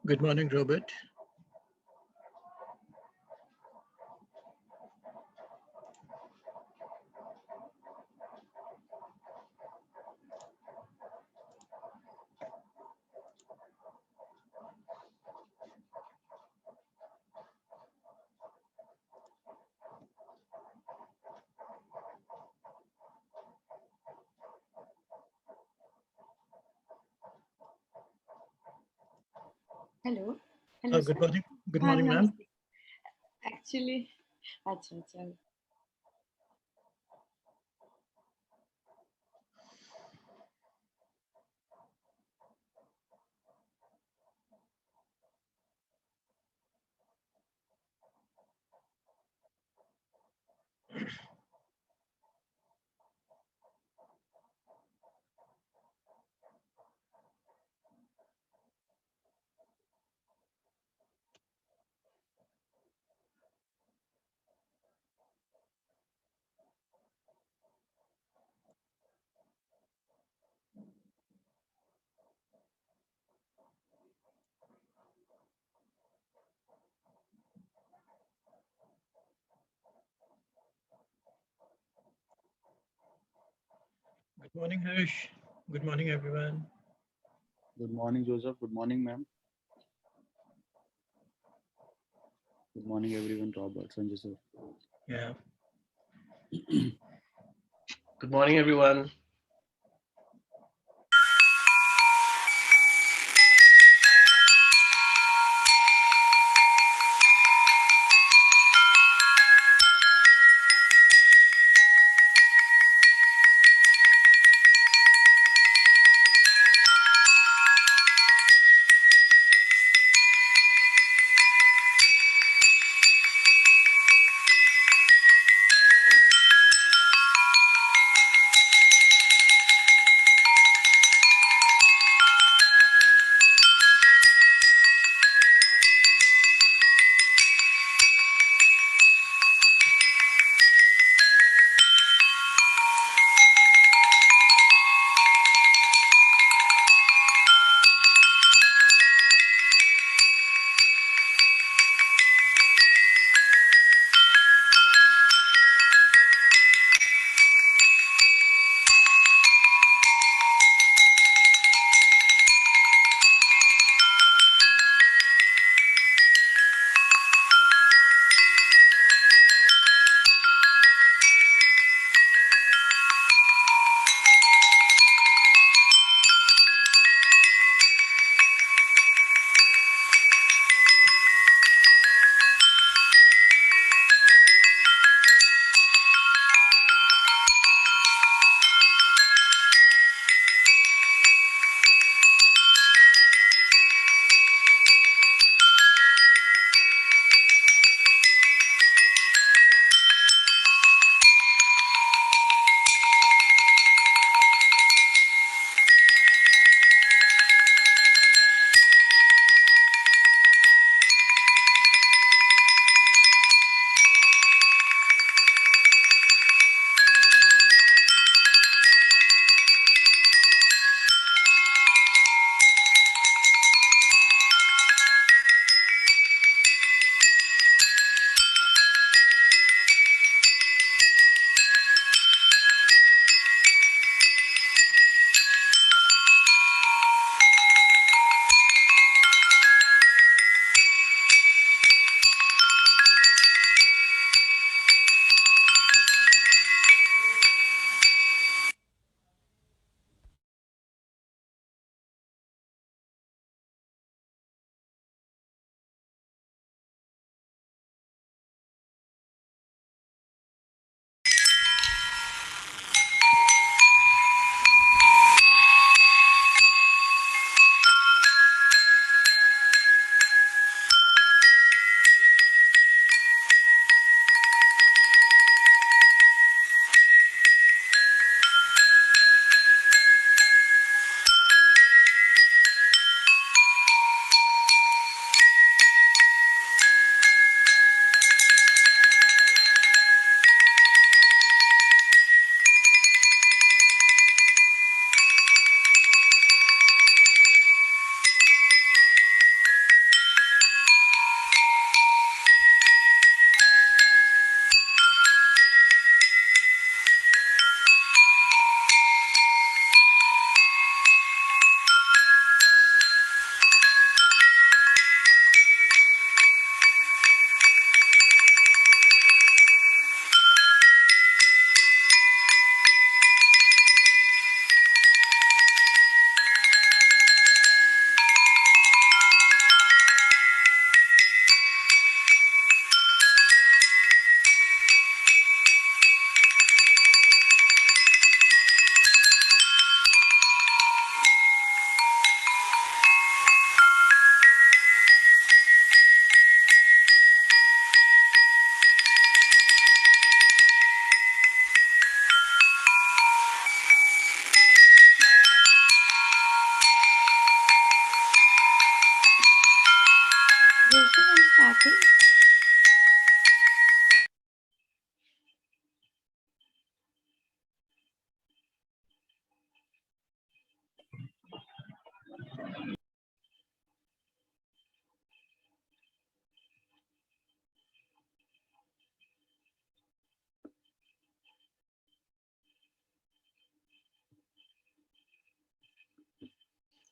Good morning, Robert. Hello. Hello, Good sir. morning. Good Hi, morning, ma'am. namaste. Actually, अच्छा. Good morning, Harsh. Good morning, everyone. Good morning, Joseph. Good morning, ma'am. Good morning, everyone. Robert, Sanjay sir. Yeah. Good morning, everyone.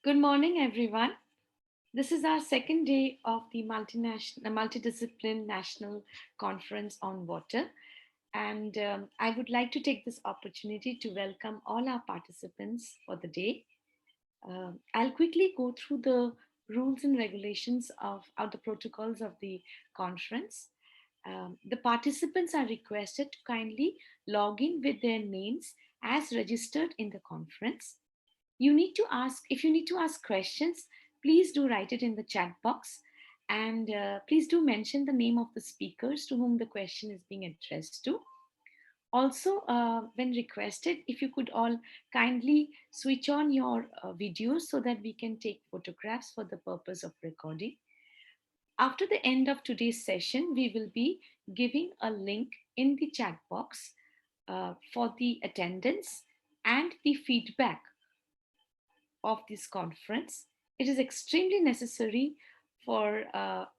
Good morning, everyone. This is our second day of the multidiscipline national conference on water. And I would like to take this opportunity to welcome all our participants for the day. I'll quickly go through the rules and regulations of the protocols of the conference. The participants are requested to kindly log in with their names as registered in the conference. If you need to ask questions, please do write it in the chat box. And please do mention the name of the speakers to whom the question is being addressed to. Also, when requested, if you could all kindly switch on your videos so that we can take photographs for the purpose of recording. After the end of today's session, we will be giving a link in the chat box for the attendance and the feedback of this conference. It is extremely necessary for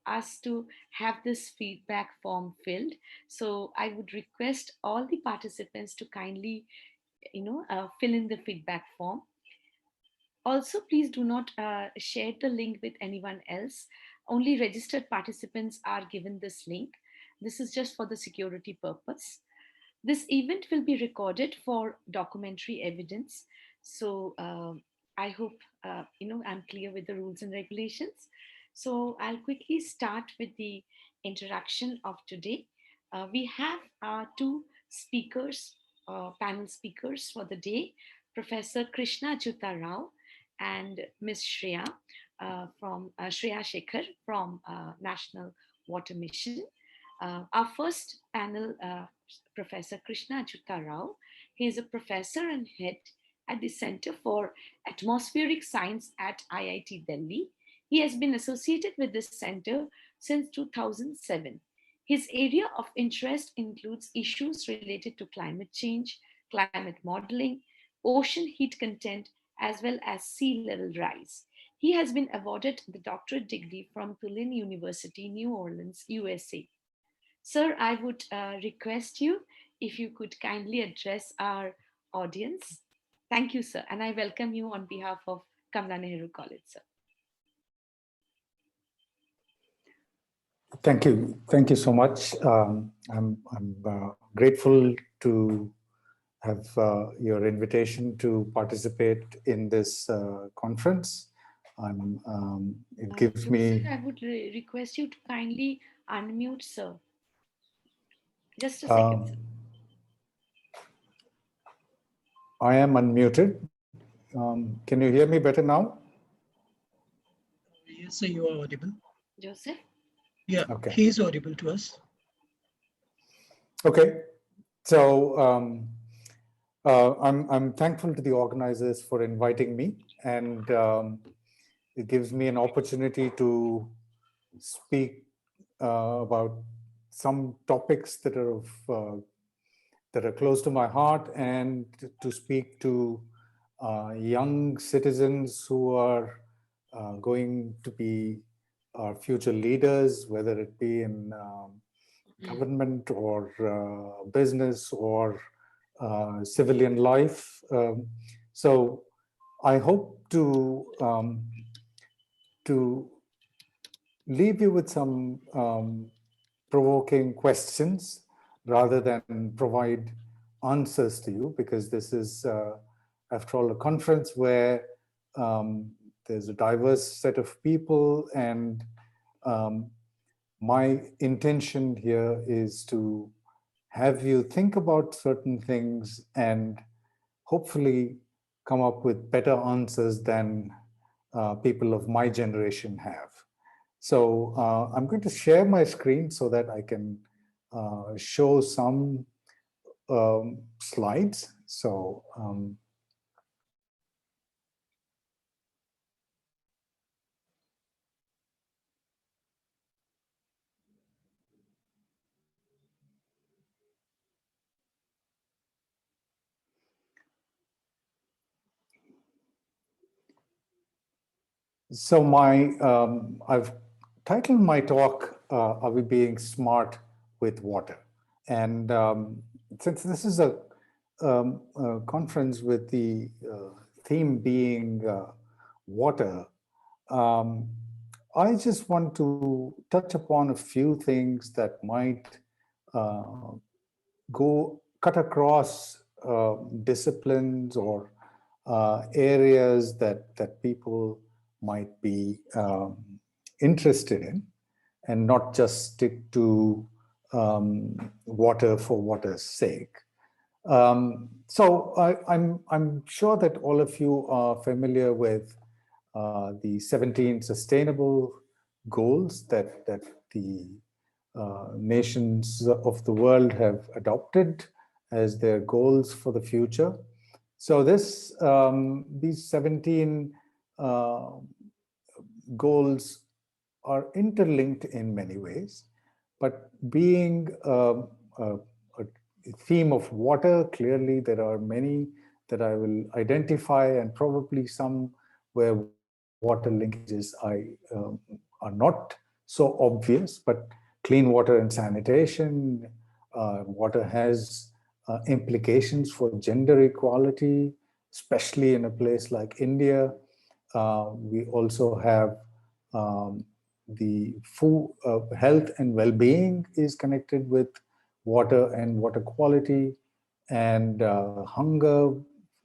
us to have this feedback form filled. So I would request all the participants to kindly, fill in the feedback form. Also, please do not share the link with anyone else. Only registered participants are given this link. This is just for the security purpose. This event will be recorded for documentary evidence. So I hope I'm clear with the rules and regulations. So I'll quickly start with the introduction of today. We have our two speakers, panel speakers for the day, Professor Krishna Achyuta Rao and Ms. Shreya Shekhar from National Water Mission. Our first panel, Professor Krishna Achyuta Rao. He is a professor and head at the Center for Atmospheric Science at IIT Delhi. He has been associated with this center since 2007. His area of interest includes issues related to climate change, climate modeling, ocean heat content, as well as sea level rise. He has been awarded the doctorate degree from Tulane University, New Orleans, USA. Sir, I would request you if you could kindly address our audience. Thank you, sir. And I welcome you on behalf of Kamla Nehru College, sir. Thank you. Thank you so much. I'm grateful to have your invitation to participate in this conference. It gives me... Sir, I would request you to kindly unmute, sir. Just a second, sir. I am unmuted. Can you hear me better now? Yes, sir, you are audible. Joseph? Yeah, okay. He is audible to us. Okay. So I'm thankful to the organizers for inviting me, and it gives me an opportunity to speak about some topics that are close to my heart, and to speak to young citizens who are going to be our future leaders, whether it be in government or business or civilian life. So I hope to leave you with some provoking questions rather than provide answers to you, because this is, after all, a conference where there's a diverse set of people, and my intention here is to have you think about certain things and hopefully come up with better answers than people of my generation have. So I'm going to share my screen so that I can show some slides. So I've titled my talk, Are We Being Smart with Water? And since this is a conference with the theme being water, um, I just want to touch upon a few things that might uh, cut across disciplines or areas that people might be interested in, and not just stick to water for water's sake. So I'm sure that all of you are familiar with the 17 sustainable goals that the nations of the world have adopted as their goals for the future. So these 17 uh, goals are interlinked in many ways, but being a theme of water, clearly there are many that I will identify, and probably some where water linkages are not so obvious, but clean water and sanitation, water has implications for gender equality, especially in a place like India. We also have the food, health and well-being is connected with water and water quality, and hunger,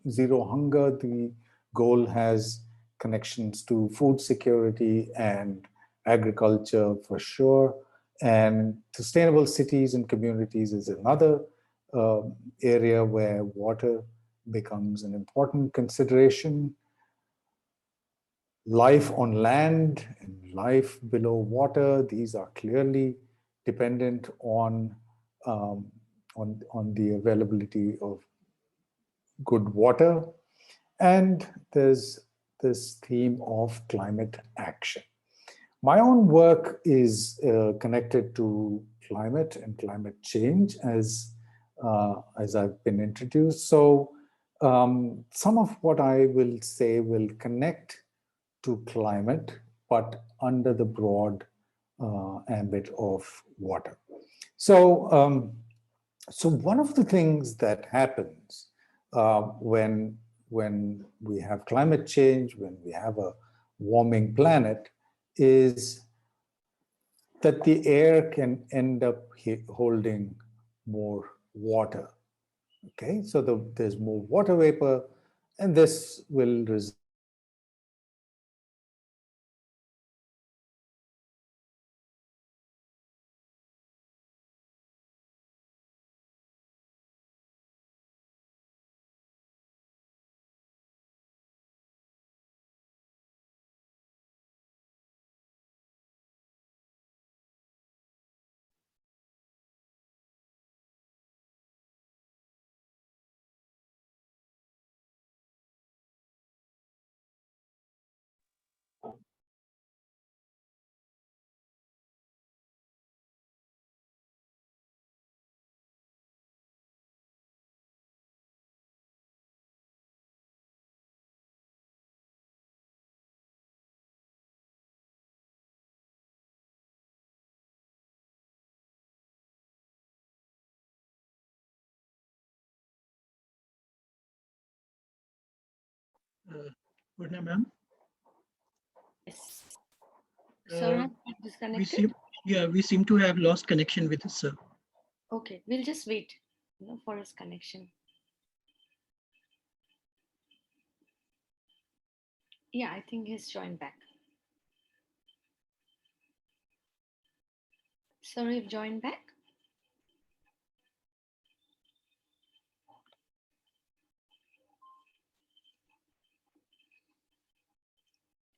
zero hunger. The goal has connections to food security and agriculture for sure. And sustainable cities and communities is another area where water becomes an important consideration. Life on land and life below water, these are clearly dependent um, on the availability of good water. And there's this theme of climate action. My own work is connected to climate and climate change, as I've been introduced. So some of what I will say will connect to climate, but under the broad ambit of water. So, so one of the things that happens when we have climate change, when we have a warming planet, is that the air can end up holding more water. Okay, so there's more water vapor, and this will result Purna ma'am, Yes. uh, Saurabh, we disconnected? we seem to have lost connection with us, sir. Okay, we'll just wait, for his connection. Yeah, I think he's joined back. Saurabh joined back.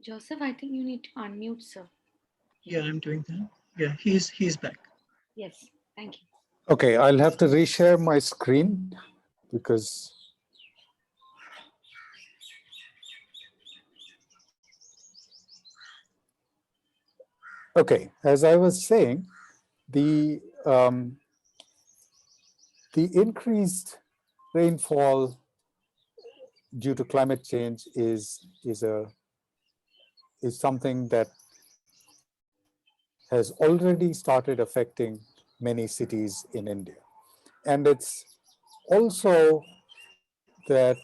Joseph, I think you need to unmute, sir. Yeah, I'm doing that. Yeah, he's back. Yes, thank you. Okay, I'll have to reshare my screen because okay, as I was saying, the increased rainfall due to climate change is something that has already started affecting many cities in India. And it's also that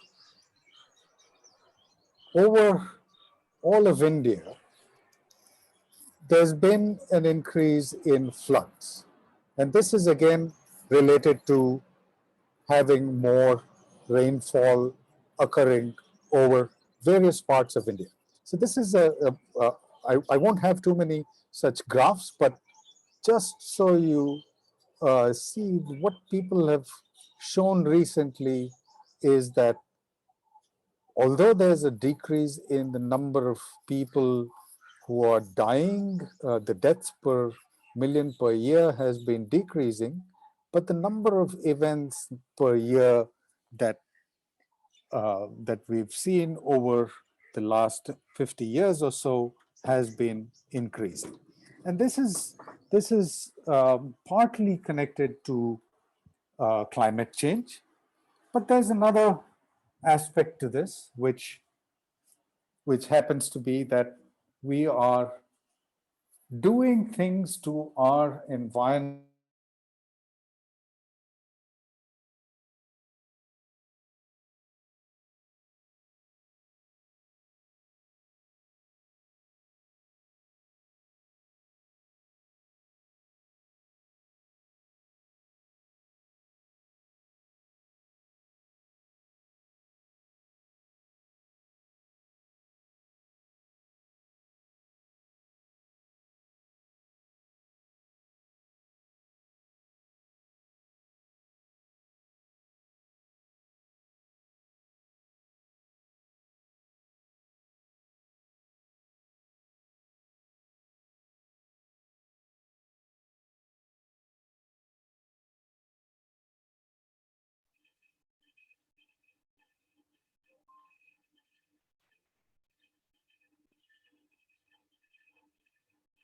over all of India, there's been an increase in floods. And this is again related to having more rainfall occurring over various parts of India. So this is I won't have too many such graphs, but just so you see what people have shown recently is that although there's a decrease in the number of people who are dying, the deaths per million per year has been decreasing, but the number of events per year that that we've seen over the last 50 years or so has been increasing. And this is partly connected to climate change, but there's another aspect to this, which happens to be that we are doing things to our environment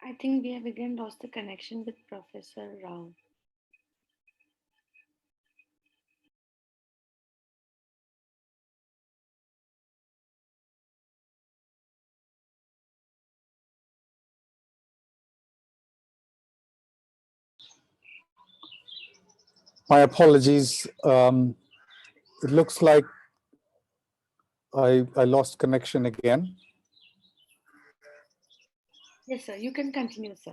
I think we have again lost the connection with Professor Rao. My apologies. It looks like I lost connection again. Yes, sir. You can continue, sir.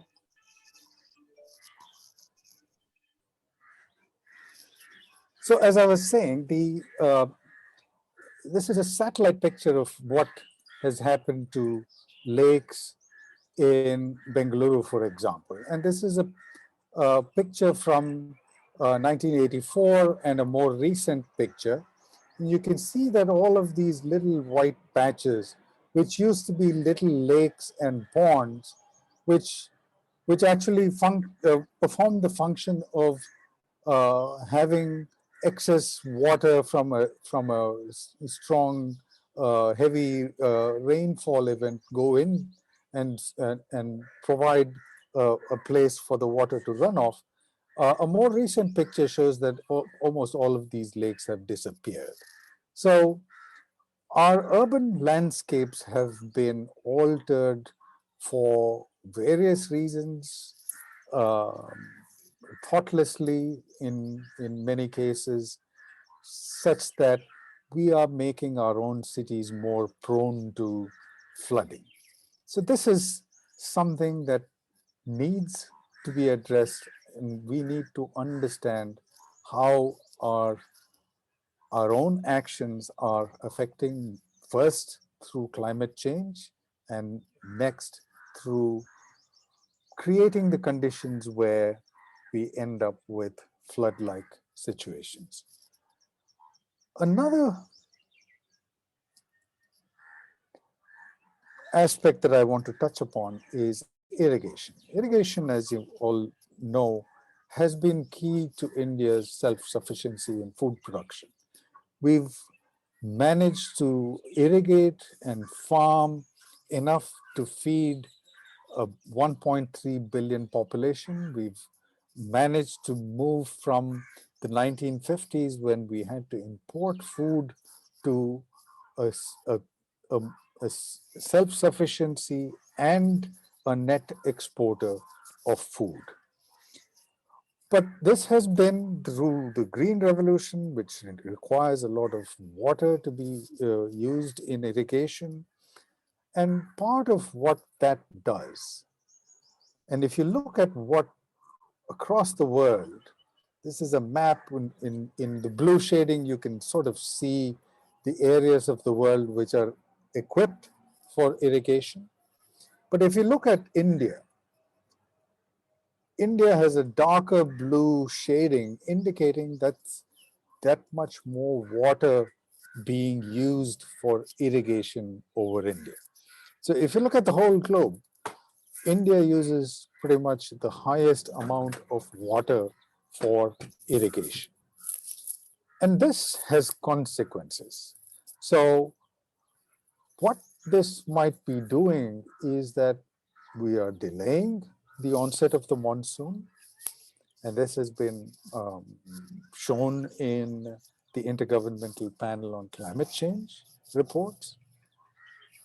So as I was saying, this is a satellite picture of what has happened to lakes in Bengaluru, for example. And this is a picture from 1984 and a more recent picture. And you can see that all of these little white patches, which used to be little lakes and ponds, which actually perform the function of having excess water from a strong heavy rainfall event go in and provide a place for the water to run off. A more recent picture shows that almost all of these lakes have disappeared. So our urban landscapes have been altered for various reasons, um, thoughtlessly in many cases, such that we are making our own cities more prone to flooding. So this is something that needs to be addressed, and we need to understand how our own actions are affecting, first through climate change and next through creating the conditions where we end up with flood-like situations. Another aspect that I want to touch upon is irrigation. Irrigation, as you all know, has been key to India's self-sufficiency in food production. We've managed to irrigate and farm enough to feed a 1.3 billion population. We've managed to move from the 1950s, when we had to import food, to a, a, a self-sufficiency and a net exporter of food. But this has been through the Green Revolution, which requires a lot of water to be used in irrigation. And part of what that does, and if you look at what across the world, this is a map in the blue shading, you can sort of see the areas of the world which are equipped for irrigation. But if you look at India, India has a darker blue shading indicating that's that much more water being used for irrigation over India. So if you look at the whole globe, India uses pretty much the highest amount of water for irrigation. And this has consequences. So what this might be doing is that we are delaying the onset of the monsoon. And this has been shown in the Intergovernmental Panel on Climate Change reports.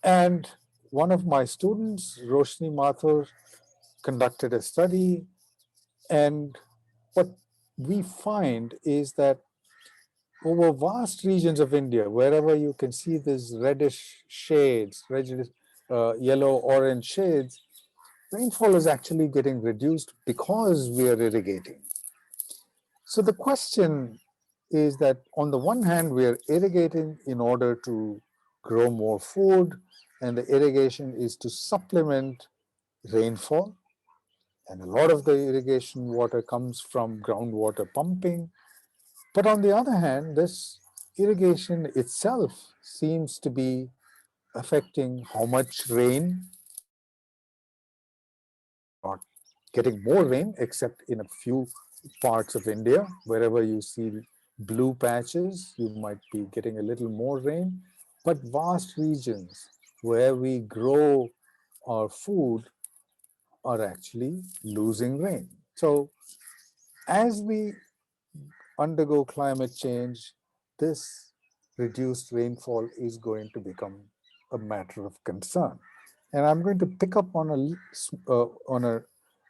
And one of my students, Roshni Mathur, conducted a study. And what we find is that over vast regions of India, wherever you can see these reddish shades, reddish, yellow, orange shades, rainfall is actually getting reduced because we are irrigating. So the question is that on the one hand, we are irrigating in order to grow more food, and the irrigation is to supplement rainfall. And a lot of the irrigation water comes from groundwater pumping. But on the other hand, this irrigation itself seems to be affecting how much rain. Not getting more rain, except in a few parts of India. Wherever you see blue patches, you might be getting a little more rain. But vast regions where we grow our food are actually losing rain. So as we undergo climate change, this reduced rainfall is going to become a matter of concern. And I'm going to pick up on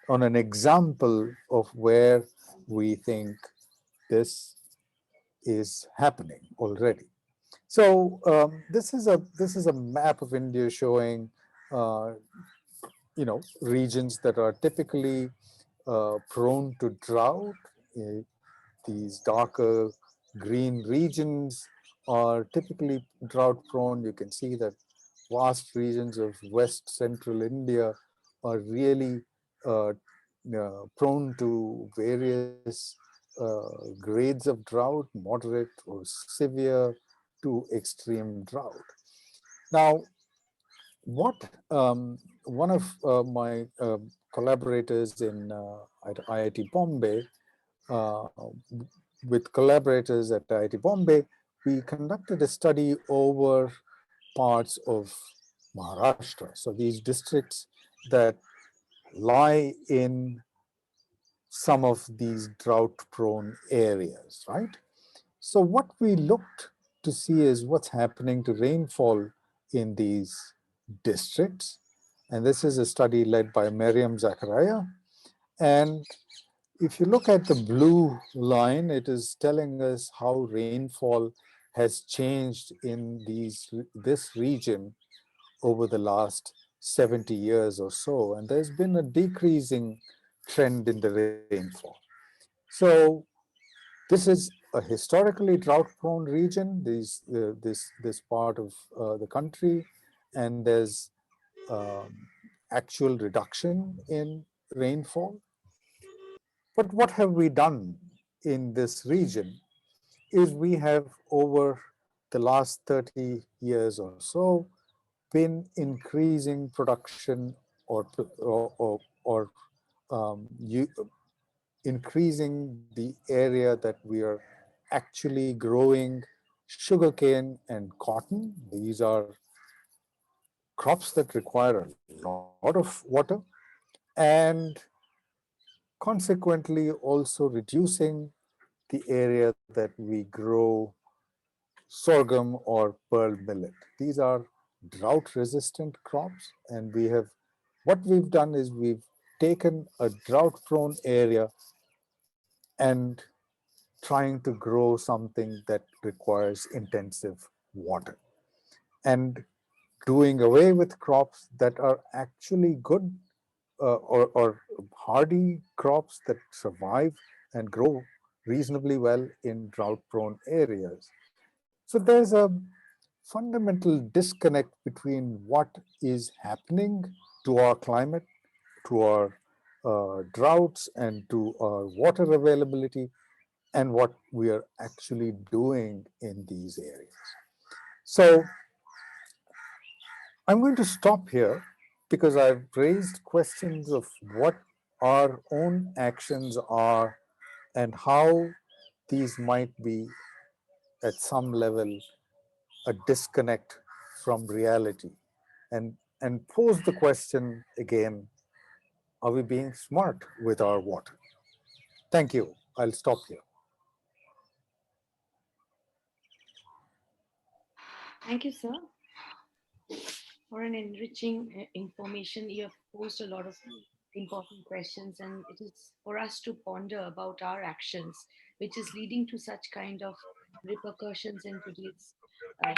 on an example of where we think this is happening already. So this is a map of India showing uh, regions that are typically prone to drought. Uh, these darker green regions are typically drought prone. You can see that vast regions of West Central India are really prone to various grades of drought, moderate or severe to extreme drought. Now, what one of my collaborators at IIT Bombay, uh, with collaborators at IIT Bombay, we conducted a study over parts of Maharashtra. So these districts that lie in some of these drought-prone areas, right? So what we looked to see is what's happening to rainfall in these districts. And this is a study led by Miriam Zachariah. And if you look at the blue line, it is telling us how rainfall has changed in this region over the last 70 years or so. And there's been a decreasing trend in the rainfall. So this is a historically drought-prone region, this part of the country, and there's actual reduction in rainfall. But what have we done in this region is we have, over the last 30 years or so, been increasing production or increasing the area that we are actually growing sugarcane and cotton. These are crops that require a lot of water, and consequently also reducing the area that we grow sorghum or pearl millet. These are drought resistant crops, and what we've done is we've taken a drought prone area and trying to grow something that requires intensive water. And doing away with crops that are actually good or hardy crops that survive and grow reasonably well in drought-prone areas. So there's a fundamental disconnect between what is happening to our climate, to our droughts, and to our water availability, and what we are actually doing in these areas. So I'm going to stop here because I've raised questions of what our own actions are and how these might be at some level a disconnect from reality, and pose the question again, are we being smart with our water? Thank you. I'll stop here. Thank you, sir, for an enriching information. You have posed a lot of important questions, and it is for us to ponder about our actions, which is leading to such kind of repercussions in today's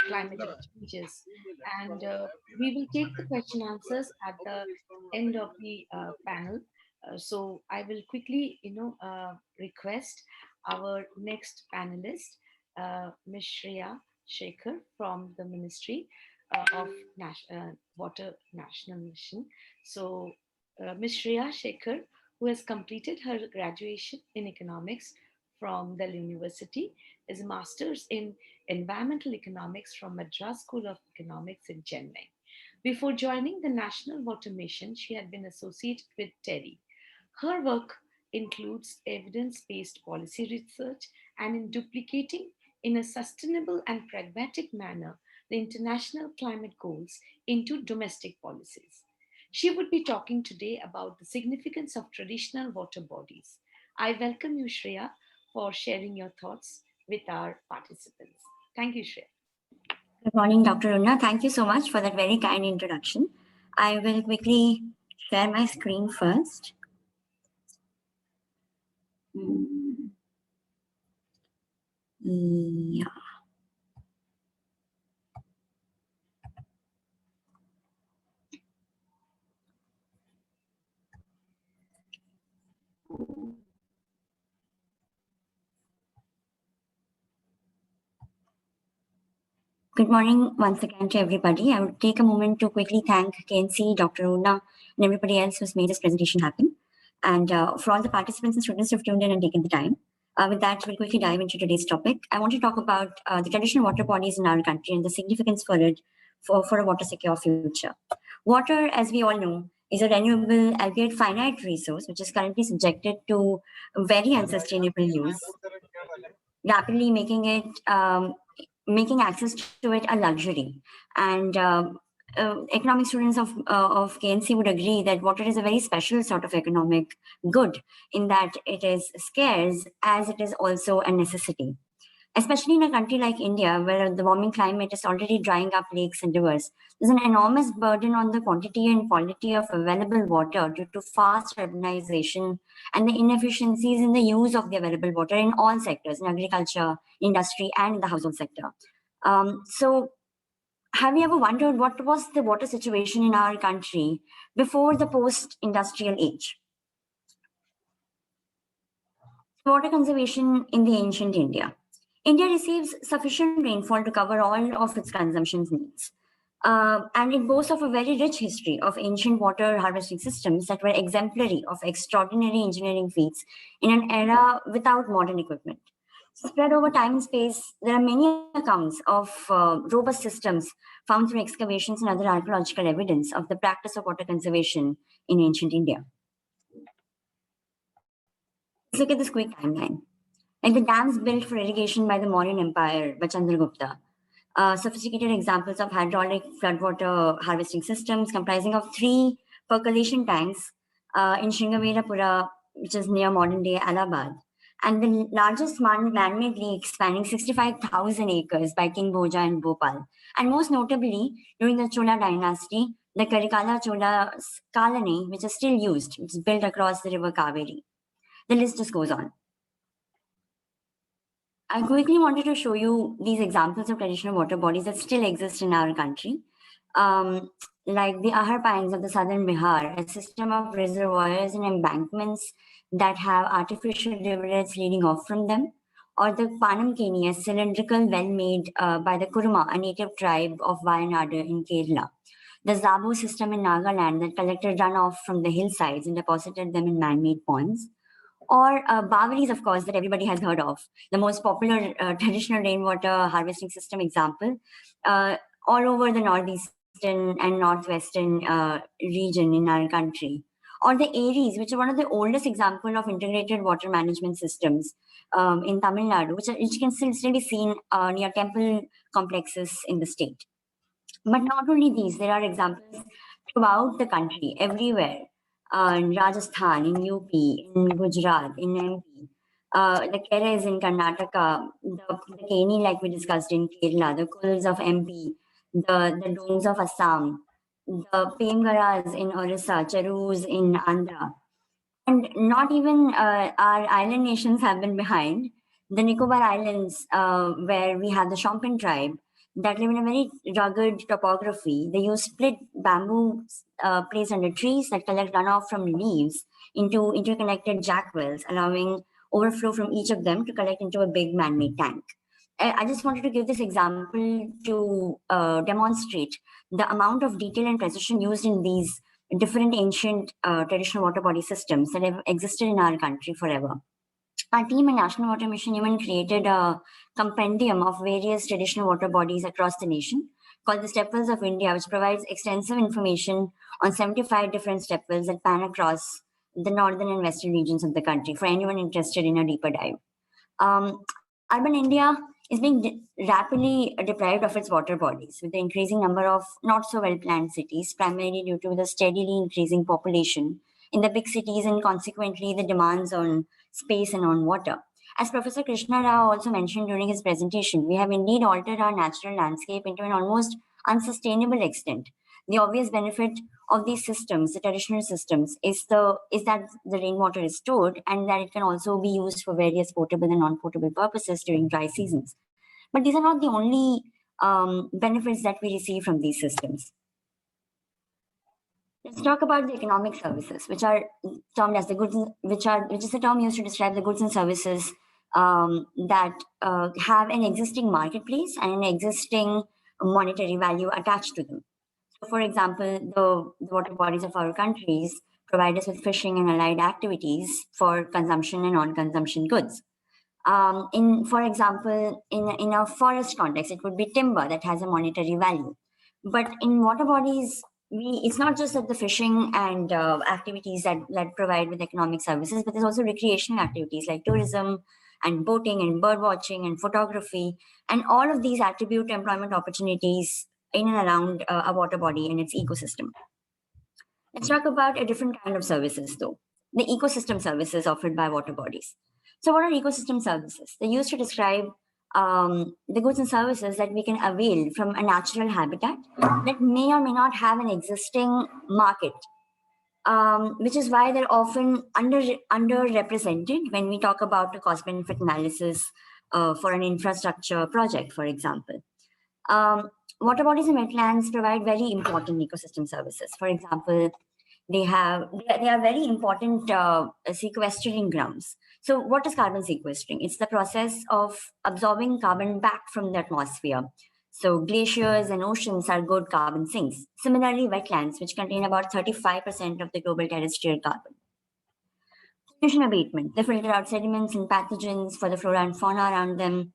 climatic changes. And we will take the question answers at the end of the panel. So I will quickly, request our next panelist, Ms. Shreya Shekhar from the Ministry of Water National Mission. So Ms. Shreya Shekhar, who has completed her graduation in economics from Delhi University, is a master's in environmental economics from Madras School of Economics in Chennai. Before joining the National Water Mission, she had been associated with TERI. Her work includes evidence-based policy research and in duplicating in a sustainable and pragmatic manner the international climate goals into domestic policies. She would be talking today about the significance of traditional water bodies. I welcome you, Shreya, for sharing your thoughts with our participants. Thank you, Shreya. Good morning, Dr. Unna. Thank you so much for that very kind introduction. I will quickly share my screen first. Yeah. Good morning once again to everybody. I would take a moment to quickly thank KNC, Dr. Unna, and everybody else who's made this presentation happen. And for all the participants and students who've tuned in and taken the time. With that, we'll quickly dive into today's topic. I want to talk about the traditional water bodies in our country and the significance for it for a water secure future. Water, as we all know, is a renewable, albeit finite resource, which is currently subjected to very unsustainable use, rapidly making it making access to it a luxury. And economic students of KNC would agree that water is a very special sort of economic good in that it is scarce as it is also a necessity. Especially in a country like India, where the warming climate is already drying up lakes and rivers, there's an enormous burden on the quantity and quality of available water due to fast urbanization and the inefficiencies in the use of the available water in all sectors, in agriculture, industry, and in the household sector. So have you ever wondered what was the water situation in our country before the post-industrial age? Water conservation in the ancient India. India receives sufficient rainfall to cover all of its consumption needs. And it boasts of a very rich history of ancient water harvesting systems that were exemplary of extraordinary engineering feats in an era without modern equipment. Spread over time and space, there are many accounts of robust systems found through excavations and other archaeological evidence of the practice of water conservation in ancient India. Let's look at this quick timeline. Like the dams built for irrigation by the Mauryan Empire by Chandragupta. Sophisticated examples of hydraulic floodwater harvesting systems comprising of 3 percolation tanks in Sringaverapura, which is near modern-day Allahabad, and the largest man-made lake spanning 65,000 acres by King Bhoja and Bhopal. And most notably, during the Chola dynasty, the Karikala Chola colony, which is still used, which is built across the river Kaveri. The list just goes on. I quickly wanted to show you these examples of traditional water bodies that still exist in our country. like the Ahar Pines of the southern Bihar, a system of reservoirs and embankments that have artificial rivulets leading off from them, or the Panam Keni, a cylindrical well made by the Kuruma, a native tribe of Wayanad in Kerala. The Zabu system in Nagaland that collected runoff from the hillsides and deposited them in man-made ponds. Or Bawaris, of course, that everybody has heard of, the most popular traditional rainwater harvesting system example, all over the northeastern and northwestern region in our country. Or the Aries, which are one of the oldest examples of integrated water management systems in Tamil Nadu, which can still be seen near temple complexes in the state. But not only these, there are examples throughout the country, everywhere. In Rajasthan, in UP, in Gujarat, in MP. The Keres in Karnataka, the Keni, like we discussed in Kerala, the Kuls of MP, the Domes of Assam, the Pemgaras in Orissa, Charus in Andhra. And not even our island nations have been behind. The Nicobar Islands, where we have the Shompen tribe, that live in a very rugged topography. They use split bamboo placed under trees that collect runoff from leaves into interconnected jack wells, allowing overflow from each of them to collect into a big man-made tank. I just wanted to give this example to demonstrate the amount of detail and precision used in these different ancient traditional water body systems that have existed in our country forever. Our team in National Water Mission even created a compendium of various traditional water bodies across the nation called the Stepwells of India, which provides extensive information on 75 different stepwells that pan across the northern and western regions of the country for anyone interested in a deeper dive. Urban India is being rapidly deprived of its water bodies with the increasing number of not so well planned cities, primarily due to the steadily increasing population in the big cities and consequently the demands on space and on water. As Professor Krishna Rao also mentioned during his presentation, we have indeed altered our natural landscape into an almost unsustainable extent. The obvious benefit of these systems, the traditional systems, is that the rainwater is stored and that it can also be used for various potable and non-potable purposes during dry seasons. But these are not the only benefits that we receive from these systems. Let's talk about the economic services, which are termed as the goods, which is the term used to describe the goods and services that have an existing marketplace and an existing monetary value attached to them. So, for example, the water bodies of our countries provide us with fishing and allied activities for consumption and non-consumption goods. For example, in a forest context, it would be timber that has a monetary value. But in water bodies, it's not just that the fishing and activities that provide with economic services, but there's also recreational activities like tourism and boating and bird watching and photography. And all of these attribute employment opportunities in and around a water body and its ecosystem. Let's talk about a different kind of services though, the ecosystem services offered by water bodies. So what are ecosystem services? They're used to describe the goods and services that we can avail from a natural habitat that may or may not have an existing market, which is why they're often underrepresented when we talk about the cost-benefit analysis for an infrastructure project, for example. Water bodies and wetlands provide very important ecosystem services. For example, they are very important sequestering grounds. So what is carbon sequestering? It's the process of absorbing carbon back from the atmosphere. So glaciers and oceans are good carbon sinks. Similarly, wetlands, which contain about 35% of the global terrestrial carbon. Pollution abatement, they filter out sediments and pathogens for the flora and fauna around them.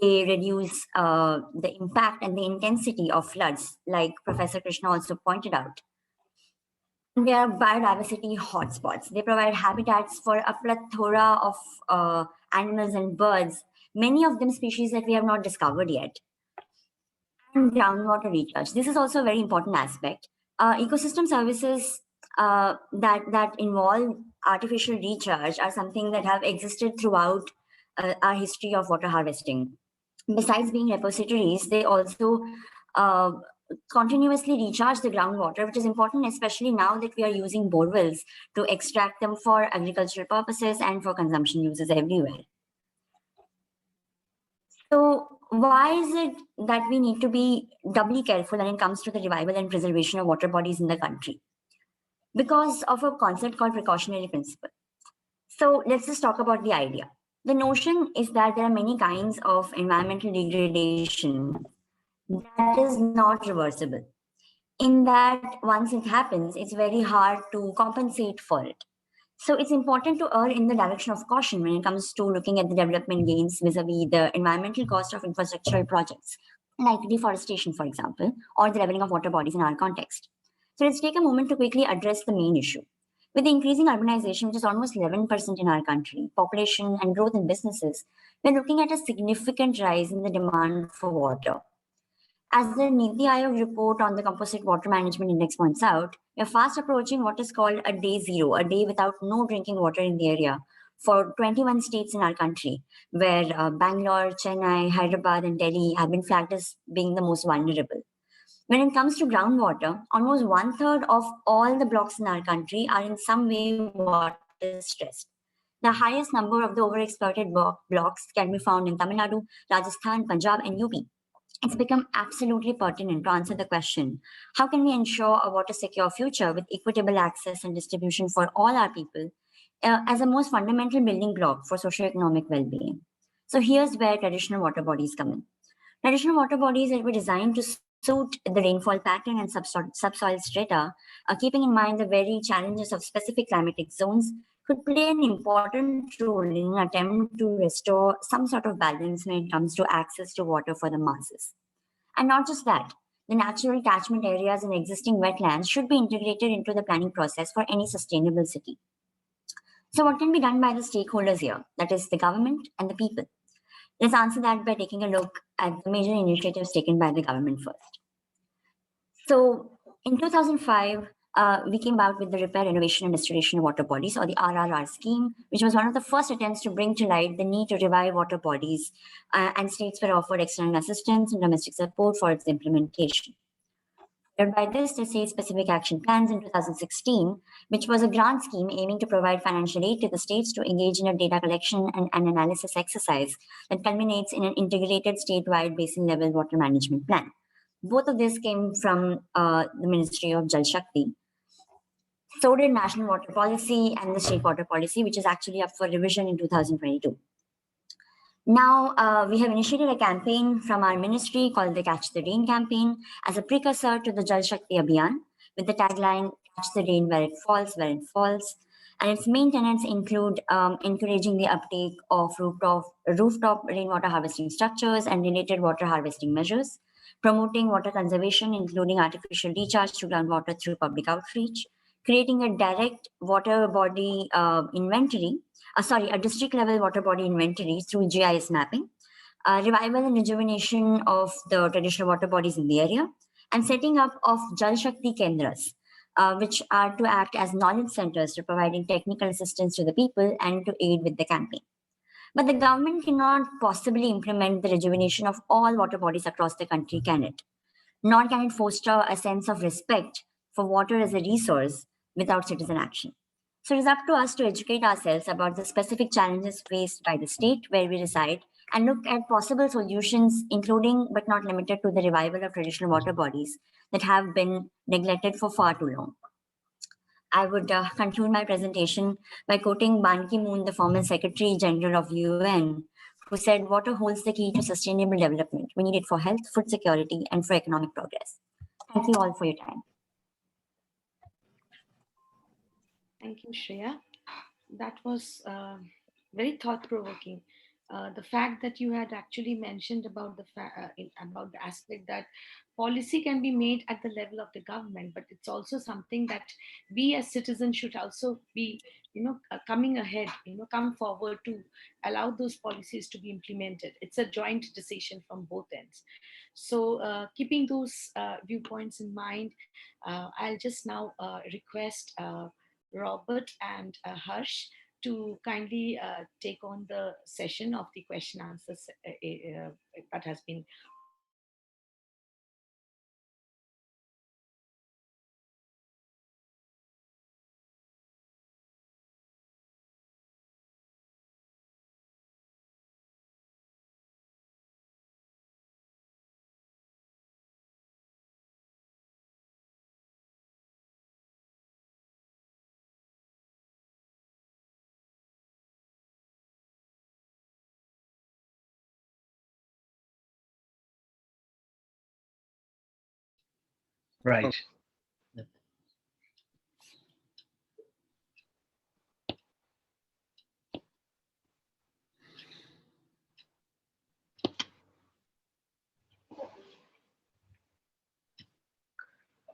They reduce the impact and the intensity of floods, like Professor Krishna also pointed out. They are biodiversity hotspots. They provide habitats for a plethora of animals and birds, many of them species that we have not discovered yet. And groundwater recharge. This is also a very important aspect. Ecosystem services that involve artificial recharge are something that have existed throughout our history of water harvesting. Besides being repositories, they also continuously recharge the groundwater, which is important, especially now that we are using borewells to extract them for agricultural purposes and for consumption uses everywhere. So why is it that we need to be doubly careful when it comes to the revival and preservation of water bodies in the country? Because of a concept called precautionary principle. So let's just talk about the idea. The notion is that there are many kinds of environmental degradation that is not reversible. In that, once it happens, it's very hard to compensate for it. So it's important to err in the direction of caution when it comes to looking at the development gains vis-a-vis the environmental cost of infrastructural projects, like deforestation, for example, or the leveling of water bodies in our context. So let's take a moment to quickly address the main issue. With the increasing urbanization, which is almost 11% in our country, population and growth in businesses, we're looking at a significant rise in the demand for water. As the Niti Aayog report on the Composite Water Management Index points out, we are fast approaching what is called a day zero, a day without no drinking water in the area for 21 states in our country, where Bangalore, Chennai, Hyderabad, and Delhi have been flagged as being the most vulnerable. When it comes to groundwater, almost 1/3 of all the blocks in our country are in some way water stressed. The highest number of the overexploited blocks can be found in Tamil Nadu, Rajasthan, Punjab, and UP. It's become absolutely pertinent to answer the question, how can we ensure a water secure future with equitable access and distribution for all our people as a most fundamental building block for socioeconomic well-being? So here's where traditional water bodies come in. Traditional water bodies that were designed to suit the rainfall pattern and subsoil strata, keeping in mind the very challenges of specific climatic zones, could play an important role in an attempt to restore some sort of balance when it comes to access to water for the masses. And not just that, the natural catchment areas and existing wetlands should be integrated into the planning process for any sustainable city. So, what can be done by the stakeholders here? That is, the government and the people. Let's answer that by taking a look at the major initiatives taken by the government first. So, in 2005, we came out with the Repair, Renovation, and Restoration of Water Bodies, or the RRR scheme, which was one of the first attempts to bring to light the need to revive water bodies, and states were offered external assistance and domestic support for its implementation. By this, the state-specific action plans in 2016, which was a grant scheme aiming to provide financial aid to the states to engage in a data collection and an analysis exercise that culminates in an integrated statewide basin-level water management plan. Both of this came from the Ministry of Jal Shakti. So did National Water Policy and the State Water Policy, which is actually up for revision in 2022. Now, we have initiated a campaign from our ministry called the Catch the Rain campaign as a precursor to the Jal Shakti Abhiyan with the tagline, Catch the Rain where it falls. And its main tenets include encouraging the uptake of rooftop rainwater harvesting structures and related water harvesting measures, promoting water conservation, including artificial recharge to groundwater through public outreach, creating a direct water body a district level water body inventory through GIS mapping, revival and rejuvenation of the traditional water bodies in the area, and setting up of Jal Shakti Kendras, which are to act as knowledge centers to providing technical assistance to the people and to aid with the campaign. But the government cannot possibly implement the rejuvenation of all water bodies across the country, can it? Nor can it foster a sense of respect for water as a resource without citizen action. So it is up to us to educate ourselves about the specific challenges faced by the state where we reside and look at possible solutions, including but not limited to the revival of traditional water bodies that have been neglected for far too long. I would conclude my presentation by quoting Ban Ki-moon, the former Secretary General of UN, who said, water holds the key to sustainable development. We need it for health, food security, and for economic progress. Thank you all for your time. Thank you, Shreya. That was very thought-provoking. The fact that you had actually mentioned about about the aspect that policy can be made at the level of the government, but it's also something that we as citizens should also be, coming ahead, come forward to allow those policies to be implemented. It's a joint decision from both ends. So, keeping those viewpoints in mind, I'll just now request Robert and Harsh to kindly take on the session of the question answers that has been Right.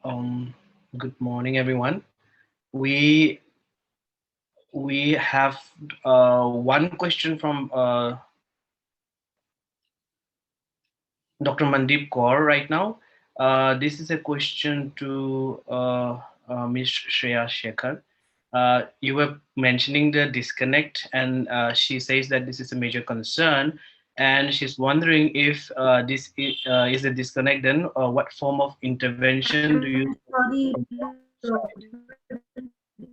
Um, Good morning, everyone. We we have one question from Dr. Mandeep Kaur right now. This is a question to Ms. Shreya Shekhar. You were mentioning the disconnect, and she says that this is a major concern, and she's wondering if is a disconnect. Then, what form of intervention do you? Sorry,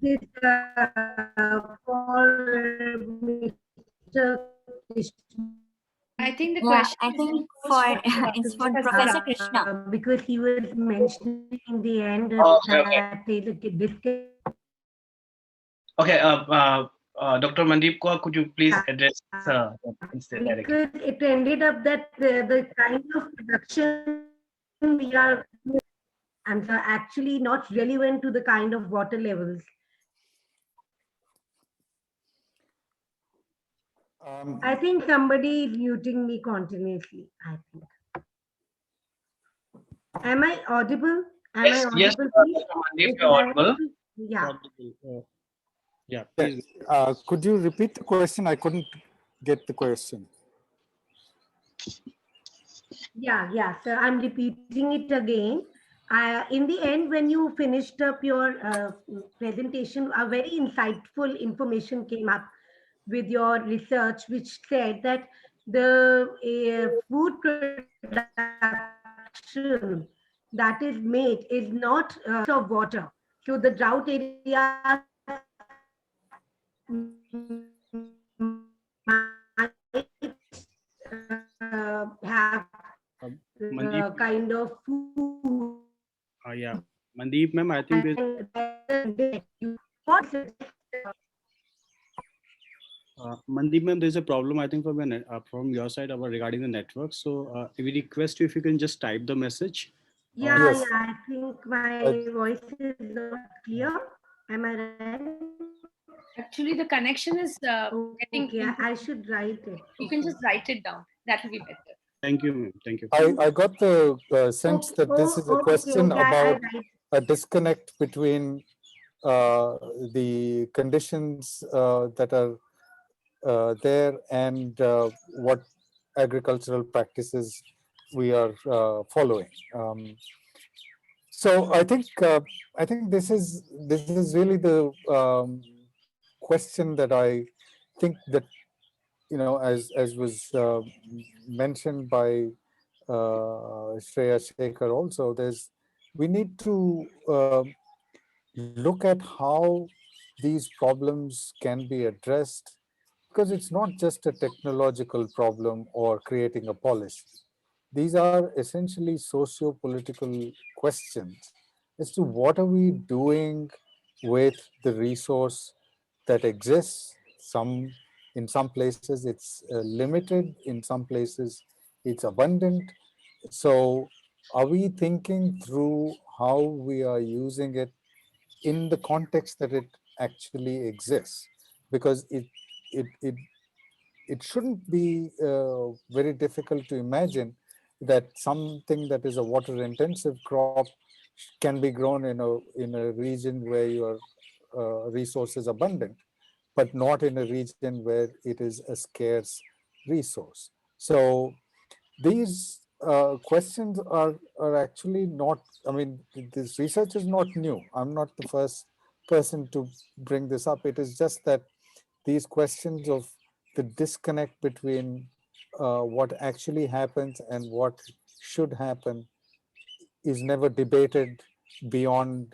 this for Mr. Krishna. I think the Yeah, question I is think posed for Dr. it's for Krishna. Professor Krishna. Because he was mentioning in the end Okay, that the disconnect. okay. Dr. Mandeep Kaur, could you please address instead directly? Because it ended up that the kind of production we are and are actually not relevant to the kind of water levels. I think somebody is muting me continuously. I think. Am I audible? Am I Yes, audible, please? Dr. Mandeep, Okay, you're I want audible. to- Yeah. Yeah, please. Could you repeat the question? I couldn't get the question. Yeah. So I'm repeating it again. In the end, when you finished up your presentation, a very insightful information came up with your research, which said that the food production that is made is not of water. So the drought areas might have Mandeep, kind of food. yeah. Mandeep, ma'am, I think Mandeep, ma'am, there's a problem, I think, from your side about regarding the network. So we request you if you can just type the message. Yes. I think my voice is not clear. Am I right? Actually, the connection is getting. Okay, I should write it. You can just write it down. That will be better. Thank you, ma'am. Thank you. I got the sense that this is a question I about write. a disconnect between the conditions that are there and what agricultural practices we are following. So I think this is really the question that I think that, you know, as was mentioned by Shreya Shekhar also, we need to look at how these problems can be addressed, because it's not just a technological problem or creating a policy. These are essentially socio-political questions as to what are we doing with the resource that exists. In some places it's limited, in some places it's abundant. So are we thinking through how we are using it in the context that it actually exists? Because it shouldn't be very difficult to imagine that something that is a water intensive crop can be grown in a region where your resource is abundant, but not in a region where it is a scarce resource. So these questions are actually not, I mean, this research is not new. I'm not the first person to bring this up. It is just that these questions of the disconnect between what actually happens and what should happen is never debated beyond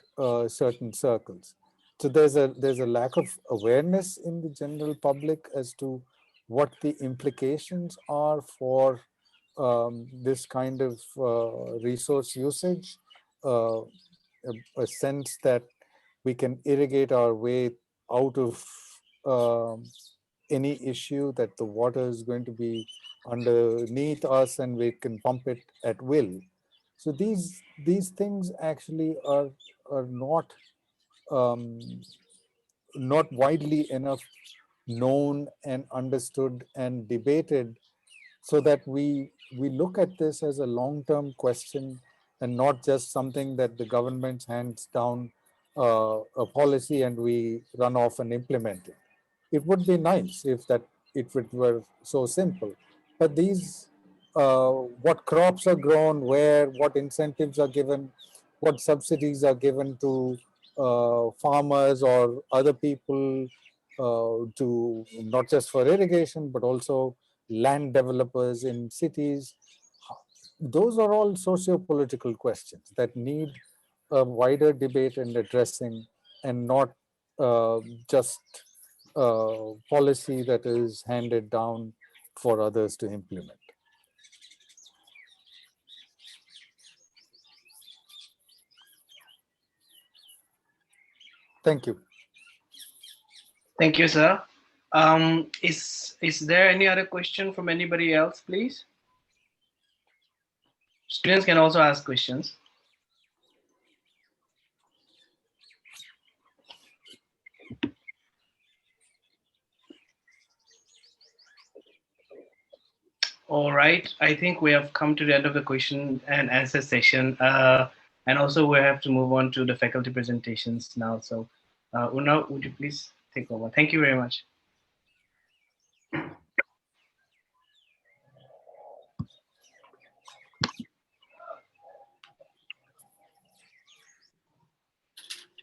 certain circles. So there's a lack of awareness in the general public as to what the implications are for this kind of resource usage, a sense that we can irrigate our way out of any issue, that the water is going to be underneath us and we can pump it at will. So these things actually are not not widely enough known and understood and debated, so that we look at this as a long-term question and not just something that the government hands down a policy and we run off and implement it. It would be nice if it were so simple, but these what crops are grown where, what incentives are given, what subsidies are given to farmers or other people, to not just for irrigation but also land developers in cities. Those are all socio-political questions that need a wider debate and addressing, and not just policy that is handed down for others to implement. Thank you. Thank you, sir. Is there any other question from anybody else, please? Students can also ask questions. All right, I think we have come to the end of the question and answer session. And also we have to move on to the faculty presentations now. So Una, would you please take over? Thank you very much.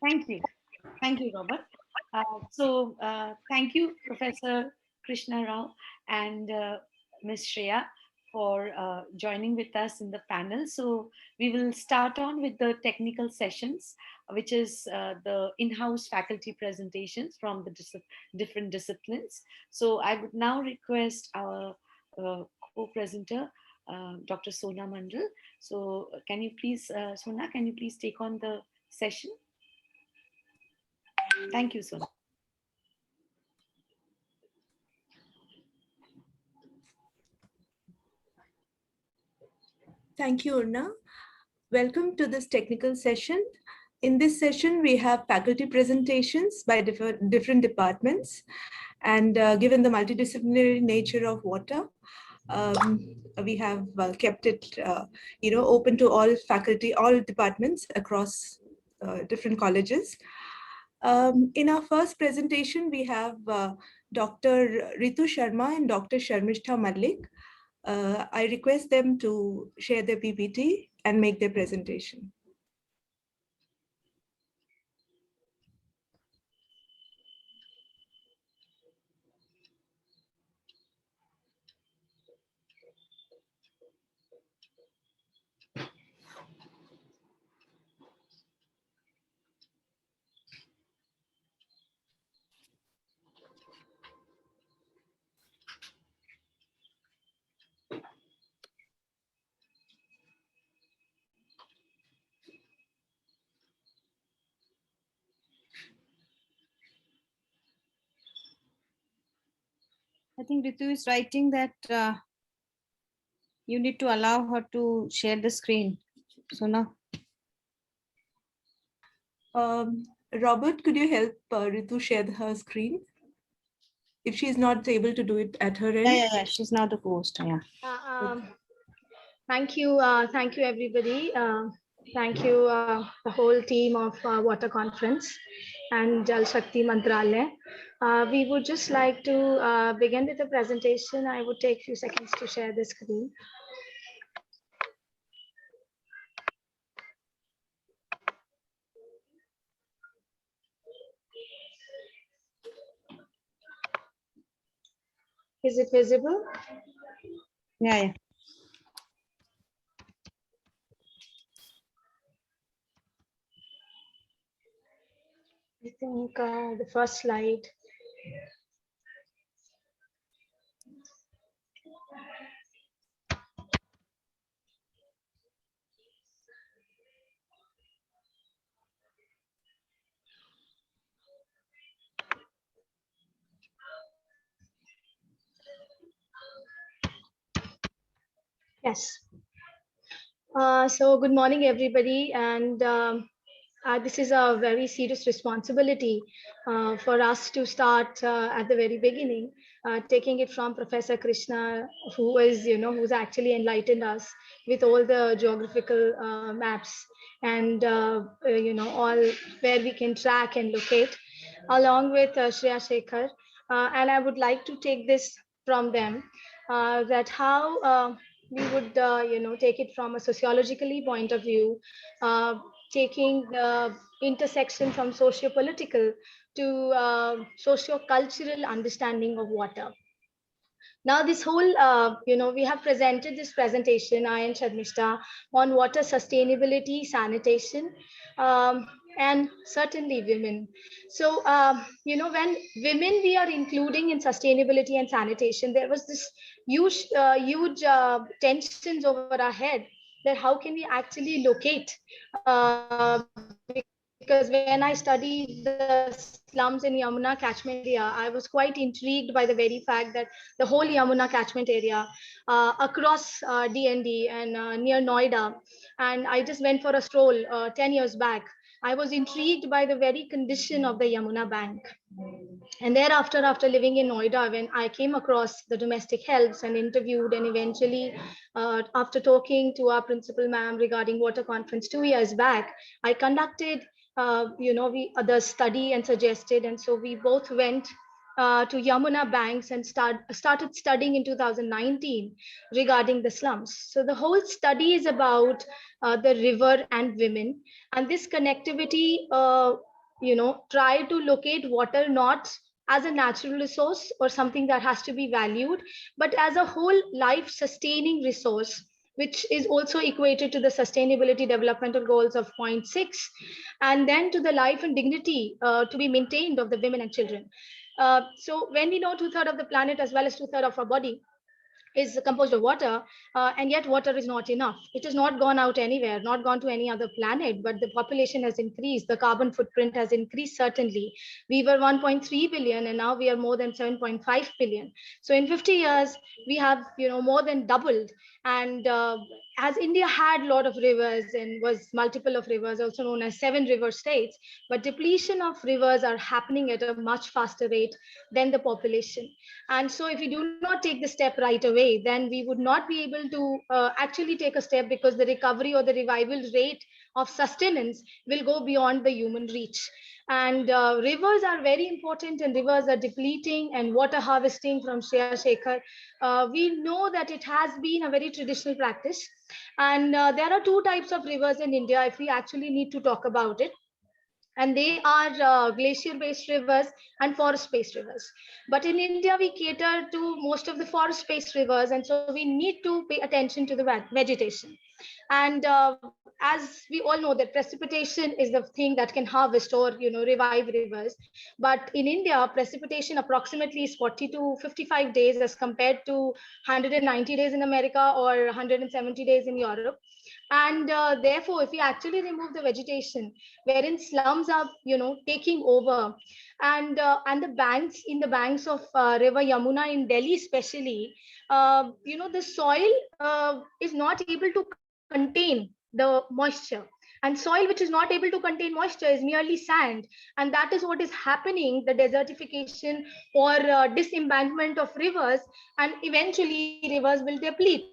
Thank you. Thank you, Robert. Thank you, Professor Krishna Rao and Ms. Shreya for joining with us in the panel. So we will start on with the technical sessions, which is the in-house faculty presentations from the different disciplines. So I would now request our co-presenter, Dr. Sona Mandal. So can you please, Sona, can you please take on the session? Thank you, Sona. Thank you, Urna. Welcome to this technical session. In this session, we have faculty presentations by different departments. And given the multidisciplinary nature of water, we have kept it open to all faculty, all departments across different colleges. In our first presentation, we have Dr. Ritu Sharma and Dr. Sharmishta Malik. I request them to share their PPT and make their presentation. I think Ritu is writing that you need to allow her to share the screen. So now. Robert, could you help Ritu share her screen? If she's not able to do it at her end. Yeah. She's now the host. Yeah. Thank you everybody. Thank you the whole team of Water Conference and Jal Shakti Mantralaya. We would just like to begin with the presentation. I would take a few seconds to share the screen. Is it visible? Yeah. I think the first slide. Yes. So good morning, everybody. And this is a very serious responsibility for us to start at the very beginning, taking it from Professor Krishna, who is, who's actually enlightened us with all the geographical maps and, all where we can track and locate, along with Shreya Shekhar. And I would like to take this from them, that how we would, take it from a sociologically point of view, taking the intersection from socio-political to socio-cultural understanding of water. Now, this whole, we have presented this presentation, I and Sharmishta, on water sustainability, sanitation, and certainly women. So, when women we are including in sustainability and sanitation, there was this huge tensions over our head that how can we actually locate, because when I studied the slums in Yamuna catchment area, I was quite intrigued by the very fact that the whole Yamuna catchment area across DND and near Noida, and I just went for a stroll 10 years back. I was intrigued by the very condition of the Yamuna bank. And thereafter, after living in Noida, when I came across the domestic helps and interviewed, and eventually, after talking to our principal ma'am regarding water conference 2 years back, I conducted, we others study and suggested, and so we both went to Yamuna banks and started studying in 2019 regarding the slums. So the whole study is about the river and women, and this connectivity. Try to locate water not as a natural resource or something that has to be valued, but as a whole life sustaining resource, which is also equated to the sustainability developmental goals of 0.6, and then to the life and dignity to be maintained of the women and children. So when we know 2/3 of the planet as well as 2/3 of our body is composed of water, and yet water is not enough. It has not gone out anywhere, not gone to any other planet, but the population has increased, the carbon footprint has increased. Certainly, we were 1.3 billion and now we are more than 7.5 billion. So in 50 years we have more than doubled. And as India had a lot of rivers and was multiple of rivers, also known as 7 river states, but depletion of rivers are happening at a much faster rate than the population. And so if we do not take the step right away, then we would not be able to actually take a step, because the recovery or the revival rate of sustenance will go beyond the human reach. And rivers are very important, and rivers are depleting, and water harvesting from Shreya Shekhar. We know that it has been a very traditional practice. And there are 2 types of rivers in India, if we actually need to talk about it. And they are glacier-based rivers and forest-based rivers. But in India, we cater to most of the forest-based rivers, and so we need to pay attention to the vegetation. And as we all know, that precipitation is the thing that can harvest or revive rivers. But in India, precipitation approximately is 40 to 55 days as compared to 190 days in America or 170 days in Europe. And therefore, if we actually remove the vegetation, wherein slums are taking over, and the banks, in the banks of river Yamuna in Delhi especially, the soil is not able to contain the moisture, and soil which is not able to contain moisture is merely sand. And that is what is happening, the desertification or disembankment of rivers, and eventually rivers will deplete.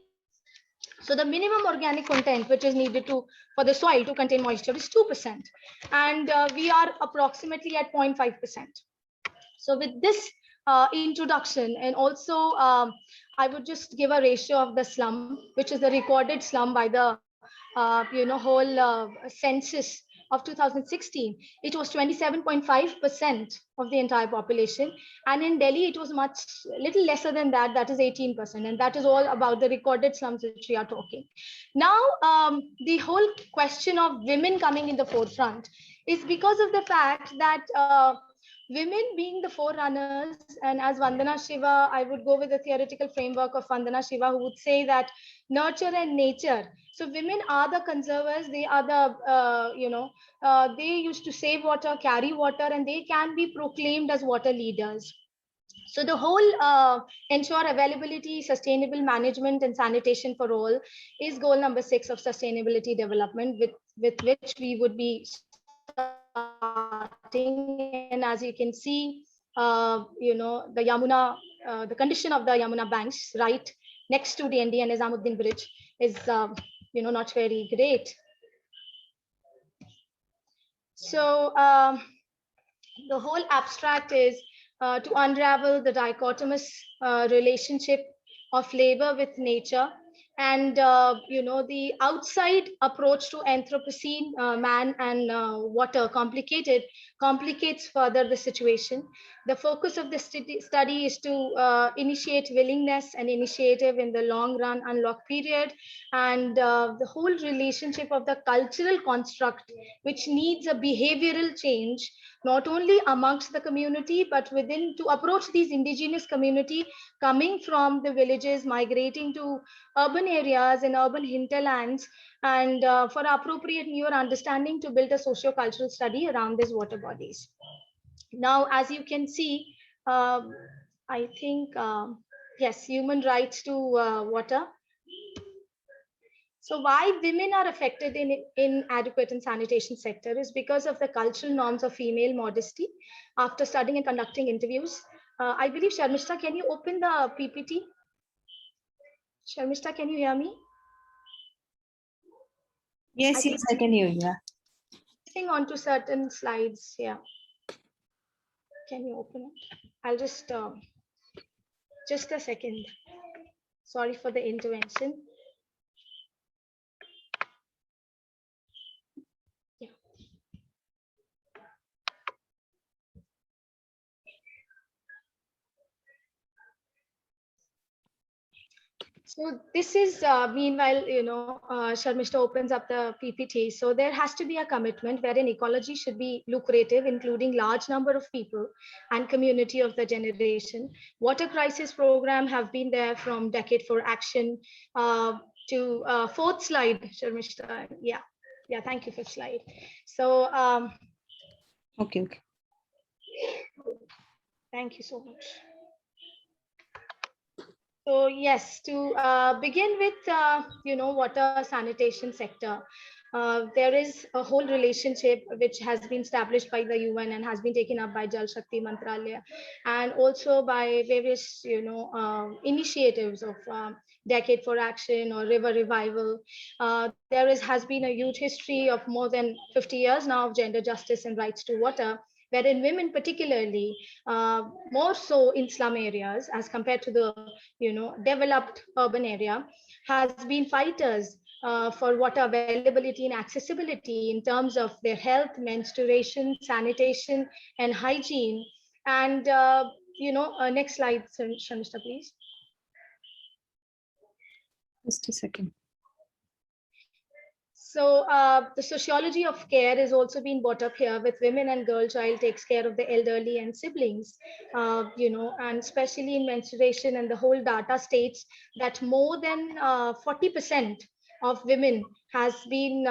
So the minimum organic content which is needed for the soil to contain moisture is 2%, and we are approximately at 0.5%. So with this introduction, and also I would just give a ratio of the slum, which is the recorded slum by the whole census of 2016. It was 27.5% of the entire population, and in Delhi it was much little lesser than that, that is 18%, and that is all about the recorded slums which we are talking. Now the whole question of women coming in the forefront is because of the fact that women being the forerunners, and as Vandana Shiva, I would go with the theoretical framework of Vandana Shiva, who would say that nurture and nature. So women are the conservers. They are the, they used to save water, carry water, and they can be proclaimed as water leaders. So the whole ensure availability, sustainable management and sanitation for all is goal number 6 of sustainability development, with which we would be starting. And as you can see, the Yamuna, the condition of the Yamuna banks right next to the ND and Nizamuddin Bridge is, not very great. So the whole abstract is to unravel the dichotomous relationship of labor with nature, and the outside approach to Anthropocene man and water complicates further the situation. The focus of the study is to initiate willingness and initiative in the long run unlock period, and the whole relationship of the cultural construct, which needs a behavioral change not only amongst the community but within, to approach these indigenous community coming from the villages, migrating to urban areas and urban hinterlands, and for appropriate newer understanding to build a socio-cultural study around these water bodies. Now, as you can see, I think, yes, human rights to water. So why women are affected in inadequate and sanitation sector is because of the cultural norms of female modesty. After studying and conducting interviews, I believe, Sharmishta, can you open the PPT? Sharmishta, can you hear me? Yes, yes, I can hear you. Yeah. On to certain slides. Yeah. Can you open it? I'll just a second. Sorry for the intervention. Yeah. So this is, meanwhile, Sharmishta opens up the PPT. So there has to be a commitment wherein ecology should be lucrative, including large number of people and community of the generation. Water crisis program have been there from Decade for Action to fourth slide, Sharmishta. Yeah, thank you for slide. So, okay. Thank you so much. So yes, to begin with, water sanitation sector, there is a whole relationship which has been established by the UN and has been taken up by Jal Shakti Mantralaya, and also by various, initiatives of Decade for Action or River Revival. Has been a huge history of more than 50 years now of gender justice and rights to water, wherein women particularly, more so in slum areas as compared to the developed urban area, has been fighters for water availability and accessibility in terms of their health, menstruation, sanitation, and hygiene. And next slide, Shamishta, please. Just a second. So the sociology of care is also being brought up here, with women and girl child takes care of the elderly and siblings, and especially in menstruation, and the whole data states that more than 40% of women has been,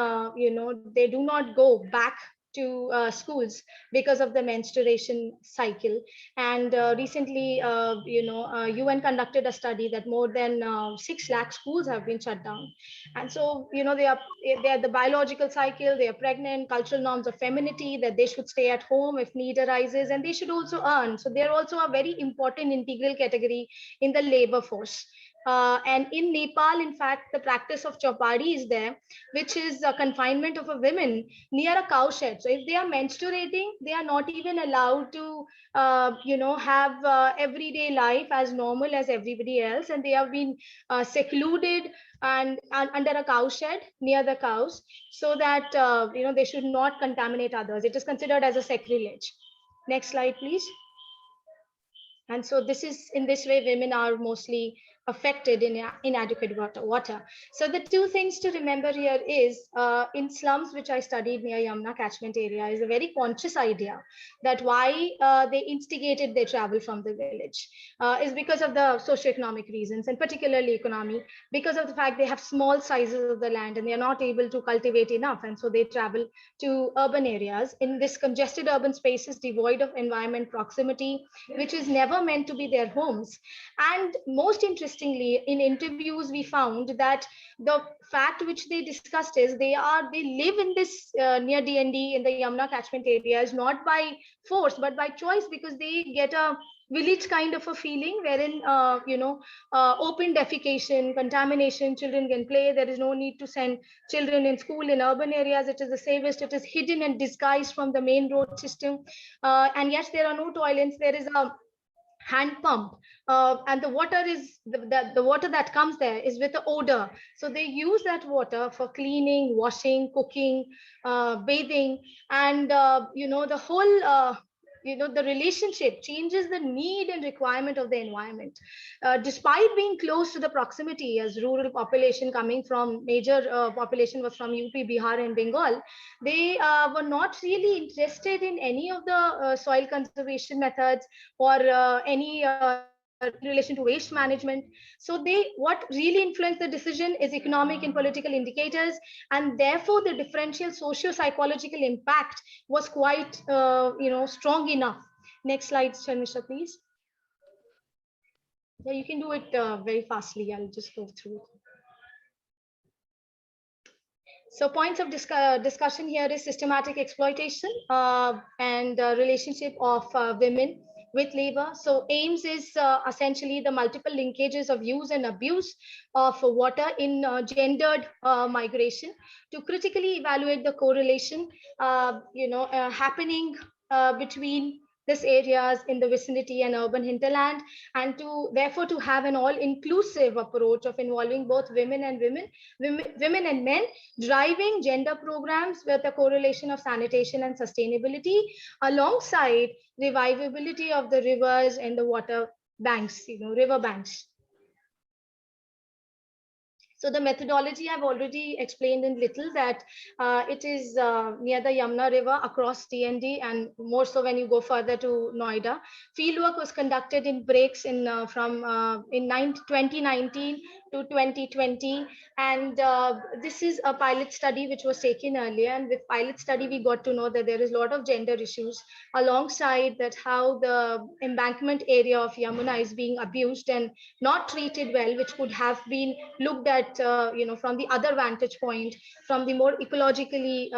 they do not go back to schools because of the menstruation cycle. And recently, UN conducted a study that more than 6 lakh schools have been shut down. And so, they are the biological cycle, they are pregnant, cultural norms of femininity, that they should stay at home if need arises, and they should also earn. So they're also a very important integral category in the labor force. And in Nepal, in fact, the practice of chopadi is there, which is a confinement of a woman near a cow shed. So if they are menstruating, they are not even allowed to, have everyday life as normal as everybody else. And they have been secluded and under a cow shed near the cows, so that, they should not contaminate others. It is considered as a sacrilege. Next slide, please. And so this is, in this way, women are mostly affected in inadequate water. So the two things to remember here is in slums, which I studied near Yamuna catchment area, is a very conscious idea that why they instigated their travel from the village is because of the socioeconomic reasons, and particularly economy, because of the fact they have small sizes of the land and they are not able to cultivate enough. And so they travel to urban areas in this congested urban spaces devoid of environment proximity, which is never meant to be their homes. And most interestingly, in interviews, we found that the fact which they discussed is they live in this near DND in the Yamuna catchment areas, not by force, but by choice, because they get a village kind of a feeling wherein, open defecation, contamination, children can play. There is no need to send children in school in urban areas. It is the safest. It is hidden and disguised from the main road system. And yet there are no toilets. There is a hand pump, and the water is the water that comes there is with the odor. So they use that water for cleaning, washing, cooking, bathing, and the whole the relationship changes the need and requirement of the environment. Despite being close to the proximity, as rural population coming from major population was from UP, Bihar, and Bengal, they were not really interested in any of the soil conservation methods or any relation to waste management. So what really influenced the decision is economic and political indicators, and therefore the differential socio-psychological impact was quite strong enough. Next slide, Sharmisha, please. Yeah, you can do it very fastly. I'll just go through it. So points of discussion here is systematic exploitation and relationship of women with labor. So AIMS is essentially the multiple linkages of use and abuse of water in gendered migration to critically evaluate the correlation happening between these areas in the vicinity and urban hinterland, and to therefore to have an all-inclusive approach of involving both women and men, driving gender programs with a correlation of sanitation and sustainability alongside revivability of the rivers and the water banks, river banks. So the methodology I've already explained in little, that it is near the Yamuna River across TND, and more so when you go further to Noida. Fieldwork was conducted in breaks in 2019 to 2020, and this is a pilot study which was taken earlier. And with pilot study, we got to know that there is a lot of gender issues alongside that, how the embankment area of Yamuna is being abused and not treated well, which could have been looked at from the other vantage point, from the more ecologically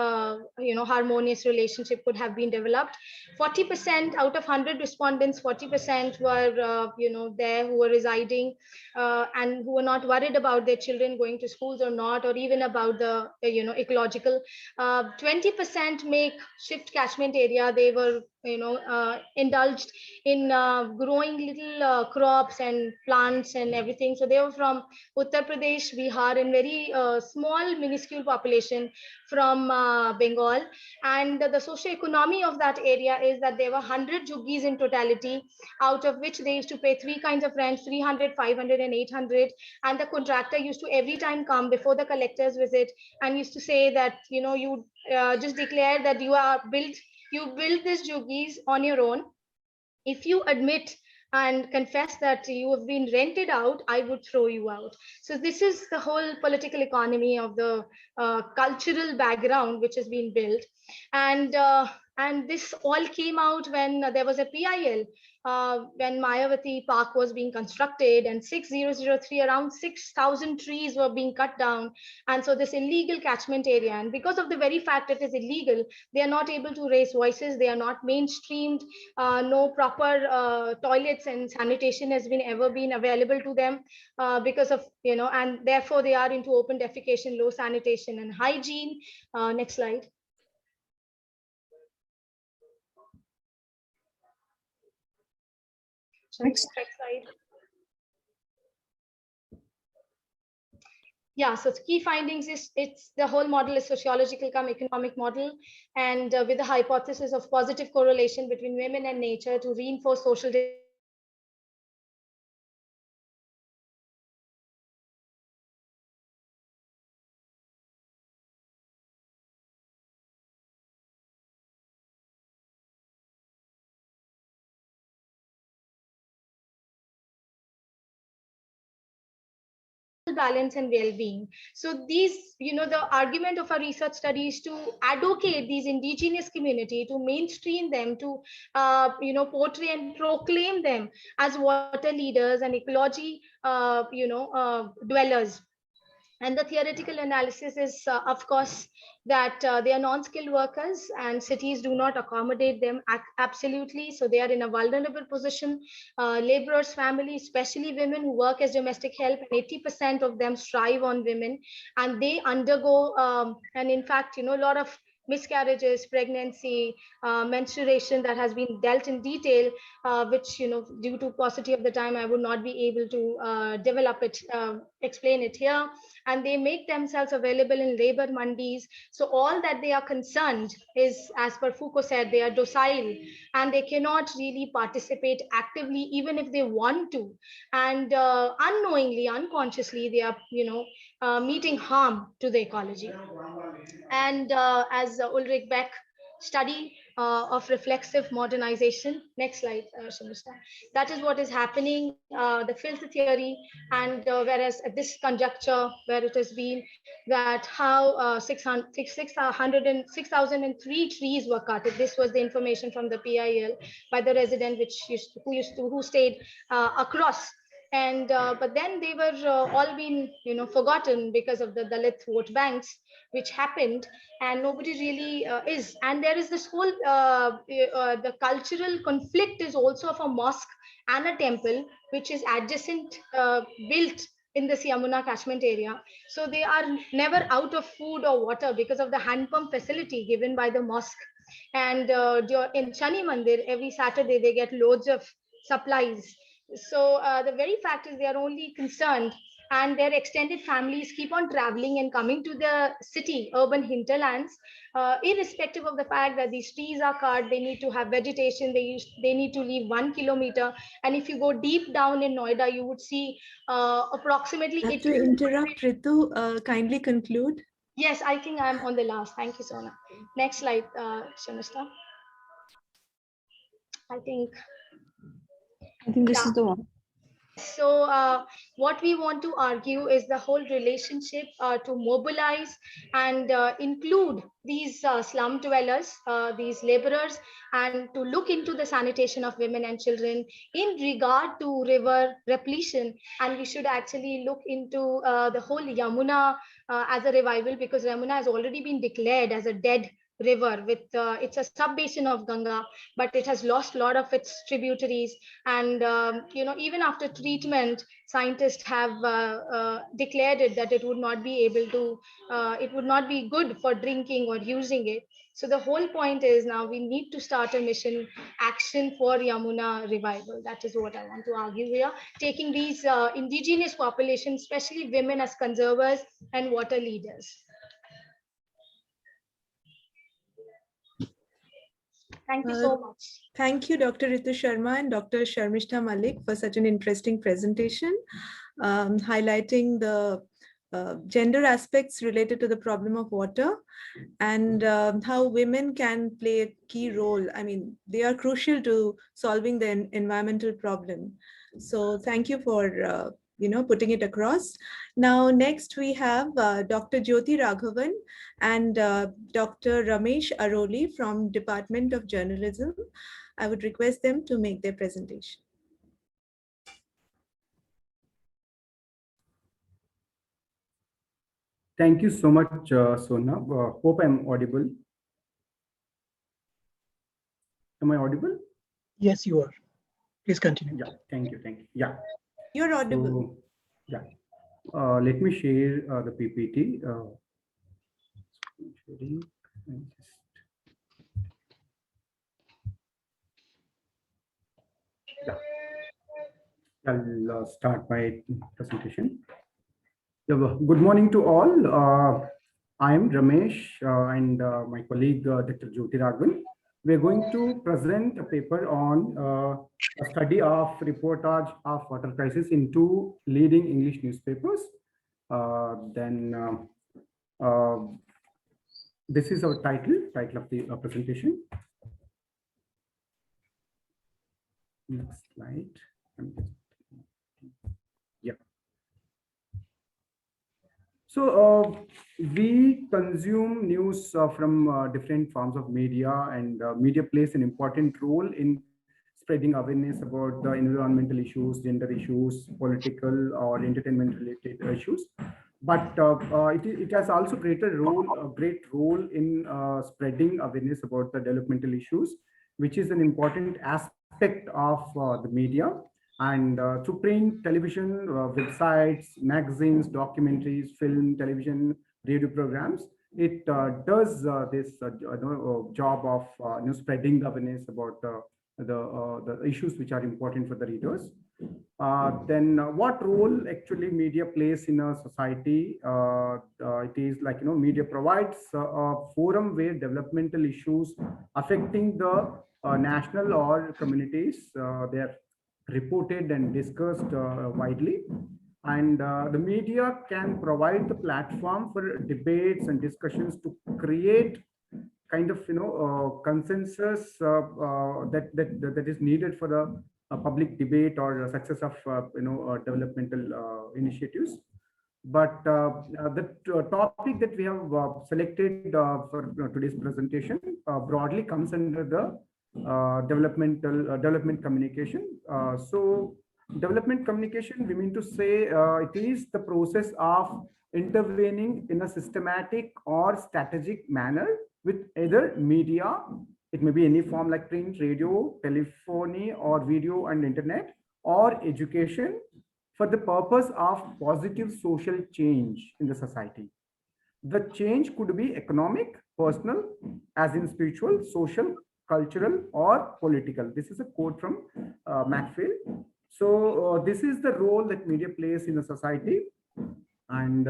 harmonious relationship could have been developed. 40% out of 100 respondents, 40% were there who were residing and who were not worried about their children going to schools or not, or even about the ecological. 20% make shift catchment area. They were indulged in growing little crops and plants and everything. So they were from Uttar Pradesh, Bihar, and very small minuscule population from Bengal. And the socio-economy of that area is that there were 100 juggies in totality, out of which they used to pay three kinds of rent: 300, 500, and 800. And the contractor used to every time come before the collector's visit and used to say that you just declare that you build these juggies on your own. If you admit and confess that you have been rented out, I would throw you out. So this is the whole political economy of the cultural background which has been built. And this all came out when there was a PIL, when Mayavati Park was being constructed, and 6003, around 6,000 trees were being cut down. And so this illegal catchment area, and because of the very fact it is illegal, they are not able to raise voices. They are not mainstreamed. No proper toilets and sanitation has ever been available to them because of, and therefore they are into open defecation, low sanitation and hygiene. Next slide. Next slide. Yeah, so key findings is the whole model is sociological cum economic model, and with the hypothesis of positive correlation between women and nature to reinforce social balance and well-being. So these, the argument of our research study is to advocate these indigenous community, to mainstream them, to portray and proclaim them as water leaders and ecology dwellers. And the theoretical analysis is, of course, that they are non-skilled workers and cities do not accommodate them absolutely. So they are in a vulnerable position. Laborers' families, especially women who work as domestic help, and 80% of them strive on women, and they undergo, and in fact, a lot of miscarriages, pregnancy, menstruation that has been dealt in detail, which, due to paucity of the time, I would not be able to develop it, explain it here. And they make themselves available in labor mandis. So all that they are concerned is, as per Foucault said, they are docile and they cannot really participate actively, even if they want to. And unknowingly, unconsciously, they are, meeting harm to the ecology. And as Ulrich Beck study of reflexive modernization. Next slide, Shamishta. That is what is happening, the filter theory, and whereas at this conjecture where it has been that how 6,003 trees were cut. This was the information from the PIL by the resident who stayed across. And but then they were all been forgotten because of the Dalit vote banks which happened, and nobody really is. And there is this whole the cultural conflict is also of a mosque and a temple which is adjacent, built in this Yamuna catchment area. So they are never out of food or water because of the hand pump facility given by the mosque. And in Shani Mandir, every Saturday they get loads of supplies. So the very fact is they are only concerned, and their extended families keep on traveling and coming to the city, urban hinterlands, irrespective of the fact that these trees are cut. They need to have vegetation. They need to leave 1 kilometer. And if you go deep down in Noida, you would see approximately. I have to interrupt, Ritu. Kindly conclude. Yes, I think I'm on the last. Thank you, Sona. Next slide, Shamishta. I think this is the one. So what we want to argue is the whole relationship to mobilize and include these slum dwellers, these laborers, and to look into the sanitation of women and children in regard to river repletion. And we should actually look into the whole Yamuna as a revival, because Yamuna has already been declared as a dead river with it's a sub-basin of Ganga, but it has lost a lot of its tributaries. And even after treatment, scientists have declared it that it would not be able to, it would not be good for drinking or using it. So the whole point is now we need to start a mission action for Yamuna revival. That is what I want to argue here, taking these indigenous populations, especially women, as conservers and water leaders. Thank you so much. Thank you, Dr. Ritu Sharma and Dr. Sharmishta Malik, for such an interesting presentation, highlighting the gender aspects related to the problem of water, and how women can play a key role. I mean, they are crucial to solving the environmental problem. So thank you for putting it across. Now, next we have Dr. Jyoti Raghavan and Dr. Ramesh Aroli from Department of Journalism. I would request them to make their presentation. Thank you so much, Sona. Hope I'm audible. Am I audible? Yes, you are. Please continue. Yeah, thank you. Thank you. Yeah. You're audible. So, yeah. Let me share the PPT. Sharing. Yeah. I'll start my presentation. Good morning to all. I'm Ramesh and my colleague Dr. Jyoti Raghavan. We're going to present a paper on a study of reportage of water crisis in two leading English newspapers. This is our title of the presentation. Next slide. Yeah. We consume news from different forms of media, and media plays an important role in spreading awareness about the environmental issues, gender issues, political or entertainment related issues. But it has also a great role in spreading awareness about the developmental issues, which is an important aspect of the media. And through print, television, websites, magazines, documentaries, film, television, radio programs, it does this job of spreading the awareness about the issues which are important for the readers. Then what role actually media plays in a society? It is like, media provides a forum where developmental issues affecting the national or communities, they are reported and discussed widely. And the media can provide the platform for debates and discussions to create kind of consensus that is needed for the public debate or success of developmental initiatives. But the topic that we have selected for today's presentation broadly comes under the development communication. So development communication, we mean to say it is the process of intervening in a systematic or strategic manner with either media. It may be any form like print, radio, telephony, or video and internet, or education, for the purpose of positive social change in the society. The change could be economic, personal, as in spiritual, social, cultural, or political. This is a quote from Macfield. So this is the role that media plays in a society. And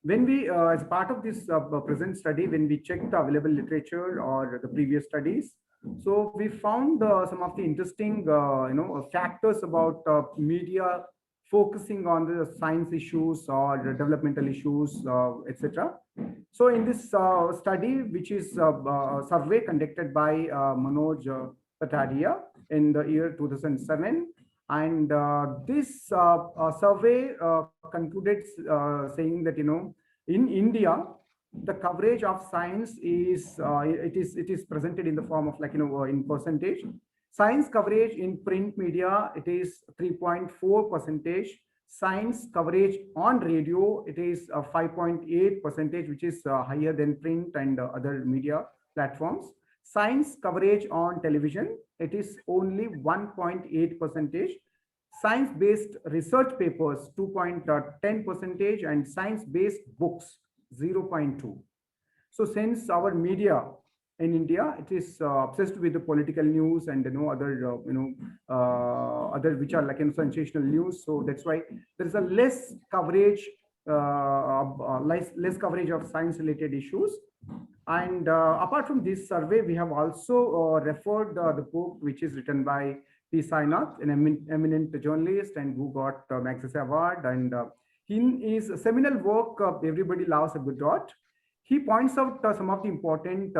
when we, as part of this present study, when we checked the available literature or the previous studies, so we found some of the interesting, factors about media focusing on the science issues or developmental issues, etc. So in this study, which is a survey conducted by Manoj Patadia in the year 2007, and this survey concluded saying that, in India, the coverage of science is it is presented in the form of, like, in percentage. Science coverage in print media, it is 3.4%. Science coverage on radio, it is 5.8%, which is higher than print and other media platforms. Science coverage on television, it is only 1.8%. Science-based research papers, 2.10%, and science-based books, 0.2. So since our media in India, it is obsessed with the political news and other other which are like sensational news. So that's why there is a less coverage, less coverage of science-related issues. And apart from this survey, we have also referred the book, which is written by P. Sainath, an eminent journalist and who got Magsaysay Award. And in his seminal work, Everybody Loves a Good Dot, he points out some of the important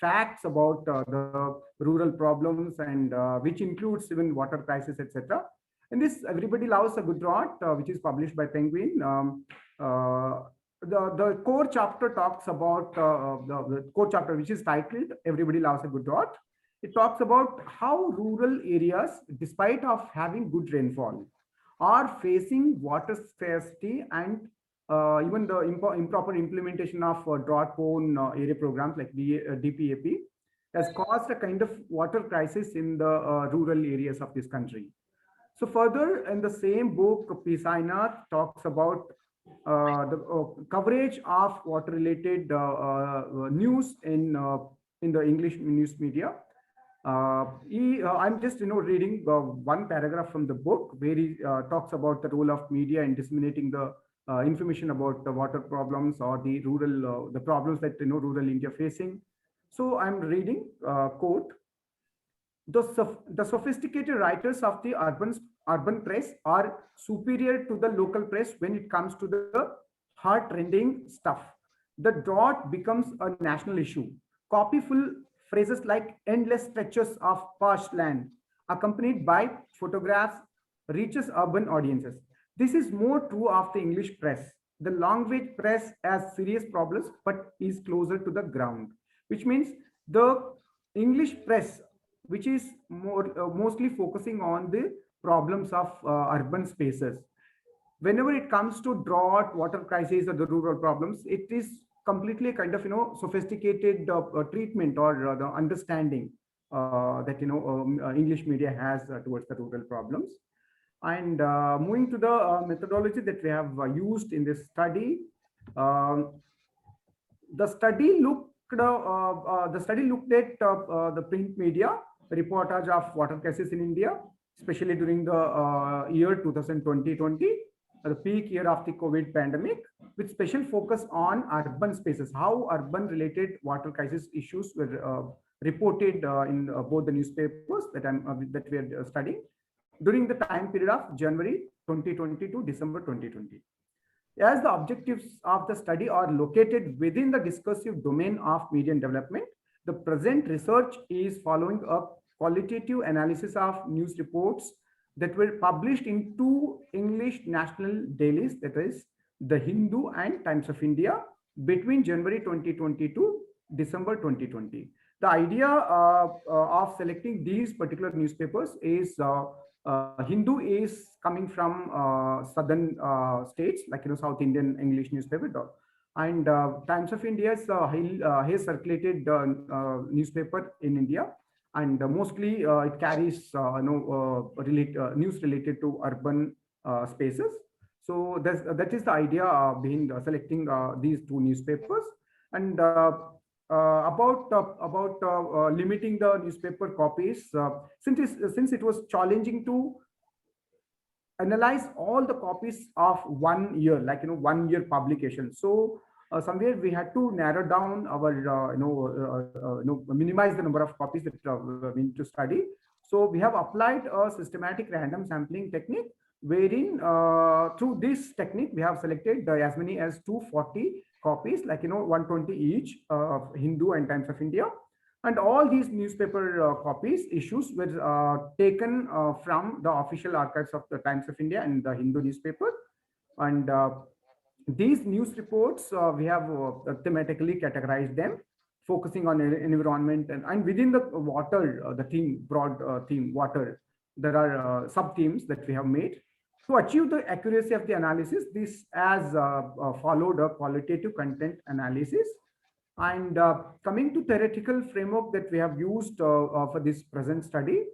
facts about the rural problems, and which includes even water crisis, etc. In this Everybody Loves a Good Dot, which is published by Penguin, the core chapter talks about the core chapter, which is titled Everybody Loves a Good Dot. It talks about how rural areas, despite of having good rainfall, are facing water scarcity, and even the improper implementation of drought-prone area programs like DPAP has caused a kind of water crisis in the rural areas of this country. So further, in the same book, P. Sainath talks about the coverage of water-related news in the English news media. I'm just reading one paragraph from the book where he talks about the role of media in disseminating the information about the water problems or the rural the problems that rural India facing. So I'm reading quote: the sophisticated writers of the urban press are superior to the local press when it comes to the heart-rending stuff. The drought becomes a national issue. Copyful phrases like endless stretches of parched land, accompanied by photographs, reaches urban audiences. This is more true of the English press. the language press has serious problems, but is closer to the ground, which means the English press, which is mostly focusing on the problems of urban spaces. Whenever it comes to drought, water crisis, or the rural problems, it is completely kind of sophisticated treatment or the understanding that English media has towards the rural problems. And moving to the methodology that we have used in this study, um, the study looked at the print media reportage of water crisis in India, especially during the year 2020, the peak year of the COVID pandemic, with special focus on urban spaces, how urban related water crisis issues were reported in both the newspapers that we are studying during the time period of January 2020 to December 2020. As the objectives of the study are located within the discursive domain of media development, the present research is following up qualitative analysis of news reports that were published in two English national dailies, that is the Hindu and Times of India, between January 2020 to December 2020. The idea of selecting these particular newspapers is Hindu is coming from southern states, like South Indian English newspaper, and Times of India is his circulated newspaper in India, and mostly it carries news related to urban spaces. So that is the idea behind selecting these two newspapers. And about limiting the newspaper copies, since it was challenging to analyze all the copies of 1 year, like 1 year publication. So somewhere we had to narrow down our minimize the number of copies that we need to study. So we have applied a systematic random sampling technique, wherein through this technique we have selected as many as 240 copies, like 120 each of Hindu and Times of India. And all these newspaper copies issues were taken from the official archives of the Times of India and the Hindu newspaper. And these news reports, we have thematically categorized them, focusing on environment, and within the water, the theme, broad theme, water, there are sub-themes that we have made. To achieve the accuracy of the analysis, this has followed a qualitative content analysis. And coming to theoretical framework that we have used for this present study,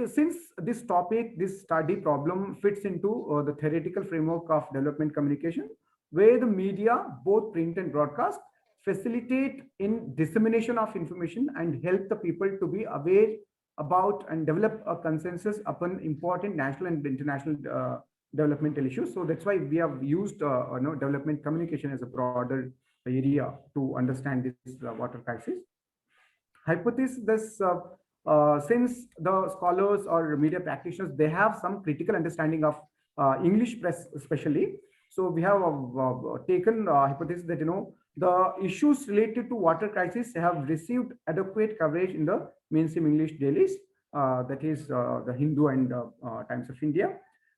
since this topic, this study problem fits into the theoretical framework of development communication, where the media, both print and broadcast, facilitate in dissemination of information and help the people to be aware about and develop a consensus upon important national and international developmental issues. So that's why we have used development communication as a broader area to understand this water crisis. Hypothesis, since the scholars or media practitioners, they have some critical understanding of English press especially. So we have taken hypothesis that the issues related to water crisis have received adequate coverage in the mainstream English dailies, that is the Hindu and Times of India.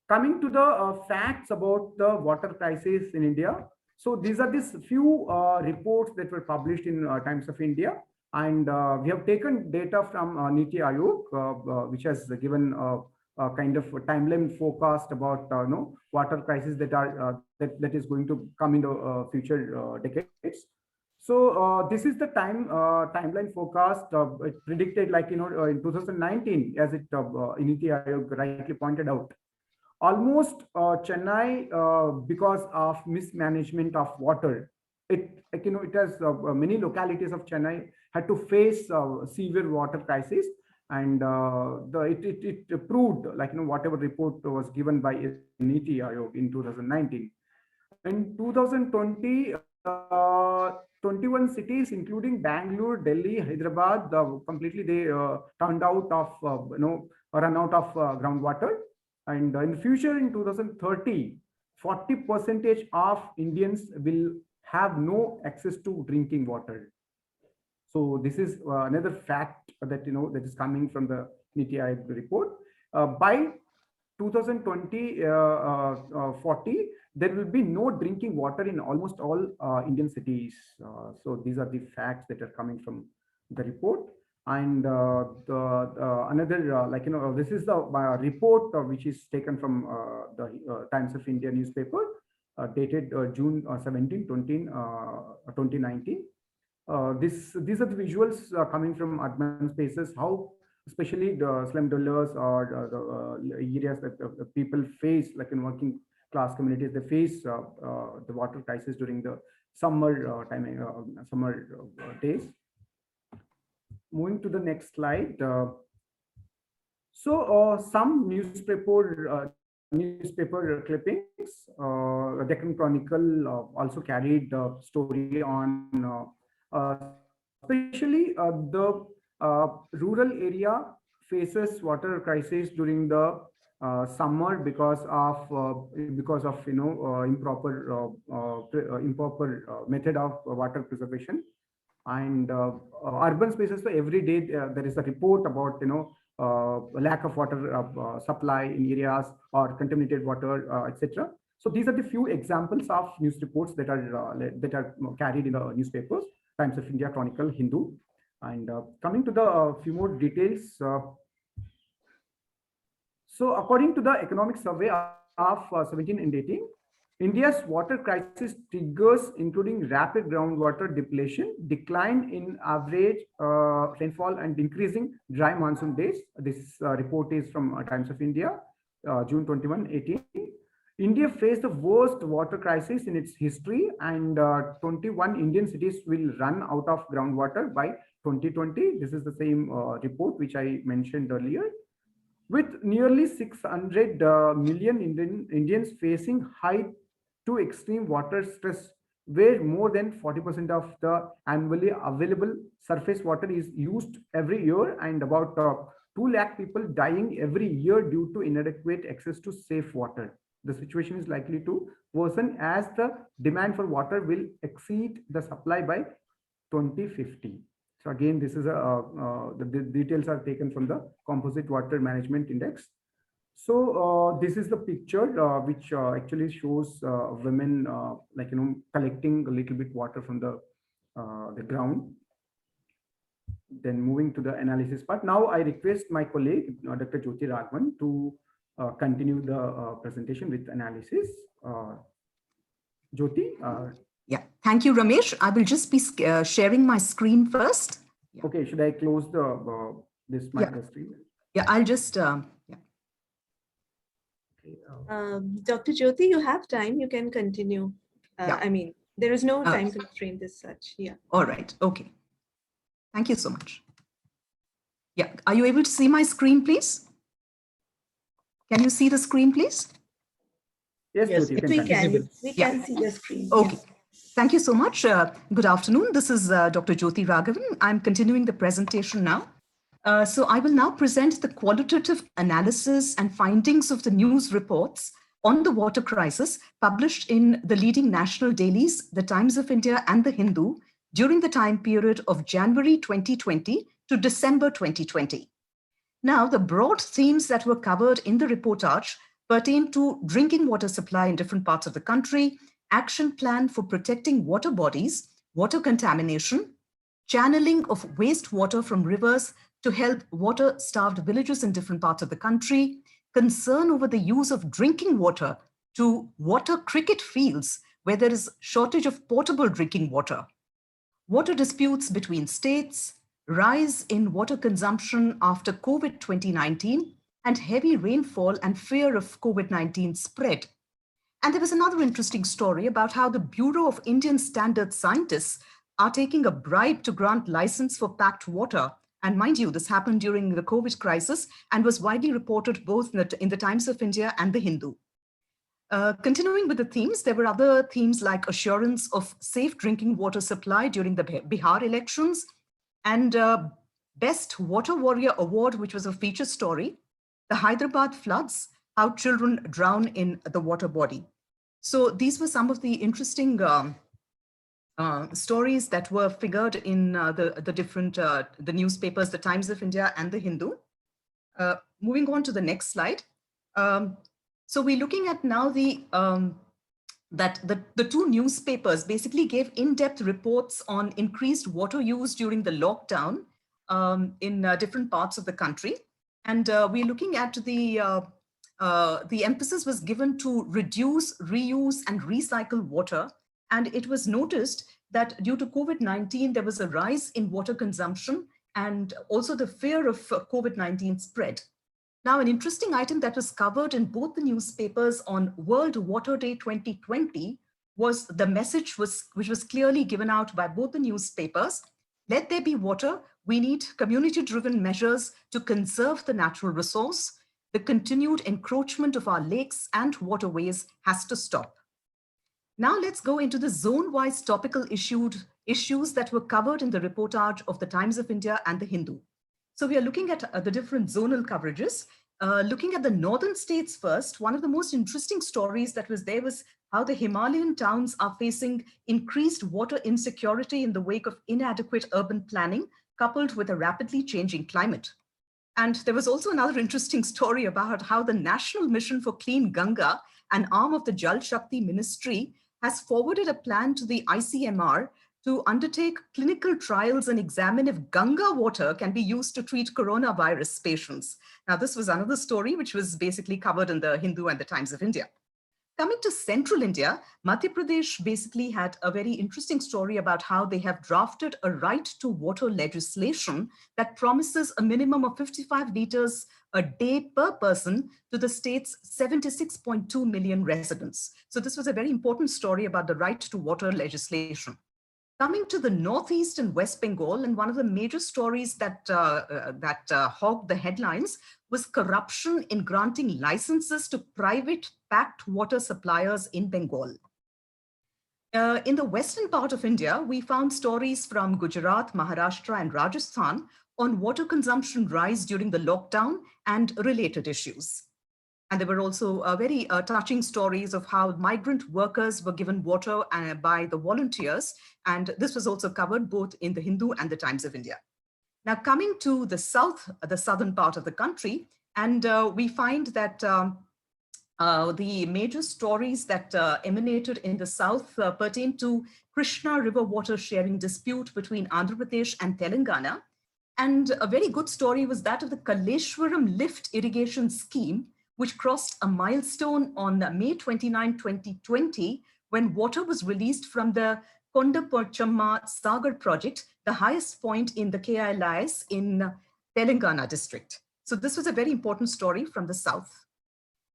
Coming to the facts about the water crisis in India. So these are these few reports that were published in Times of India, and we have taken data from Niti Aayog, which has given a kind of a timeline forecast about water crisis that are that is going to come in the future decades. So this is the timeline forecast. It predicted, like in 2019, as it Niti Aayog rightly pointed out. Almost Chennai, because of mismanagement of water, it has many localities of Chennai had to face severe water crisis, and it proved, like whatever report was given by Niti Aayog in 2019. In 2020, 21 cities, including Bangalore, Delhi, Hyderabad, completely they turned out of run out of groundwater. And in the future, in 2030, 40% of Indians will have no access to drinking water. So this is another fact that that is coming from the Niti Aayog report. By 2040, there will be no drinking water in almost all Indian cities. So these are the facts that are coming from the report. And another, this is the report which is taken from the Times of India newspaper, dated June 17, 2019. These are the visuals coming from urban spaces, how especially the slum dwellers or the areas that the people face, like in working class communities, they face the water crisis during the summer summer days. Moving to the next slide. Some newspaper clippings. Deccan Chronicle also carried the story on especially the rural area faces water crisis during the summer because of improper method of water preservation. And urban spaces, so every day there is a report about lack of water supply in areas or contaminated water, etc. So these are the few examples of news reports that are carried in the newspapers, Times of India, Chronicle, Hindu. And coming to the few more details. So according to the economic survey of 17 and 18, India's water crisis triggers including rapid groundwater depletion, decline in average rainfall, and increasing dry monsoon days. This report is from Times of India, June 21, 18. India faced the worst water crisis in its history, and 21 Indian cities will run out of groundwater by 2020. This is the same report which I mentioned earlier. With nearly 600 million Indians facing high to extreme water stress, where more than 40% of the annually available surface water is used every year, and about 2 lakh people dying every year due to inadequate access to safe water. The situation is likely to worsen as the demand for water will exceed the supply by 2050. So again, this is the details are taken from the Composite Water Management Index. So this is the picture which actually shows women collecting a little bit water from the ground. Then moving to the analysis part. Now I request my colleague Dr. Jyoti Raghavan to continue the presentation with analysis. Jyoti. Yeah, thank you, Ramesh. I will just be sharing my screen first. Yeah. Okay, should I close the this screen? Yeah, I'll just Dr. Jyoti, you have time. You can continue. I mean, there is no time constraint as such. Yeah. All right. Okay. Thank you so much. Yeah. Are you able to see my screen, please? Can you see the screen, please? Yes, Jyoti, we can see the screen. Okay. Yes. Thank you so much. Good afternoon. This is Dr. Jyoti Raghavan. I'm continuing the presentation now. So I will now present the qualitative analysis and findings of the news reports on the water crisis published in the leading national dailies, the Times of India and the Hindu, during the time period of January 2020 to December 2020. Now, the broad themes that were covered in the reportage pertain to drinking water supply in different parts of the country, action plan for protecting water bodies, water contamination, channeling of wastewater from rivers to help water-starved villages in different parts of the country, concern over the use of drinking water to water cricket fields where there is shortage of potable drinking water, water disputes between states, rise in water consumption after COVID 2019, and heavy rainfall and fear of COVID-19 spread. And there was another interesting story about how the Bureau of Indian Standard Scientists are taking a bribe to grant license for packed water. And mind you, this happened during the COVID crisis and was widely reported both in the Times of India and the Hindu. Continuing with the themes, there were other themes like assurance of safe drinking water supply during the Bihar elections, and Best Water Warrior Award, which was a feature story, the Hyderabad floods, how children drown in the water body. So these were some of the interesting stories that were figured in the different the newspapers, the Times of India and the Hindu. Moving on to the next slide. So we're looking at now the two newspapers basically gave in-depth reports on increased water use during the lockdown in different parts of the country. And we're looking at the emphasis was given to reduce, reuse, and recycle water. And it was noticed that due to COVID-19, there was a rise in water consumption and also the fear of COVID-19 spread. Now, an interesting item that was covered in both the newspapers on World Water Day 2020 was the message which was clearly given out by both the newspapers. Let there be water. We need community-driven measures to conserve the natural resource. The continued encroachment of our lakes and waterways has to stop. Now let's go into the zone-wise topical issues that were covered in the reportage of the Times of India and the Hindu. So we are looking at the different zonal coverages. Looking at the northern states first, one of the most interesting stories that was there was how the Himalayan towns are facing increased water insecurity in the wake of inadequate urban planning, coupled with a rapidly changing climate. And there was also another interesting story about how the National Mission for Clean Ganga, an arm of the Jal Shakti Ministry, has forwarded a plan to the ICMR to undertake clinical trials and examine if Ganga water can be used to treat coronavirus patients. Now, this was another story which was basically covered in the Hindu and the Times of India. Coming to central India, Madhya Pradesh basically had a very interesting story about how they have drafted a right to water legislation that promises a minimum of 55 liters a day per person to the state's 76.2 million residents. So this was a very important story about the right to water legislation. Coming to the Northeast and West Bengal, and one of the major stories that hogged the headlines was corruption in granting licenses to private packed water suppliers in Bengal. In the western part of India, we found stories from Gujarat, Maharashtra, and Rajasthan on water consumption rise during the lockdown and related issues. And there were also very touching stories of how migrant workers were given water by the volunteers. And this was also covered both in the Hindu and the Times of India. Now coming to the southern part of the country, and we find that the major stories that emanated in the south pertain to Krishna River water sharing dispute between Andhra Pradesh and Telangana. And a very good story was that of the Kaleshwaram lift irrigation scheme, which crossed a milestone on May 29, 2020, when water was released from the Kondapurchamma Sagar project, the highest point in the KILIS in Telangana district. So this was a very important story from the south.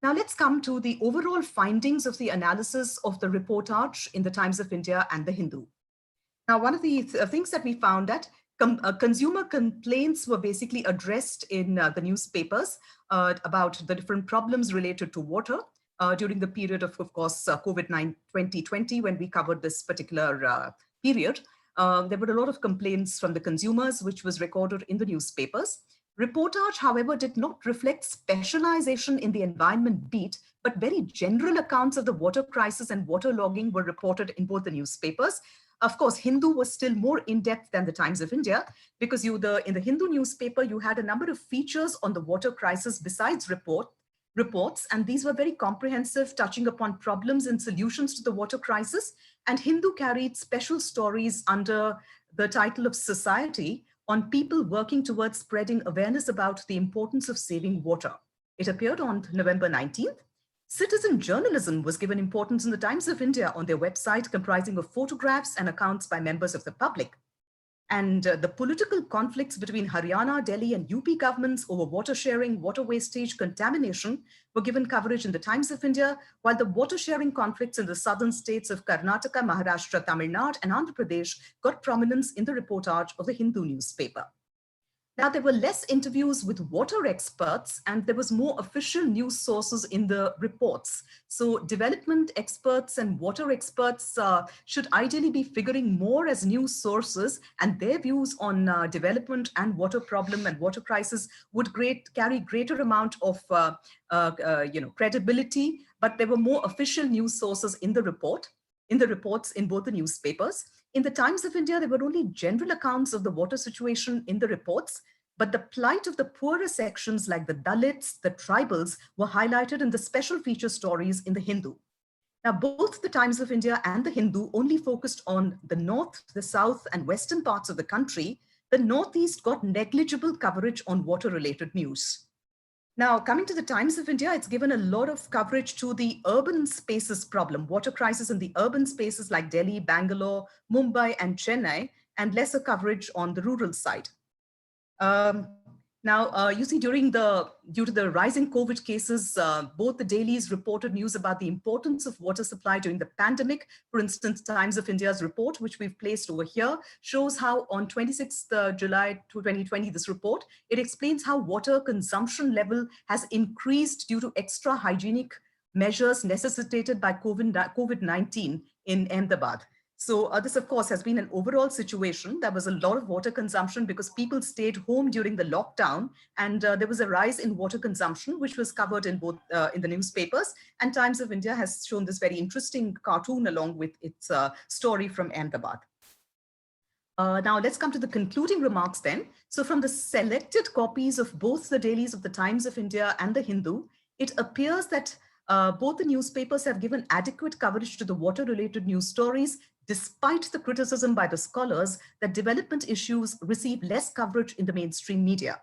Now let's come to the overall findings of the analysis of the reportage in the Times of India and the Hindu. Now, one of the things that we found that consumer complaints were basically addressed in the newspapers about the different problems related to water during the period of course, COVID-19 2020, when we covered this particular period. There were a lot of complaints from the consumers, which was recorded in the newspapers. Reportage, however, did not reflect specialization in the environment beat, but very general accounts of the water crisis and water logging were reported in both the newspapers. Of course, Hindu was still more in-depth than the Times of India, because in the Hindu newspaper, you had a number of features on the water crisis besides reports, and these were very comprehensive, touching upon problems and solutions to the water crisis. And Hindu carried special stories under the title of Society on people working towards spreading awareness about the importance of saving water. It appeared on November 19th. Citizen journalism was given importance in the Times of India on their website, comprising of photographs and accounts by members of the public. And the political conflicts between Haryana, Delhi, and UP governments over water sharing, water wastage, contamination were given coverage in the Times of India, while the water sharing conflicts in the southern states of Karnataka, Maharashtra, Tamil Nadu, and Andhra Pradesh got prominence in the reportage of the Hindu newspaper. Now, there were less interviews with water experts, and there was more official news sources in the reports. So development experts and water experts should ideally be figuring more as news sources, and their views on development and water problem and water crisis would carry greater amount of credibility, but there were more official news sources in the reports in both the newspapers. In the Times of India, there were only general accounts of the water situation in the reports. but the plight of the poorer sections like the Dalits, the tribals, were highlighted in the special feature stories in the Hindu. Now, both the Times of India and the Hindu only focused on the north, the south, and western parts of the country. The northeast got negligible coverage on water-related news. Now, coming to the Times of India, it's given a lot of coverage to the urban spaces problem, water crisis in the urban spaces like Delhi, Bangalore, Mumbai, and Chennai, and lesser coverage on the rural side. You see, due to the rising COVID cases, both the dailies reported news about the importance of water supply during the pandemic. For instance, Times of India's report, which we've placed over here, shows how on 26th July 2020, this report, it explains how water consumption level has increased due to extra hygienic measures necessitated by COVID-19 in Ahmedabad. So this, of course, has been an overall situation. There was a lot of water consumption because people stayed home during the lockdown, and there was a rise in water consumption, which was covered in both in the newspapers. And Times of India has shown this very interesting cartoon along with its story from Ahmedabad. Now let's come to the concluding remarks then. So from the selected copies of both the dailies of the Times of India and the Hindu, it appears that both the newspapers have given adequate coverage to the water-related news stories, despite the criticism by the scholars that development issues receive less coverage in the mainstream media.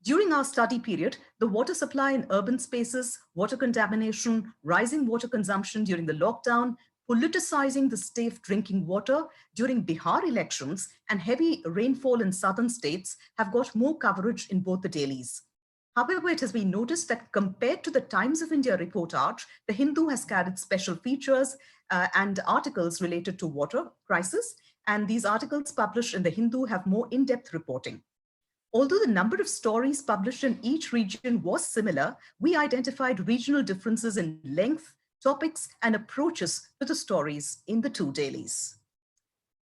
During our study period, the water supply in urban spaces, water contamination, rising water consumption during the lockdown, politicizing the safe drinking water during Bihar elections, and heavy rainfall in southern states have got more coverage in both the dailies. However, it has been noticed that compared to the Times of India reportage, the Hindu has carried special features and articles related to water crisis. And these articles published in the Hindu have more in-depth reporting. Although the number of stories published in each region was similar, we identified regional differences in length, topics, and approaches to the stories in the two dailies.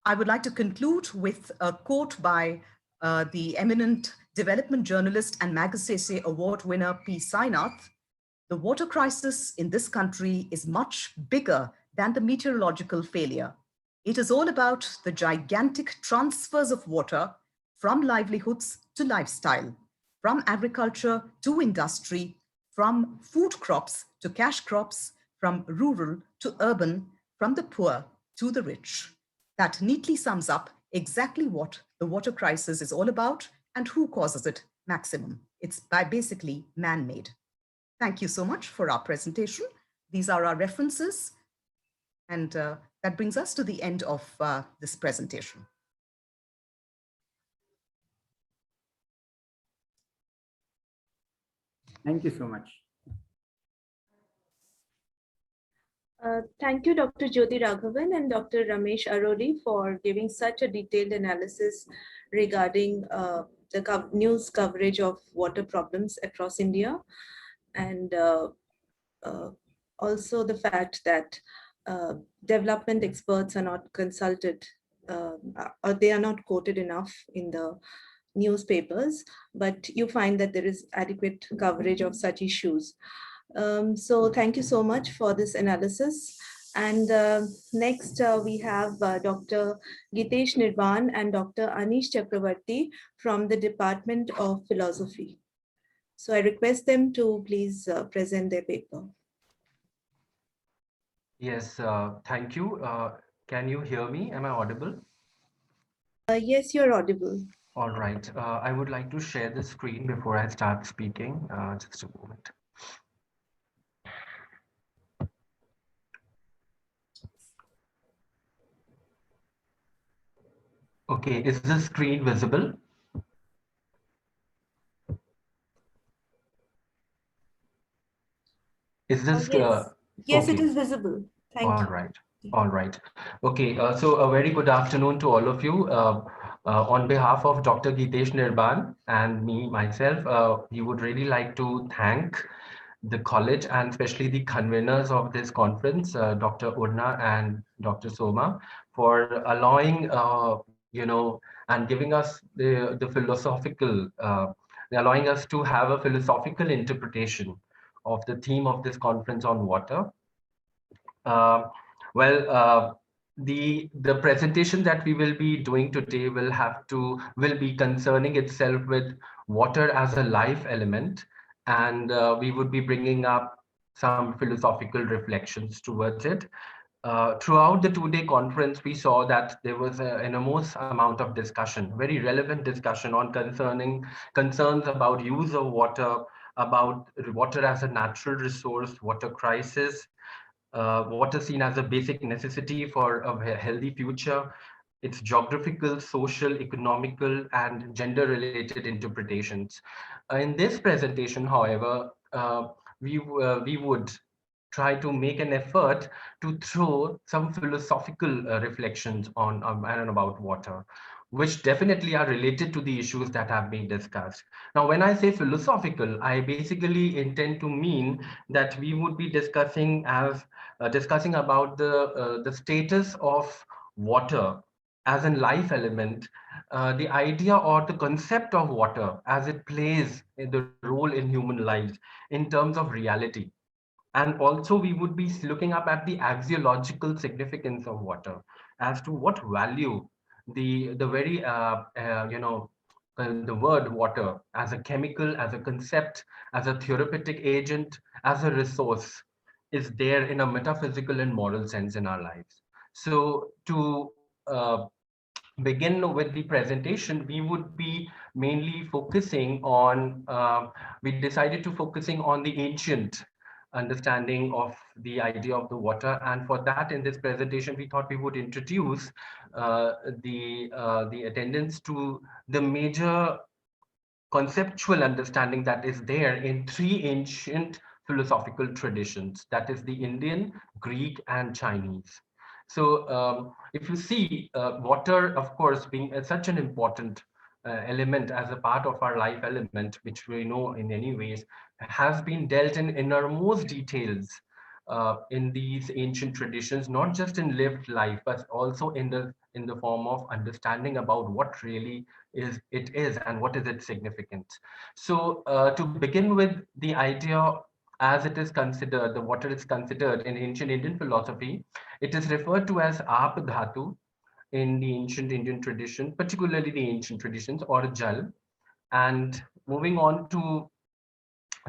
I would like to conclude with a quote by the eminent development journalist and Magsaysay Award winner P. Sainath. The water crisis in this country is much bigger than the meteorological failure. It is all about the gigantic transfers of water from livelihoods to lifestyle, from agriculture to industry, from food crops to cash crops, from rural to urban, from the poor to the rich. That neatly sums up exactly what the water crisis is all about and who causes it maximum. It's basically man-made. Thank you so much for our presentation. These are our references. And that brings us to the end of this presentation. Thank you so much. Thank you, Dr. Jyoti Raghavan and Dr. Ramesh Aroli for giving such a detailed analysis regarding the news coverage of water problems across India, and also the fact that development experts are not consulted or they are not quoted enough in the newspapers, but you find that there is adequate coverage of such issues. So thank you so much for this analysis. And next we have Dr. Gitesh Nirvan and Dr. Anish Chakravarti from the Department of Philosophy. So I request them to please present their paper. Yes, thank you. Can you hear me? Am I audible? Yes, you're audible. All right. I would like to share the screen before I start speaking. Just a moment. Okay, is the screen visible? Is this? Yes, okay. it is visible. Thank you. All right. All right. Okay. So a very good afternoon to all of you. On behalf of Dr. Gitesh Nirban and myself, we would really like to thank the college and especially the conveners of this conference, Dr. Urna and Dr. Soma, for allowing, and giving us the philosophical, allowing us to have a philosophical interpretation of the theme of this conference on water. the presentation that we will be doing today will be concerning itself with water as a life element, and we would be bringing up some philosophical reflections towards it. Throughout the 2-day conference, we saw that there was an enormous amount of discussion, very relevant discussion on concerns about use of water, about water as a natural resource, water crisis, water seen as a basic necessity for a healthy future, its geographical, social, economical, and gender-related interpretations. In this presentation, however, we would try to make an effort to throw some philosophical reflections on and about water, which definitely are related to the issues that have been discussed. Now, when I say philosophical, I basically intend to mean that we would be discussing about the status of water as a life element, the idea or the concept of water as it plays the role in human lives in terms of reality. And also we would be looking up at the axiological significance of water as to what value the very the word water as a chemical, as a concept, as a therapeutic agent, as a resource is there in a metaphysical and moral sense in our lives. So to begin with the presentation, we would be mainly focusing on, we decided to focusing on the ancient understanding of the idea of the water. And for that, in this presentation, we thought we would introduce the attendance to the major conceptual understanding that is there in 3 ancient philosophical traditions, that is the Indian, Greek, and Chinese. So if you see water, of course, being such an important element as a part of our life element, which we know in many ways, has been dealt in enormous details in these ancient traditions, not just in lived life, but also in the form of understanding about what really is and what is its significance. So to begin with, the idea as it is considered, the water is considered in ancient Indian philosophy, it is referred to as Aap Dhatu in the ancient Indian tradition, particularly the ancient traditions, or Jal. And moving on to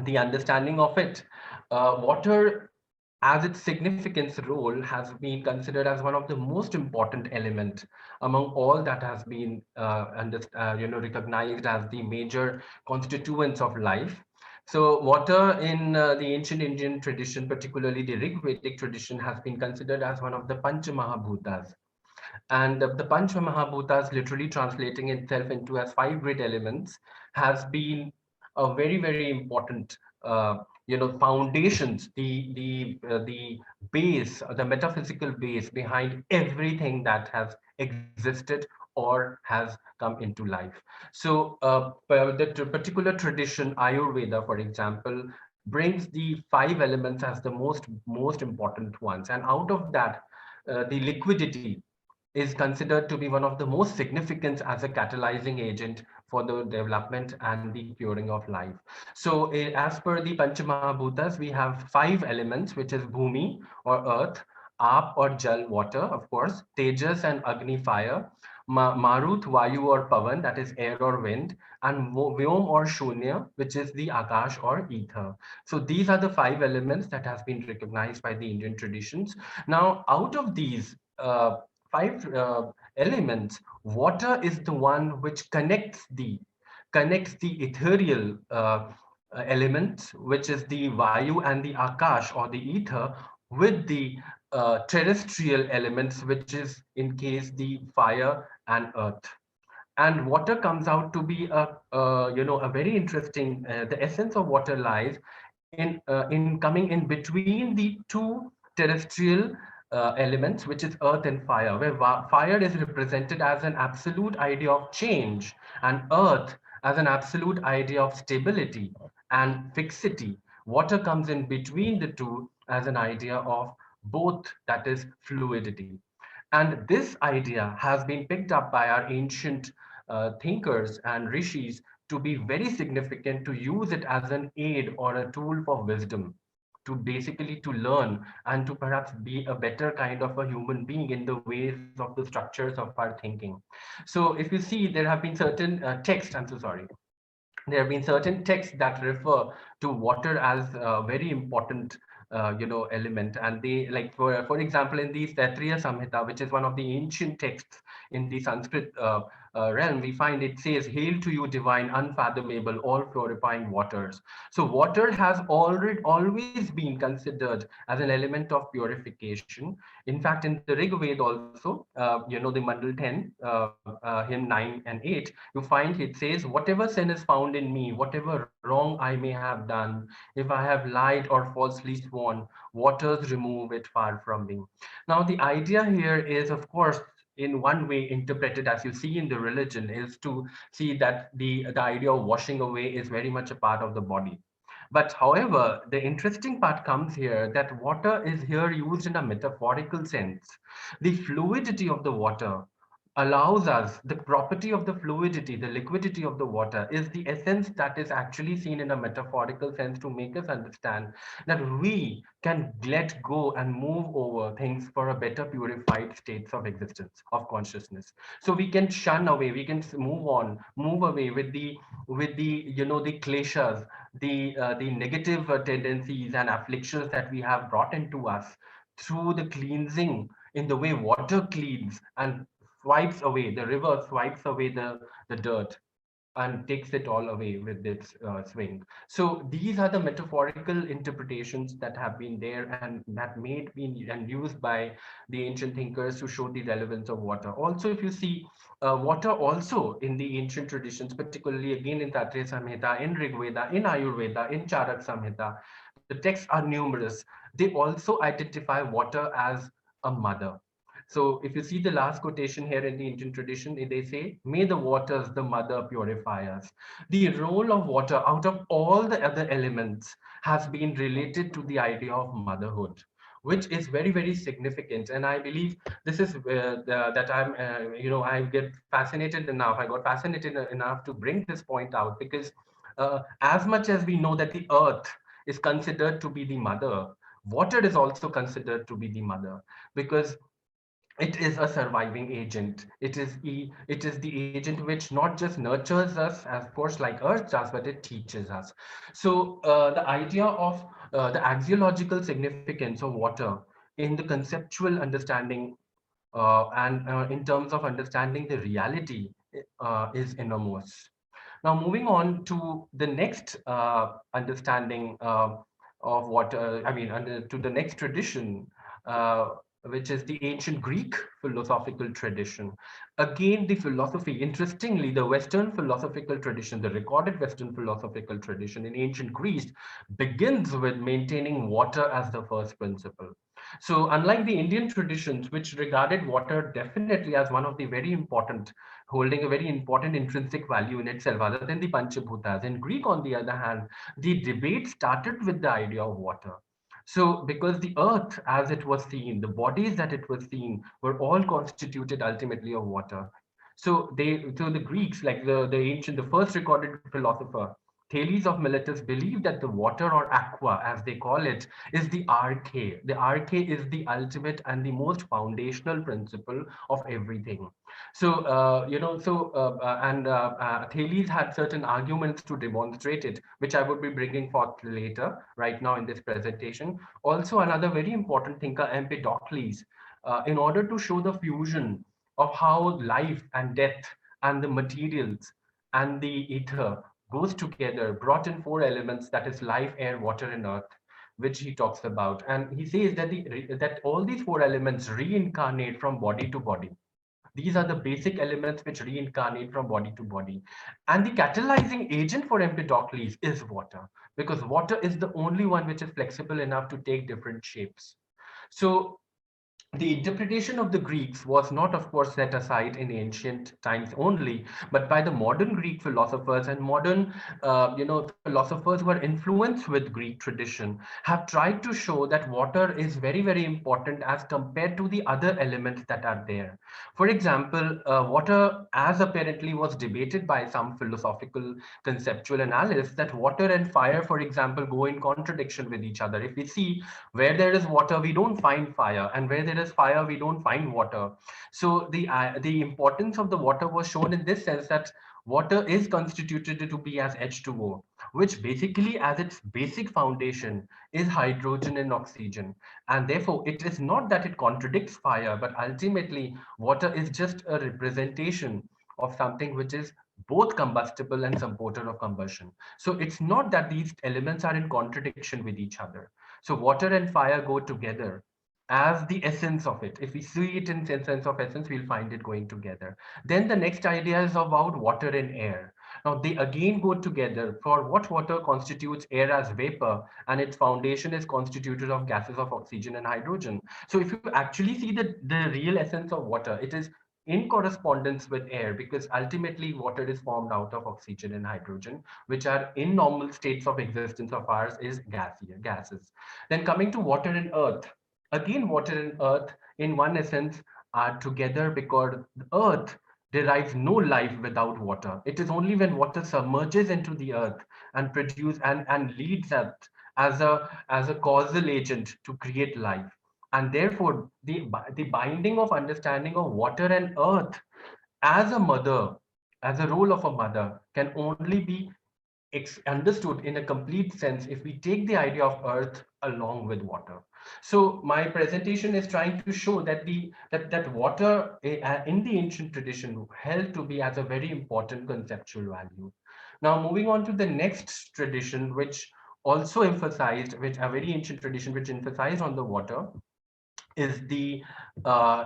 the understanding of it, water as its significance role has been considered as one of the most important element among all that has been recognized as the major constituents of life. So water in the ancient Indian tradition, particularly the Rig Vedic tradition, has been considered as one of the Pancha Mahabhutas. And the Pancha Mahabhutas, literally translating itself into as 5 great elements, has been a very, very important foundations, the base, the metaphysical base behind everything that has existed or has come into life. So the particular tradition, Ayurveda, for example, brings the 5 elements as the most important ones. And out of that, the liquidity is considered to be one of the most significant as a catalyzing agent for the development and the curing of life. So as per the Panchamahabhutas, we have 5 elements, which is Bhumi or earth, Aap or Jal, water, of course, Tejas and Agni, fire, Marut, Vayu or Pavan, that is air or wind, and Vyom or Shunya, which is the Akash or ether. So these are the 5 elements that has been recognized by the Indian traditions. Now, out of these 5 elements, water is the one which connects the ethereal element, which is the Vayu and the Akash or the ether, with the terrestrial elements, which is in case the fire and earth. And water comes out to be a very interesting, the essence of water lies in coming in between the 2 terrestrial elements, which is earth and fire, where fire is represented as an absolute idea of change, and earth as an absolute idea of stability and fixity. Water comes in between the 2 as an idea of both, that is fluidity. And this idea has been picked up by our ancient thinkers and rishis to be very significant, to use it as an aid or a tool for wisdom, to basically to learn and to perhaps be a better kind of a human being in the ways of the structures of our thinking. So if you see, there have been certain texts, I'm so sorry, there have been certain texts that refer to water as a very important element, and they, like, for example, in the Taittiriya Samhita, which is one of the ancient texts in the Sanskrit realm, we find it says, "Hail to you, divine, unfathomable, all purifying waters." So water has already always been considered as an element of purification. In fact, in the Rig Veda also, the Mandal 10, hymn 9 and 8, you find it says, "Whatever sin is found in me, whatever wrong I may have done, if I have lied or falsely sworn, waters remove it far from me." Now, the idea here is, of course, in one way interpreted as you see in the religion, is to see that the idea of washing away is very much a part of the body. But however, the interesting part comes here, that water is here used in a metaphorical sense. The fluidity of the water allows us, the property of the fluidity, the liquidity of the water is the essence that is actually seen in a metaphorical sense to make us understand that we can let go and move over things for a better purified states of existence, of consciousness. So we can shun away, we can move on, move away with the kleshas, the negative tendencies and afflictions that we have brought into us through the cleansing in the way water cleans and swipes away, the river swipes away the dirt and takes it all away with its swing. So these are the metaphorical interpretations that have been there and that made been and used by the ancient thinkers to show the relevance of water. Also, if you see, water also in the ancient traditions, particularly again in Taittiriya Samhita, in Rig Veda, in Ayurveda, in Charak Samhita, the texts are numerous. They also identify water as a mother. So if you see the last quotation here in the Indian tradition, they say, "May the waters, the mother, purify us." The role of water out of all the other elements has been related to the idea of motherhood, which is very, very significant. And I believe this is that I get fascinated enough. I got fascinated enough to bring this point out because as much as we know that the earth is considered to be the mother, water is also considered to be the mother, because it is a surviving agent. It is the agent which not just nurtures us, as of course like earth does, but it teaches us. So the idea of the axiological significance of water in the conceptual understanding and in terms of understanding the reality is enormous. Now, moving on to the next understanding of what, to the next tradition, which is the ancient Greek philosophical tradition. Again, the philosophy, interestingly, the Western philosophical tradition, the recorded Western philosophical tradition in ancient Greece begins with maintaining water as the first principle. So unlike the Indian traditions, which regarded water definitely as one of the very important, holding a very important intrinsic value in itself, other than the Panchabhutas, in Greek, on the other hand, the debate started with the idea of water. So because the earth as it was seen, the bodies that it was seen were all constituted ultimately of water. So the Greeks, like the first recorded philosopher, Thales of Miletus, believed that the water, or aqua as they call it, is the arche. The arche is the ultimate and the most foundational principle of everything. So, Thales had certain arguments to demonstrate it, which I would be bringing forth later, right now in this presentation. Also, another very important thinker, Empedocles, in order to show the fusion of how life and death and the materials and the ether goes together, brought in four elements, that is life, air, water, and earth, which he talks about. And he says that all these four elements reincarnate from body to body. These are the basic elements which reincarnate from body to body. And the catalyzing agent for Empedocles is water, because water is the only one which is flexible enough to take different shapes. So the interpretation of the Greeks was not, of course, set aside in ancient times only, but by the modern Greek philosophers and modern, philosophers who are influenced with Greek tradition, have tried to show that water is very, very important as compared to the other elements that are there. For example, water, as apparently was debated by some philosophical conceptual analysts, that water and fire, for example, go in contradiction with each other. If we see, where there is water, we don't find fire, and where there is fire, we don't find water. So the importance of the water was shown in this sense, that water is constituted to be as H2O, which basically, as its basic foundation, is hydrogen and oxygen. And therefore, it is not that it contradicts fire, but ultimately, water is just a representation of something which is both combustible and supporter of combustion. So it's not that these elements are in contradiction with each other. So water and fire go together as the essence of it. If we see it in sense of essence, we'll find it going together. Then the next idea is about water and air. Now they again go together. For what water constitutes air as vapor, and its foundation is constituted of gases of oxygen and hydrogen. So if you actually see the real essence of water, it is in correspondence with air, because ultimately water is formed out of oxygen and hydrogen, which are in normal states of existence of ours is gases. Then coming to water and earth, again water and earth in one essence are together, because the earth derives no life without water. It is only when water submerges into the earth and produce and leads it as a causal agent to create life. And therefore the binding of understanding of water and earth as a mother, as a role of a mother, can only be understood in a complete sense if we take the idea of earth along with water. So my presentation is trying to show that that water in the ancient tradition held to be as a very important conceptual value. Now moving on to the next tradition, which also emphasized, which a very ancient tradition which emphasized on the water, is the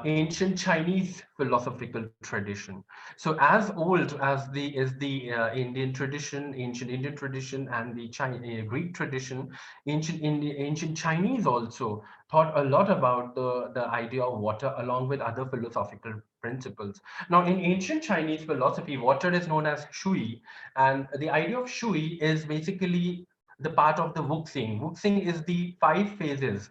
ancient Chinese philosophical tradition. So as old as the Indian tradition, ancient Indian tradition, and the Greek tradition, ancient Chinese also thought a lot about the idea of water along with other philosophical principles. Now, in ancient Chinese philosophy, water is known as shui, and the idea of shui is basically the part of the wuxing. Wuxing is the 5 phases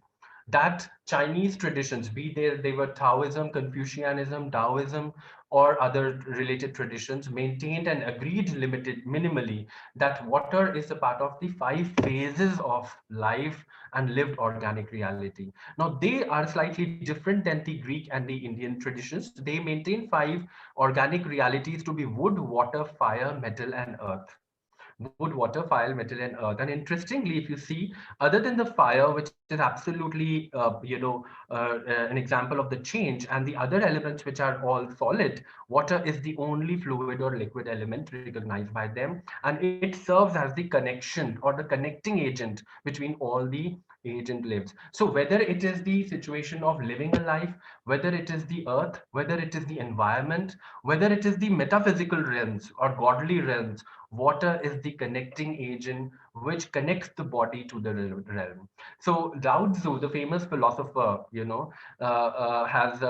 that Chinese traditions, be they were Taoism, Confucianism, Taoism, or other related traditions, maintained and agreed limited minimally that water is a part of the 5 phases of life and lived organic reality. Now, they are slightly different than the Greek and the Indian traditions. They maintain 5 organic realities to be wood, water, fire, metal, and earth. Wood, water, fire, metal, and earth. And interestingly, if you see, other than the fire, which is absolutely, an example of the change, and the other elements which are all solid, water is the only fluid or liquid element recognized by them, and it serves as the connection or the connecting agent between all the agent lives. So whether it is the situation of living a life, whether it is the earth, whether it is the environment, whether it is the metaphysical realms or godly realms, water is the connecting agent which connects the body to the realm. So Lao Tzu, the famous philosopher, has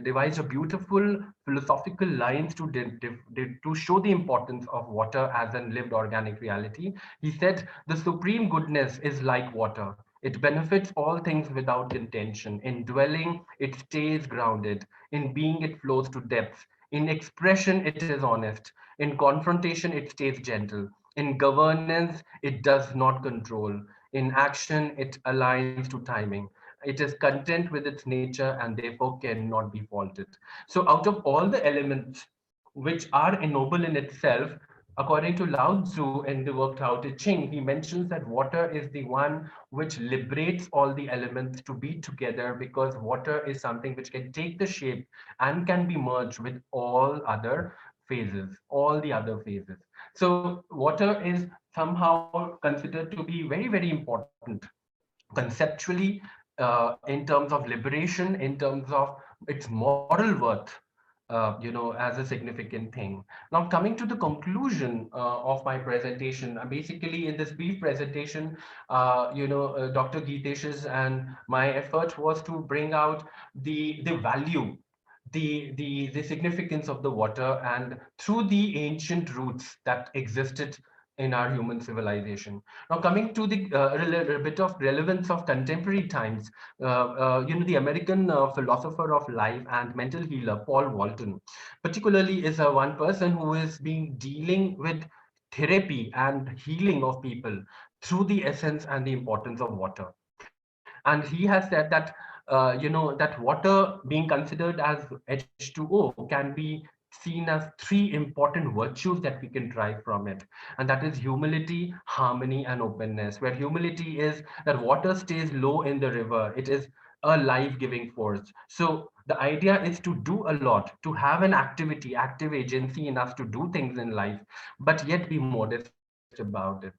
devised a beautiful philosophical lines to show the importance of water as a lived organic reality. He said, "The supreme goodness is like water. It benefits all things without intention. In dwelling, it stays grounded. In being, it flows to depth. In expression, it is honest. In confrontation, it stays gentle. In governance, it does not control. In action, it aligns to timing. It is content with its nature and therefore cannot be faulted." So out of all the elements which are ennoble in itself, according to Lao Tzu in the work Tao Te Ching, he mentions that water is the one which liberates all the elements to be together, because water is something which can take the shape and can be merged with all other phases, all the other phases. So water is somehow considered to be very, very important conceptually, in terms of liberation, in terms of its moral worth, as a significant thing. Now, coming to the conclusion of my presentation, basically in this brief presentation, Dr. Geetesh's and my effort was to bring out the value, the significance of the water, and through the ancient roots that existed in our human civilization. Now, coming to the bit of relevance of contemporary times, the American philosopher of life and mental healer Paul Walton, particularly, is one person who is being dealing with therapy and healing of people through the essence and the importance of water. And he has said that that water being considered as H2O can be seen as three important virtues that we can derive from it. And that is humility, harmony, and openness, where humility is that water stays low in the river. It is a life-giving force. So the idea is to do a lot, to have an activity, active agency in us to do things in life, but yet be modest about it.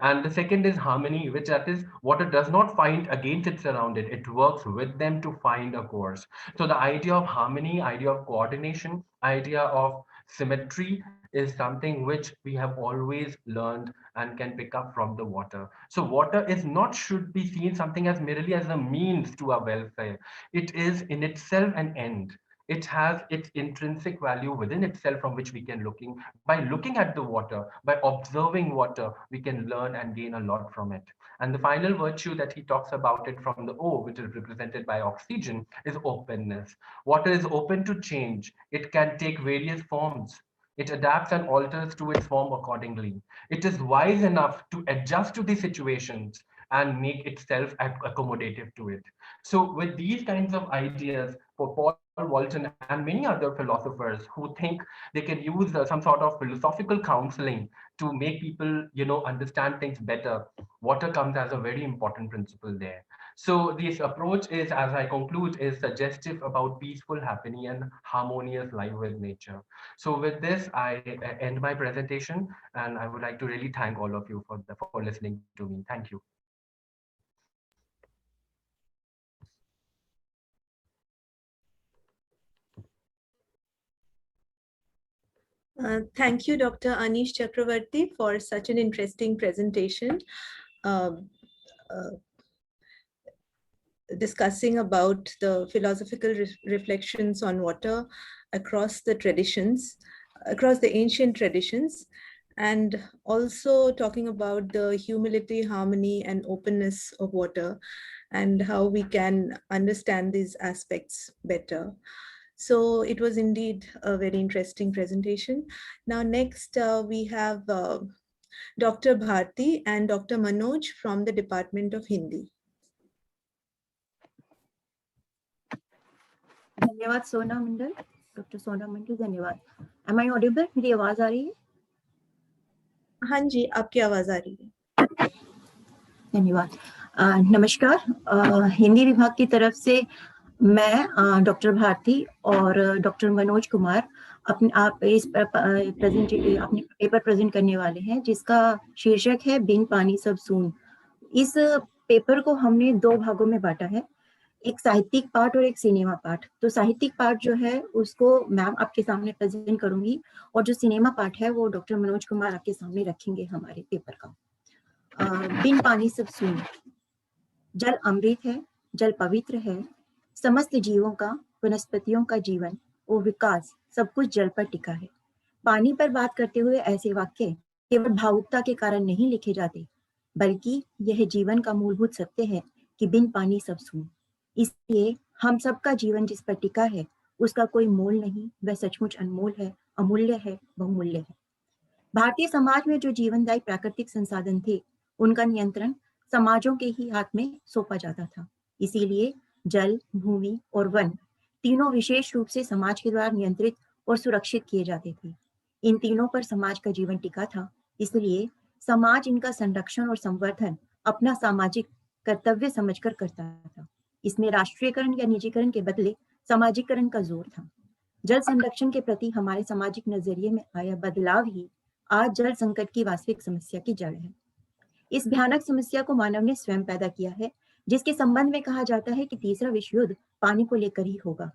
And the second is harmony, which that is water does not fight against it surrounded. It works with them to find a course. So the idea of harmony, idea of coordination, idea of symmetry is something which we have always learned and can pick up from the water. So water is not should be seen something as merely as a means to our welfare. It is in itself an end. It has its intrinsic value within itself from which we can by looking at the water, by observing water, we can learn and gain a lot from it. And the final virtue that he talks about it from the O, which is represented by oxygen, is openness. Water is open to change. It can take various forms. It adapts and alters to its form accordingly. It is wise enough to adjust to the situations and make itself accommodative to it. So with these kinds of ideas, for Paul Walton and many other philosophers who think they can use some sort of philosophical counseling to make people, understand things better, water comes as a very important principle there. So this approach is, as I conclude, is suggestive about peaceful, happy, and harmonious life with nature. So with this, I end my presentation, and I would like to really thank all of you for listening to me. Thank you. Thank you, Dr. Anish Chakravarti, for such an interesting presentation. Discussing about the philosophical reflections on water across the traditions, across the ancient traditions, and also talking about the humility, harmony, and openness of water, and how we can understand these aspects better. So it was indeed a very interesting presentation. Now next we have Dr. Bharti and Dr. Manoj from the Department of Hindi. धन्यवाद सोना मंडल, doctor सोना मंडल, धन्यवाद. Am I audible? मेरी आवाज आ रही है? हाँ जी, आपकी आवाज आ रही है. धन्यवाद. नमस्कार. हिंदी विभाग की तरफ से मैं डॉक्टर भारती और डॉक्टर मनोज कुमार अपने पेपर प्रेजेंट करने वाले हैं, जिसका शीर्षक है बिन पानी सब सून. इस पेपर को हमने दो भागों में बांटा है, एक साहित्यिक पार्ट और एक सिनेमा पार्ट. तो साहित्यिक पार्ट जो है उसको मैम आपके सामने प्रेजेंट करूंगी, और जो सिनेमा पार्ट है वो डॉक्टर मनोज कुमार आपके सामने रखेंगे हमारे पेपर का. बिन पानी सब सून. जल अमृत है, जल पवित्र है, समस्त जीवों का, वनस्पतियों का जीवन और विकास सब कुछ जल पर टिका है. पानी पर बात करते हुए ऐसे वाक्य केवल भावुकता के कारण नहीं लिखे जाते, बल्कि यह जीवन का मूलभूत सत्य है कि बिन पानी सब सून. इसलिए हम सबका जीवन जिस पर टिका है उसका कोई मोल नहीं, वह सचमुच अनमोल है, अमूल्य है, बहुमूल्य है. भारतीय समाज में जो जीवनदायी प्राकृतिक संसाधन थे उनका नियंत्रण समाजों के ही हाथ में सौंपा जाता था. इसीलिए जल, भूमि और वन तीनों विशेष रूप से समाज के द्वारा नियंत्रित और सुरक्षित किए जाते थे. इन तीनों पर समाज का जीवन टिका था, इसलिए समाज इनका संरक्षण और संवर्धन अपना सामाजिक कर्तव्य समझकर करता था. इसमें राष्ट्रीयकरण या निजीकरण के बदले सामाजिकरण का जोर था. जल संरक्षण के प्रति हमारे सामाजिक नजरिए में आया बदलाव ही आज जल संकट की वास्तविक समस्या की जड़ है. इस भयानक समस्या को मानव ने स्वयं पैदा किया है, जिसके संबंध में कहा जाता है कि तीसरा विश्व युद्ध पानी को लेकर ही होगा.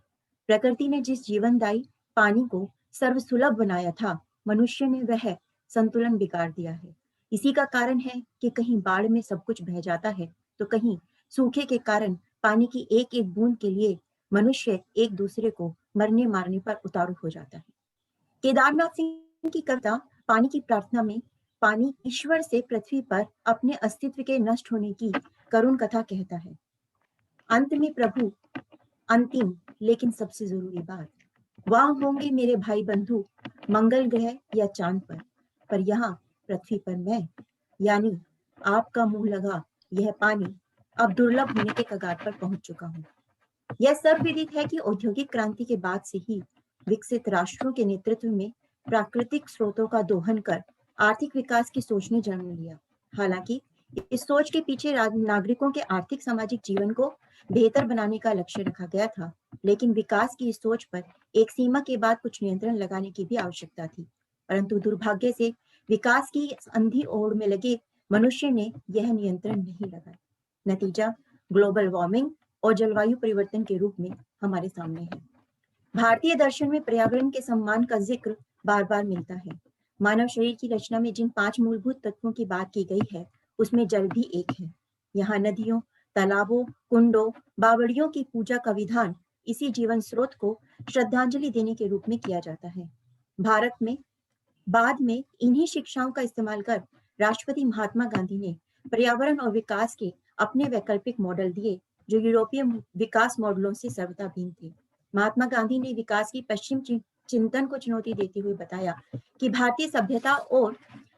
प्रकृति ने जिस जीवनदायी पानी को सर्वसुलभ बनाया था, मनुष्य ने वह संतुलन बिगाड़ दिया है। इसी का कारण है कि कहीं बाढ़ में सब कुछ बह जाता है, तो कहीं सूखे के कारण पानी की एक एक बूंद के लिए मनुष्य एक दूसरे को मरने मारने पर उतारू हो जाता है। केदारनाथ सिंह की कविता पानी की प्रार्थना में पानी ईश्वर से पृथ्वी पर अपने अस्तित्व के नष्ट होने की करुण कथा कहता है। अंत में प्रभु, अंतिम लेकिन सबसे जरूरी बात, वहां होंगे मेरे भाई बंधु मंगल ग्रह या चांद पर यहाँ पृथ्वी पर मैं, यानी आपका मुंह लगा यह पानी अब दुर्लभ होने के कगार पर पहुंच चुका हूँ। यह सब विदित है कि औद्योगिक क्रांति के बाद से ही विकसित राष्ट्रों के नेतृत्व में प्राकृतिक स्रोतों का दोहन कर आर्थिक विकास की सोच ने जन्म लिया। हालांकि इस सोच के पीछे नागरिकों के आर्थिक सामाजिक जीवन को बेहतर बनाने का लक्ष्य रखा गया था, लेकिन विकास की इस सोच पर एक सीमा के बाद कुछ नियंत्रण लगाने की भी आवश्यकता थी। परंतु दुर्भाग्य से विकास की अंधी ओड़ में लगे मनुष्य ने यह नियंत्रण नहीं लगाया। नतीजा ग्लोबल वार्मिंग और जलवायु परिवर्तन के रूप में हमारे सामने है। भारतीय दर्शन में पर्यावरण के सम्मान का जिक्र बार बार मिलता है। मानव शरीर की रचना में जिन 5 मूलभूत तत्वों की बात की गई है, उसमें जल भी एक है। यहाँ नदियों, तालाबों, कुंडों, बावड़ियों की पूजा का विधान इसी जीवन स्रोत को श्रद्धांजलि देने के रूप में किया जाता है। भारत में बाद में इन्हीं शिक्षाओं का इस्तेमाल कर राष्ट्रपति महात्मा गांधी ने पर्यावरण और विकास के अपने वैकल्पिक मॉडल दिए, जो यूरोपीय विकास मॉडलों से सर्वथा भिन्न थे। महात्मा गांधी ने विकास की पश्चिम चिंतन को चुनौती देते हुए बताया कि भारतीय सभ्यता और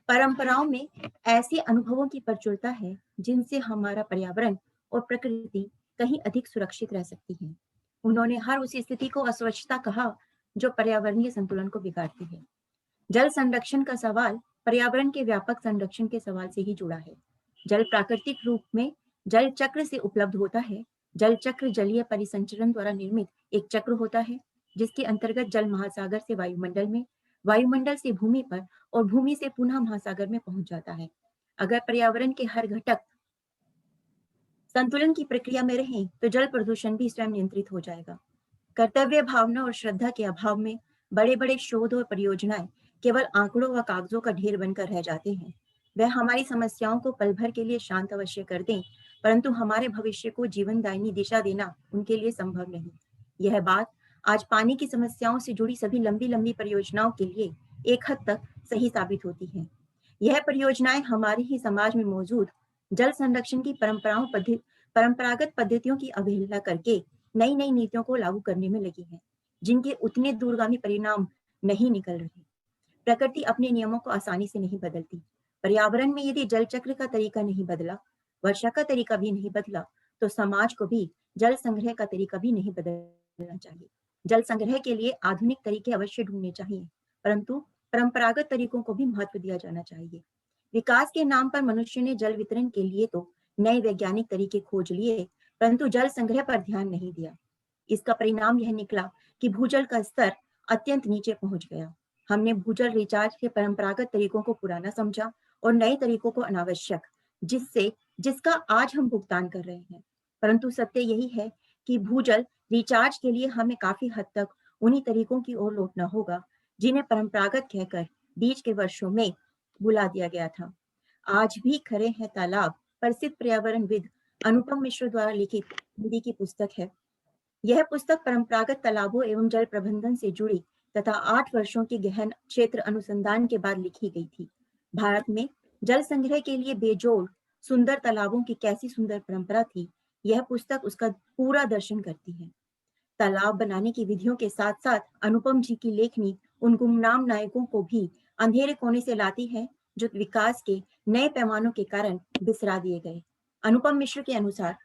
परंपराओं में ऐसे अनुभवों की प्रचुरता है जिनसे हमारा पर्यावरण और प्रकृति कहीं अधिक सुरक्षित रह सकती है। उन्होंने हर उस स्थिति को अस्वच्छता कहा जो पर्यावरणीय संतुलन को बिगाड़ती है। जल संरक्षण का सवाल पर्यावरण के व्यापक संरक्षण के सवाल से ही जुड़ा है। जल प्राकृतिक रूप में जल चक्र से उपलब्ध होता है। जल चक्र जलीय परिसंचरण द्वारा निर्मित एक चक्र होता है, जिसके अंतर्गत जल महासागर से वायुमंडल में, वायुमंडल से भूमि पर और भूमि से पुनः महासागर में पहुंच जाता है। अगर पर्यावरण के हर घटक संतुलन की प्रक्रिया में रहें तो जल प्रदूषण भी स्वयं नियंत्रित हो जाएगा। कर्तव्य भावना और श्रद्धा के अभाव में बड़े बड़े शोध और परियोजनाएं केवल आंकड़ों व कागजों का ढेर बनकर रह जाते हैं। वह हमारी समस्याओं को पल भर के लिए शांत अवश्य कर दें, परंतु हमारे भविष्य को जीवनदायिनी दिशा देना उनके लिए संभव नहीं। यह बात आज पानी की समस्याओं से जुड़ी सभी लंबी लंबी परियोजनाओं के लिए एक हद तक सही साबित होती है। यह परियोजनाएं हमारे ही समाज में मौजूद जल संरक्षण की परंपरागत पद्धतियों की अवहेलना करके नई नई नीतियों को लागू करने में लगी है, जिनके उतने दूरगामी परिणाम नहीं निकल रहे। प्रकृति अपने नियमों को आसानी से नहीं बदलती। पर्यावरण में यदि जल चक्र का तरीका नहीं बदला, वर्षा का तरीका भी नहीं बदला, तो समाज को भी जल संग्रह का तरीका भी नहीं बदलना चाहिए। जल संग्रह के लिए आधुनिक तरीके अवश्य ढूंढने चाहिए, परंतु परंपरागत तरीकों को भी महत्व दिया जाना चाहिए। विकास के नाम पर मनुष्य ने जल वितरण के लिए तो नए वैज्ञानिक तरीके खोज लिए, परंतु जल संग्रह पर ध्यान नहीं दिया। इसका परिणाम यह निकला कि भूजल का स्तर अत्यंत नीचे पहुंच गया। हमने भूजल रिचार्ज के परंपरागत तरीकों को पुराना समझा और नए तरीकों को अनावश्यक, जिसका आज हम भुगतान कर रहे हैं। परंतु सत्य यही है कि भूजल रिचार्ज के लिए हमें काफी हद तक उन्हीं तरीकों की ओर लौटना होगा जिन्हें परंपरागत कहकर बीच के वर्षों में भुला दिया गया था। आज भी खरे हैं तालाब प्रसिद्ध पर्यावरणविद अनुपम मिश्र द्वारा लिखित हिंदी की पुस्तक है। यह पुस्तक परंपरागत तालाबों एवं जल प्रबंधन से जुड़ी तथा 8 वर्षों के गहन क्षेत्र अनुसंधान के बाद लिखी गई थी। भारत में जल संग्रह के लिए बेजोड़ सुंदर तालाबों की कैसी सुंदर परंपरा थी, यह पुस्तक उसका पूरा दर्शन करती है। तालाब बनाने की विधियों के साथ साथ अनुपम जी की लेखनी उन गुमनाम नायकों को भी अंधेरे कोने से लाती है जो विकास के नए पैमानों के कारण बिसरा दिए गए। अनुपम मिश्र के अनुसार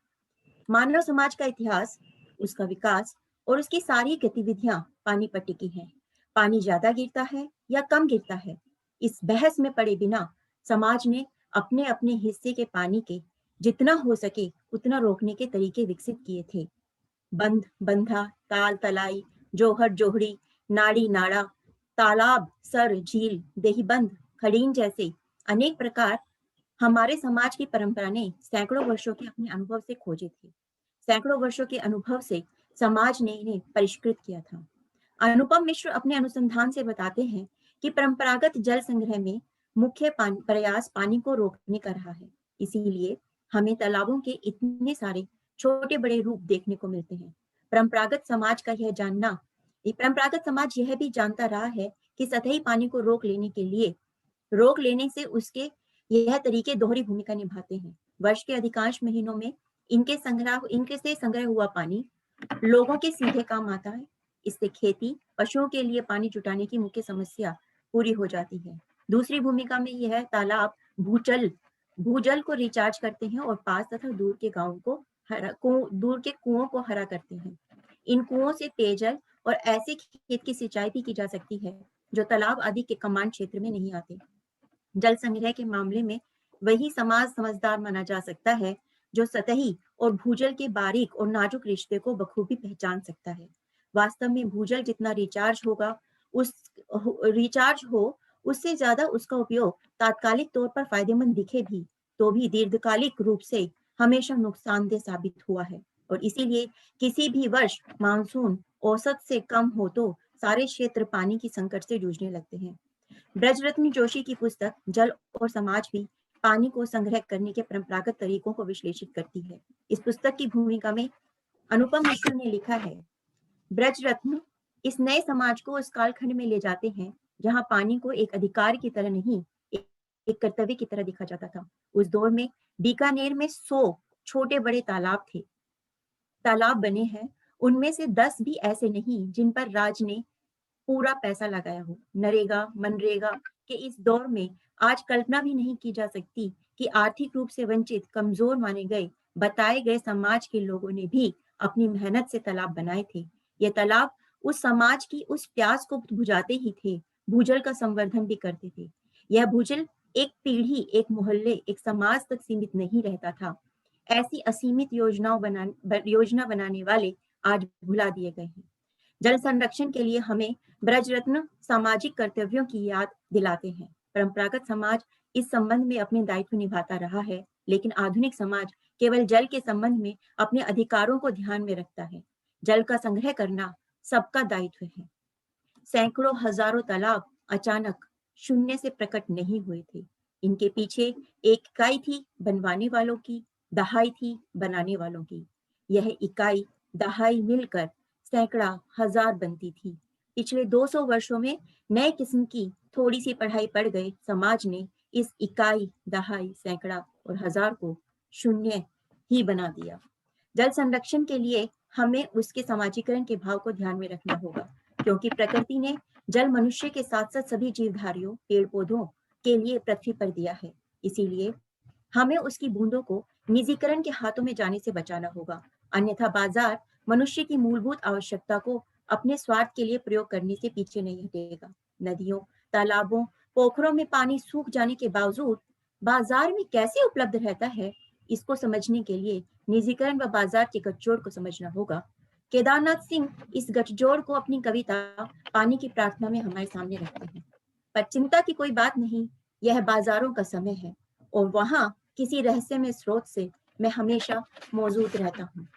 मानव समाज का इतिहास, उसका विकास और उसकी सारी गतिविधियां पानी पर टिकी हैं। पानी ज्यादा गिरता है या कम गिरता है, इस बहस में पड़े बिना समाज ने अपने अपने हिस्से के पानी के जितना हो सके उतना रोकने के तरीके विकसित किए थे। बंध, बंधा, ताल, तलाई, जोहर, जोहड़ी, नाड़ी, नाड़ा, तालाब, सर, झील, देहीबंद, खड़ीन जैसे अनेक प्रकार हमारे समाज की परंपरा ने सैकड़ों वर्षों के अपने अनुभव से खोजे थे। सैकड़ों वर्षों के अनुभव से समाज ने इन्हें परिष्कृत किया था। अनुपम मिश्र अपने अनुसंधान से बताते हैं कि परंपरागत जल संग्रह में मुख्य प्रयास पानी को रोकने का रहा है। इसीलिए हमें तालाबों के इतने सारे छोटे बड़े रूप देखने को मिलते हैं। परंपरागत समाज यह भी जानता रहा है कि सतही पानी को रोक लेने से उसके यह तरीके दोहरी भूमिका निभाते हैं। वर्ष के अधिकांश महीनों में इनके से संग्रह हुआ पानी लोगों के सीधे काम आता है। इससे खेती, पशुओं के लिए पानी जुटाने की मुख्य समस्या पूरी हो जाती है। दूसरी भूमिका में यह तालाब भूजल को रिचार्ज करते हैं और पास तथा दूर के कुओं को हरा करते हैं। इन कुओं से पेयजल और ऐसे खेत की सिंचाई भी की जा सकती है जो तालाब आदि के कमांड क्षेत्र में नहीं आते। जल संग्रह के मामले में वही समाज समझदार माना जा सकता है जो सतही और भूजल के बारीक और नाजुक रिश्ते को बखूबी पहचान सकता है। वास्तव में भूजल जितना रिचार्ज हो उससे ज्यादा उसका उपयोग तात्कालिक तौर पर फायदेमंद दिखे भी तो भी दीर्घकालिक रूप से हमेशा नुकसानदेह साबित हुआ है। और इसीलिए किसी भी वर्ष मानसून औसत से कम हो तो सारे क्षेत्र पानी की संकट से जूझने लगते हैं। ब्रजरत्न जोशी की पुस्तक जल और समाज भी पानी को संग्रह करने के परंपरागत तरीकों को विश्लेषित करती है। इस पुस्तक की भूमिका में अनुपम मिश्र ने लिखा है, ब्रजरत्न इस नए समाज को उस कालखंड में ले जाते हैं जहां पानी को एक अधिकार की तरह नहीं एक कर्तव्य की तरह देखा जाता था। उस दौर में बीकानेर में 100 छोटे बड़े तालाब बने हैं। उनमें से 10 भी ऐसे नहीं जिन पर राज ने पूरा पैसा लगाया हो। नरेगा मनरेगा के इस दौर में आज कल्पना भी नहीं की जा सकती कि आर्थिक रूप से वंचित कमजोर माने गए बताए गए समाज के लोगों ने भी अपनी मेहनत से तालाब बनाए थे। ये तालाब उस समाज की उस प्यास को बुझाते ही थे, भूजल का संवर्धन भी करते थे। यह भूजल एक पीढ़ी, एक मोहल्ले, एक समाज तक सीमित नहीं रहता था। ऐसी असीमित योजना बनाने वाले आज भुला दिए गए हैं। जल संरक्षण के लिए हमें ब्रजरत्न सामाजिक कर्तव्यों की याद दिलाते हैं। परंपरागत समाज इस संबंध में अपने दायित्व निभाता रहा है, लेकिन आधुनिक समाज केवल जल के संबंध में अपने अधिकारों को ध्यान में रखता है। जल का संग्रह करना सबका दायित्व है। सैकड़ों हजारों तालाब अचानक शून्य से प्रकट नहीं हुए थे। इनके पीछे एक इकाई थी बनवाने वालों की, दहाई थी बनाने वालों की। यह इकाई दहाई मिलकर सैकड़ा हजार बनती थी। पिछले 200 वर्षों में नए किस्म की थोड़ी सी पढ़ाई पढ़ गए समाज ने इस इकाई, दहाई, सैकड़ा और हजार को शून्य ही बना दिया। जल संरक्षण के लिए हमें उसके समाजीकरण के भाव को ध्यान में रखना होगा, क्योंकि प्रकृति ने जल मनुष्य के साथ साथ सभी जीवधारियों, पेड़ पौधों के लिए पृथ्वी पर दिया है। इसीलिए हमें उसकी बूंदों को निजीकरण के हाथों में जाने से बचाना होगा, अन्यथा बाजार मनुष्य की मूलभूत आवश्यकता को अपने स्वार्थ के लिए प्रयोग करने से पीछे नहीं हटेगा। नदियों, तालाबों, पोखरों में पानी सूख जाने के बावजूद बाजार में कैसे उपलब्ध रहता है, इसको समझने के लिए निजीकरण व बाजार के गठजोड़ को समझना होगा। केदारनाथ सिंह इस गठजोड़ को अपनी कविता पानी की प्रार्थना में हमारे सामने रखते हैं। पर चिंता की कोई बात नहीं, यह बाजारों का समय है और वहां किसी रहस्यमय स्रोत से मैं हमेशा मौजूद रहता हूँ।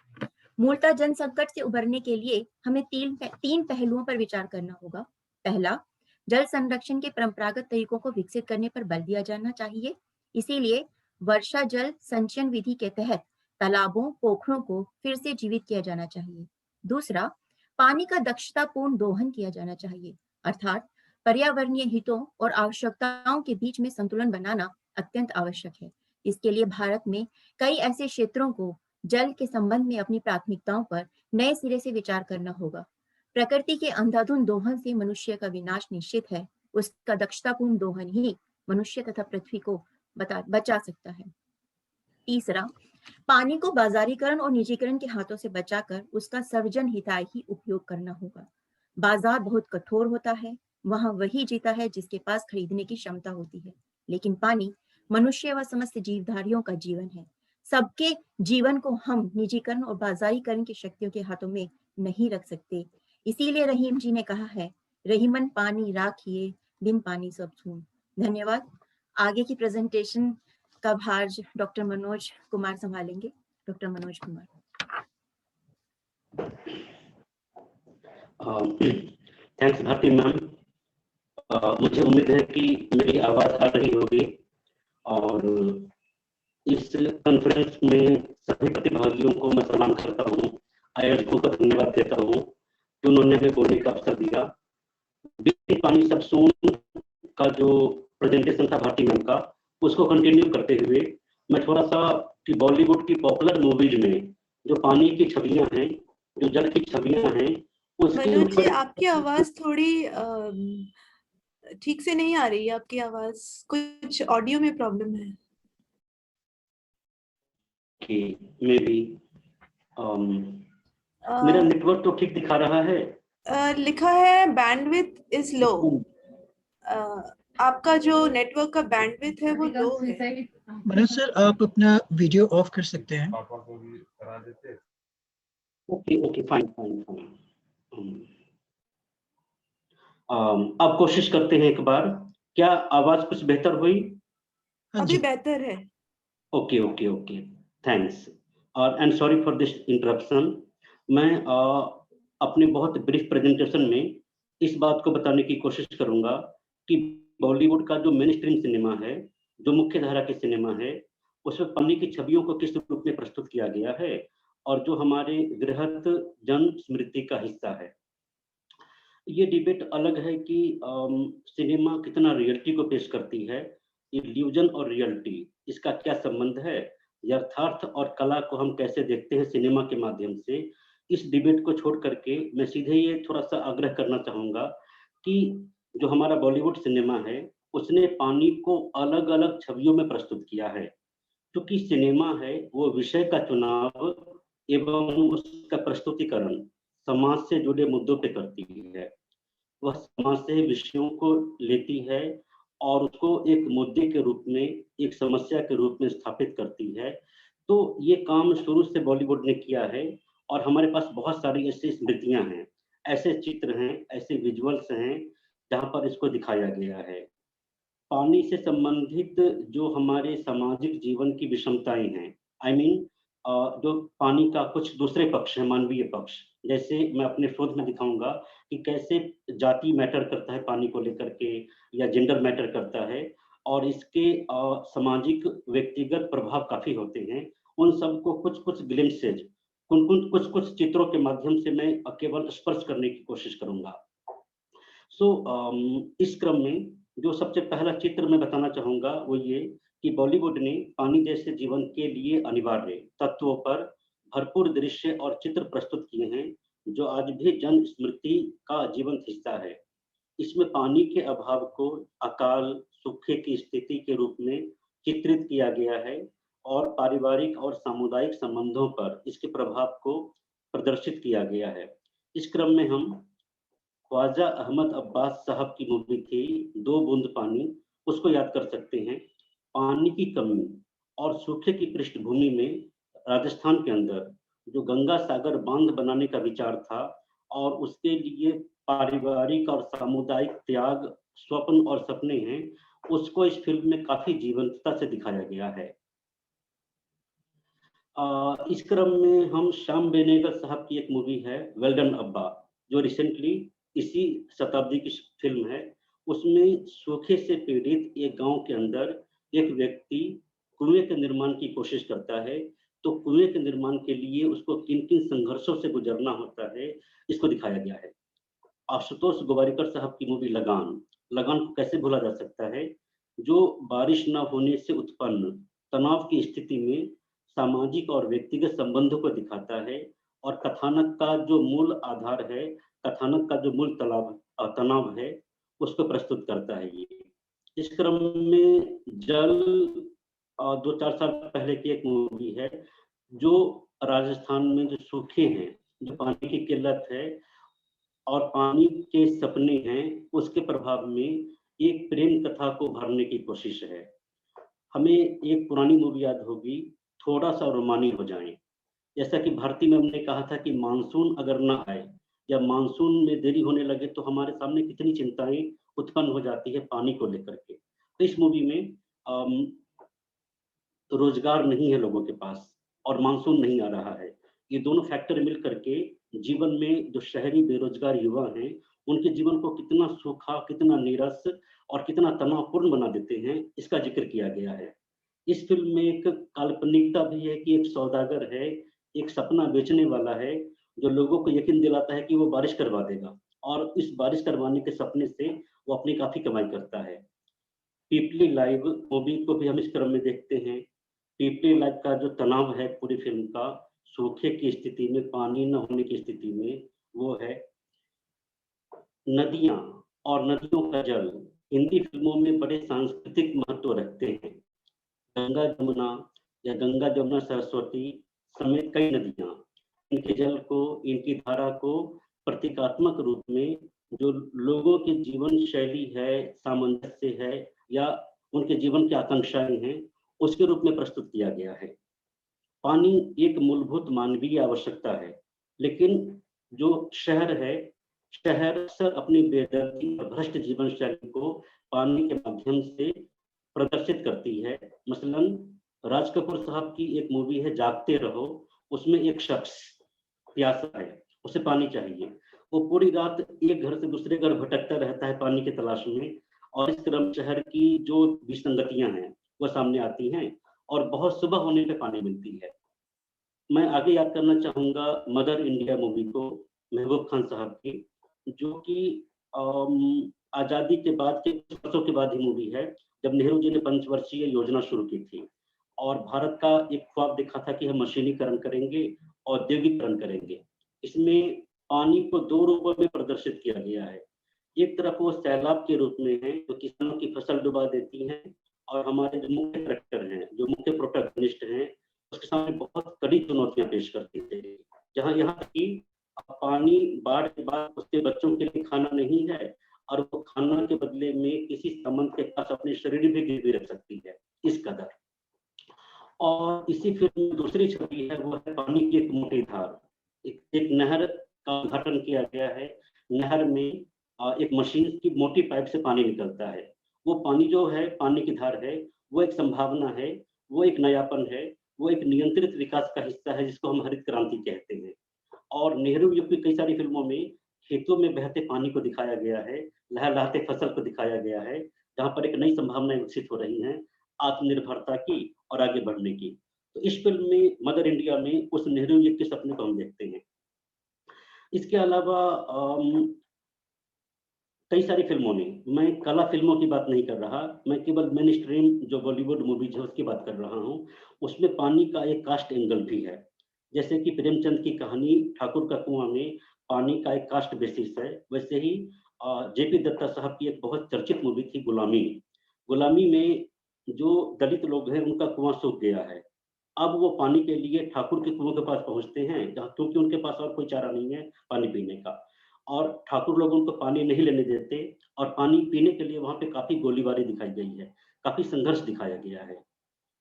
मूलतः जन संकट से उबरने के लिए हमें तीन पहलुओं पर विचार करना होगा। पहला, जल संरक्षण के परंपरागत तरीकों को विकसित करने पर बल दिया जाना चाहिए। इसीलिए वर्षा जल संचयन विधि के तहत तालाबों, पोखरों को फिर से जीवित किया जाना चाहिए। दूसरा, पानी का दक्षतापूर्ण दोहन किया जाना चाहिए, अर्थात पर्यावरणीय हितों और आवश्यकताओं के बीच में संतुलन बनाना अत्यंत आवश्यक है। इसके लिए भारत में कई ऐसे क्षेत्रों को जल के संबंध में अपनी प्राथमिकताओं पर नए सिरे से विचार करना होगा। प्रकृति के अंधाधुंध दोहन से मनुष्य का विनाश निश्चित है। उसका दक्षतापूर्ण दोहन ही मनुष्य तथा पृथ्वी को बचा सकता है। तीसरा, पानी को बाजारीकरण और निजीकरण के हाथों से बचाकर उसका सर्वजन हिताय उपयोग करना होगा। बाजार बहुत कठोर होता है, वहां वही जीता है जिसके पास खरीदने की क्षमता होती है, लेकिन पानी मनुष्य व समस्त जीवधारियों का जीवन है। सबके जीवन को हम निजीकरण और बाजारीकरण की शक्तियों के हाथों में नहीं रख सकते। इसीलिए रहीम जी ने कहा है, रहीमन पानी राखिए, बिन पानी सब सून। धन्यवाद। आगे की प्रेजेंटेशन का भार डॉक्टर मनोज कुमार संभालेंगे। Doctor Manoj Kumar. Thanks Bharati ma'am. मुझे उम्मीद है कि मेरी आवाज आ रही होगी और इस कॉन्फ्रेंस में सभी प्रतिभागियों को मैं सलाम करता हूँ, आयोजकों को धन्यवाद देता हूँ कि उन्होंने हमें बोलने का अवसर दिया। बीटिंग पानी सब सून का जो प्रेजेंटेशन था भारती मैम का, उसको कंटिन्यू करते हुए मैं थोड़ा सा कि बॉलीवुड की पॉपुलर मूवीज में जो पानी की छवियां हैं, जो जल की छवियां हैं, उसके मनोज जी ऊपर आपकी आवाज थोड़ी ठीक से नहीं आ रही है। आपकी आवाज कुछ ऑडियो में प्रॉब्लम है। कि मे बी मेरा नेटवर्क तो ठीक दिखा रहा है। लिखा है बैंडविड्थ इज लो। आपका जो नेटवर्क का बैंडविड्थ है वो लो है। मनोज सर, आप अपना वीडियो ऑफ कर सकते हैं। Okay okay, fine fine fine. अब कोशिश करते हैं एक बार। क्या आवाज कुछ बेहतर हुई? अभी बेहतर है। ओके ओके ओके, थैंक्स और and sorry for this interruption. मैं अपने बहुत ब्रीफ प्रेजेंटेशन में इस बात को बताने की कोशिश करूंगा कि बॉलीवुड का जो मेन स्ट्रीम सिनेमा है, जो मुख्य धारा के सिनेमा है, उसमें पानी की छवियों को किस रूप में प्रस्तुत किया गया है और जो हमारे वृहत जन स्मृति का हिस्सा है। ये डिबेट अलग है कि सिनेमा कितना रियलिटी को पेश करती है, इल्यूजन और रियलिटी, इसका क्या संबंध है, यथार्थ और कला को हम कैसे देखते हैं सिनेमा के माध्यम से। इस डिबेट को छोड़ करके मैं सीधे ये थोड़ा सा आग्रह करना चाहूंगा कि जो हमारा बॉलीवुड सिनेमा है, उसने पानी को अलग अलग छवियों में प्रस्तुत किया है। क्योंकि सिनेमा है वो विषय का चुनाव एवं उसका प्रस्तुतिकरण समाज से जुड़े मुद्दों पे करती है। वह समाज से विषयों को लेती है और उसको एक मुद्दे के रूप में, एक समस्या के रूप में स्थापित करती है। तो ये काम शुरू से बॉलीवुड ने किया है और हमारे पास बहुत सारी ऐसी स्मृतियां हैं, ऐसे चित्र हैं, ऐसे विजुअल्स हैं जहाँ पर इसको दिखाया गया है। पानी से संबंधित जो हमारे सामाजिक जीवन की विषमताएं हैं, आई मीन जो पानी का कुछ दूसरे पक्ष है, मानवीय पक्ष, जैसे मैं अपने शोध में दिखाऊंगा कि कैसे जाति मैटर करता है पानी को लेकर के, या जेंडर मैटर करता है, और इसके सामाजिक व्यक्तिगत प्रभाव काफी होते हैं। उन सबको कुछ कुछ ग्लिम्सेज, कुछ कुछ चित्रों के माध्यम से मैं केवल स्पर्श करने की कोशिश करूंगा। इस क्रम में जो सबसे पहला चित्र मैं बताना चाहूंगा वो ये कि बॉलीवुड ने पानी जैसे जीवन के लिए अनिवार्य तत्वों पर भरपूर दृश्य और चित्र प्रस्तुत किए हैं जो आज भी जन स्मृति का जीवंत हिस्सा है। इसमें पानी के अभाव को अकाल, सूखे की स्थिति के रूप में चित्रित किया गया है और पारिवारिक और सामुदायिक संबंधों पर इसके प्रभाव को प्रदर्शित किया गया है। इस क्रम में हम ख्वाजा अहमद अब्बास साहब की मूवी थी दो बूंद पानी, उसको याद कर सकते हैं। पानी की कमी और सूखे की पृष्ठभूमि में राजस्थान के अंदर जो गंगा सागर बांध बनाने का विचार था और उसके लिए पारिवारिक और सामुदायिक त्याग, स्वप्न और सपने हैं, उसको इस फिल्म में काफी जीवंतता से दिखाया गया है। इस क्रम में हम श्याम बेनेगल साहब की एक मूवी है वेल डन अब्बा, जो रिसेंटली इसी शताब्दी की फिल्म है। उसमें सूखे से पीड़ित एक गांव के अंदर एक व्यक्ति कुएं के निर्माण की कोशिश करता है, तो कुएं के निर्माण के लिए उसको किन किन संघर्षों से गुजरना होता है, इसको दिखाया गया है। आशुतोष गोवारिकर साहब की मूवी लगान, लगान को कैसे भूला जा सकता है, जो बारिश न होने से उत्पन्न तनाव की स्थिति में सामाजिक और व्यक्तिगत संबंधों को दिखाता है और कथानक का जो मूल आधार है, कथानक का जो मूल तनाव है, उसको प्रस्तुत करता है। ये इस क्रम में जल 2-4 साल पहले की एक मूवी है जो राजस्थान में जो सूखे हैं, जो पानी की किल्लत है और पानी के सपने हैं, उसके प्रभाव में एक प्रेम कथा को भरने की कोशिश है। हमें एक पुरानी मूवी याद होगी, थोड़ा सा रोमानी हो जाएं। जैसा कि भारती मैम ने कहा था कि मानसून अगर ना आए या मानसून में देरी होने लगे तो हमारे सामने कितनी चिंताएं उत्पन्न हो जाती है पानी को लेकर के। तो इस मूवी में रोजगार नहीं है लोगों के पास और मानसून नहीं आ रहा है। ये दोनों फैक्टर मिल करके जीवन में जो शहरी बेरोजगार युवा हैं उनके जीवन को कितना सूखा, कितना नीरस और कितना तनावपूर्ण बना देते हैं, इसका जिक्र किया गया है। इस फिल्म में एक काल्पनिकता भी है कि एक सौदागर है, एक सपना बेचने वाला है, जो लोगों को यकीन दिलाता है कि वो बारिश करवा देगा और इस बारिश करवाने के सपने से वो अपनी काफ़ी कमाई करता है। पीपली लाइव मूवी को भी हम इस क्रम में देखते हैं। पीपली लाइव का जो तनाव है पूरी फिल्म का, सूखे की स्थिति में, पानी न होने की स्थिति में, वो है नदियाँ और नदियों का जल हिंदी फिल्मों में बड़े सांस्कृतिक महत्व रखते हैं। गंगा जमुना या गंगा जमुना सरस्वती समेत कई नदियाँ इनके जल को, इनकी धारा को प्रतीकात्मक रूप में जो लोगों की जीवन शैली है, सामंजस्य है या उनके जीवन की आकांक्षाएं हैं, उसके रूप में प्रस्तुत किया गया है। पानी एक मूलभूत मानवीय आवश्यकता है, लेकिन जो शहर है, शहर अक्सर अपनी बेदर्दी और भ्रष्ट जीवन शैली को पानी के माध्यम से प्रदर्शित करती है। मसलन राज कपूर साहब की एक मूवी है जागते रहो, उसमें एक शख्स प्यासा है, उसे पानी चाहिए, वो पूरी रात एक घर से दूसरे घर भटकता रहता है पानी की तलाश में और इस क्रम शहर की जो विसंगतियां हैं वो सामने आती हैं और बहुत सुबह होने पे पानी मिलती है। मैं आगे याद करना चाहूँगा मदर इंडिया मूवी को, महबूब खान साहब की, जो कि आज़ादी के बाद के कुछ वर्षों के बाद ही मूवी है, जब नेहरू जी ने पंचवर्षीय योजना शुरू की थी और भारत का एक ख्वाब देखा था कि हम मशीनीकरण करेंगे, औद्योगिकरण करेंगे। इसमें पानी को दो रूपों में प्रदर्शित किया गया है। एक तरफ वो सैलाब के रूप में है जो किसानों की फसल डुबा देती हैं और हमारे जो मुख्य कैरेक्टर हैं, जो मुख्य प्रोटैगनिस्ट हैं, उसके सामने बहुत कड़ी चुनौतियां पेश करती है। जहाँ यहाँ तक कि पानी बाढ़ के बाद उसके बच्चों के लिए खाना नहीं है और वो खाना के बदले में किसी सामंत के पास अपनी शरीर भी गिरवी रख सकती है, इस कदर। और इसी फिल्म में दूसरी छवि है, वो है पानी की एक मोटी धार। एक नहर का उद्घाटन किया गया है। नहर में एक मशीन की मोटी पाइप से पानी निकलता है। वो पानी जो है, पानी की धार है, वो एक संभावना है, वो एक नयापन है, वो एक नियंत्रित विकास का हिस्सा है जिसको हम हरित क्रांति कहते हैं। और नेहरू युग की कई सारी फिल्मों में खेतों में बहते पानी को दिखाया गया है, लहलहाते फसल को दिखाया गया है, जहाँ पर एक नई संभावनाएं विकसित हो रही हैं आत्मनिर्भरता की और आगे बढ़ने की। तो इस फिल्म में मदर इंडिया में उस नेहरू युग के सपने को हम देखते हैं। इसके अलावा कई सारी फिल्मों में, मैं कला फिल्मों की बात नहीं कर रहा, मैं केवल मेन स्ट्रीम जो बॉलीवुड मूवीज है उसकी बात कर रहा हूँ। उसमें पानी का एक कास्ट एंगल भी है। जैसे कि प्रेमचंद की कहानी ठाकुर का कुआं में पानी का एक कास्ट बेसिस है, वैसे ही जेपी दत्ता साहब की एक बहुत चर्चित मूवी थी गुलामी। गुलामी में जो दलित लोग हैं उनका कुआं सूख गया है। अब वो पानी के लिए ठाकुर के कुएं के पास पहुंचते हैं, जहाँ क्योंकि उनके पास और कोई चारा नहीं है पानी पीने का, और ठाकुर लोग उनको पानी नहीं लेने देते और पानी पीने के लिए वहां पे काफी गोलीबारी दिखाई गई है, काफी संघर्ष दिखाया गया है।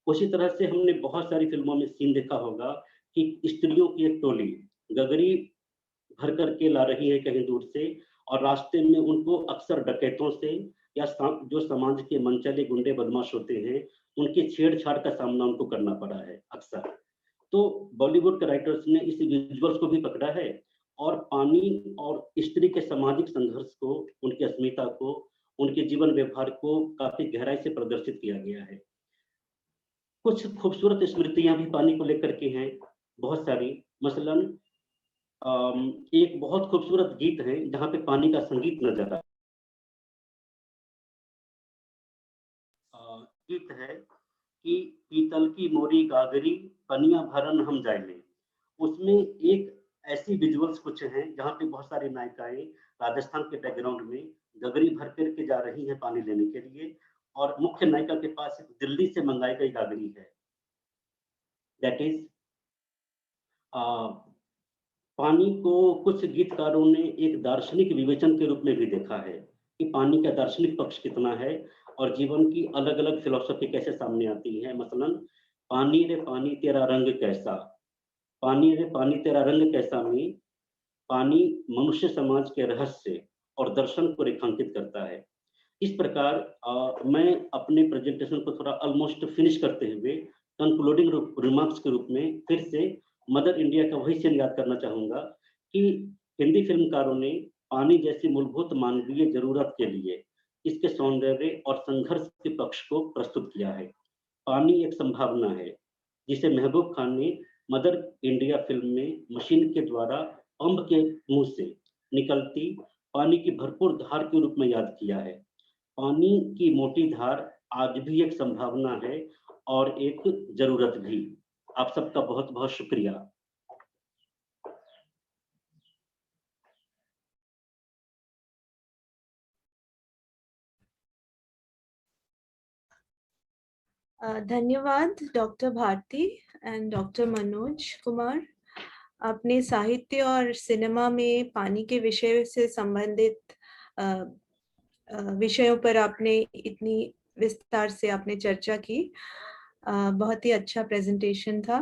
उसी तरह से हमने बहुत सारी फिल्मों में सीन देखा होगा कि स्त्रियों की एक टोली गगरी भर करके ला रही है कहीं दूर से और रास्ते में उनको अक्सर डकैतों से या जो समाज के मनचले गुंडे बदमाश होते हैं उनकी छेड़छाड़ का सामना उनको करना पड़ा है अक्सर। तो बॉलीवुड के राइटर्स ने इस विजुअल्स को भी पकड़ा है और पानी और स्त्री के सामाजिक संघर्ष को, उनकी अस्मिता को, उनके जीवन व्यवहार को काफी गहराई से प्रदर्शित किया गया है। कुछ खूबसूरत स्मृतियां भी पानी को लेकर के हैं, बहुत सारी। मसलन एक बहुत खूबसूरत गीत है जहाँ पे पानी का संगीत नजर आता है। गीत है कि पीतल की मोरी गागरी पनिया भरन हम जाए। उसमें एक ऐसी विजुअल्स कुछ हैं जहाँ पे बहुत सारी नायिकाएं राजस्थान के बैकग्राउंड में गगरी भर कर के जा रही हैं पानी लेने के लिए और मुख्य नायिका के पास एक दिल्ली से मंगाई गई गागरी है। दैट इज पानी को कुछ गीतकारों ने एक दार्शनिक विवेचन के रूप में भी देखा है कि पानी का दार्शनिक पक्ष कितना है और जीवन की अलग अलग फिलॉसफी कैसे सामने आती है। मसलन पानी रे पानी तेरा रंग कैसा, पानी रे पानी तेरा रंग कैसा में पानी मनुष्य समाज के रहस्य और दर्शन को रेखांकित करता है। इस प्रकार मैं अपने प्रेजेंटेशन को थोड़ा ऑलमोस्ट फिनिश करते हुए कंक्लूडिंग रिमार्क्स के रूप में फिर से मदर इंडिया का वही सीन याद करना चाहूँगा कि हिंदी फिल्मकारों ने पानी जैसी मूलभूत मानवीय जरूरत के लिए इसके सौंदर्य और संघर्ष के पक्ष को प्रस्तुत किया है। पानी एक संभावना है, जिसे महबूब खान ने मदर इंडिया फिल्म में मशीन के द्वारा पंप के मुंह से निकलती पानी की भरपूर धार के रूप में याद किया है। पानी की मोटी धार आज भी एक संभावना है और एक जरूरत भी। आप सबका बहुत बहुत शुक्रिया। धन्यवाद doctor Bharati and doctor Manoj Kumar. आपने साहित्य और सिनेमा में पानी के विषय से संबंधित विषयों पर आपने इतनी विस्तार से आपने चर्चा की। बहुत ही अच्छा प्रेजेंटेशन था।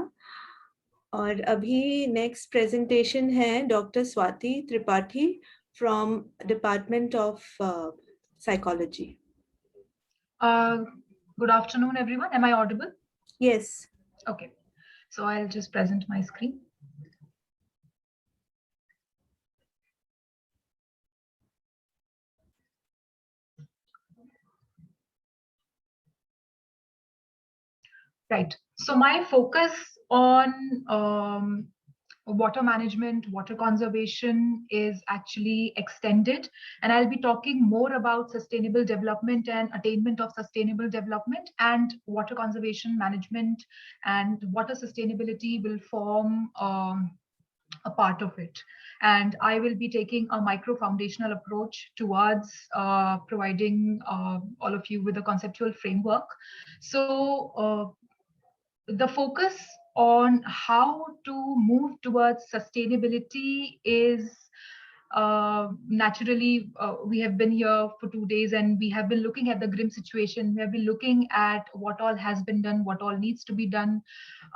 और अभी नेक्स्ट प्रेजेंटेशन है doctor Swati Tripathi from department of psychology. Good afternoon, everyone. Am I audible? Yes. Okay. So I'll just present my screen. Right. So my focus on water management, water conservation is actually extended, and I'll be talking more about sustainable development and attainment of sustainable development, and water conservation management and water sustainability will form a part of it. And I will be taking a micro foundational approach towards providing all of you with a conceptual framework. So the focus on how to move towards sustainability is naturally, we have been here for 2 days and we have been looking at the grim situation. We have been looking at what all has been done, what all needs to be done.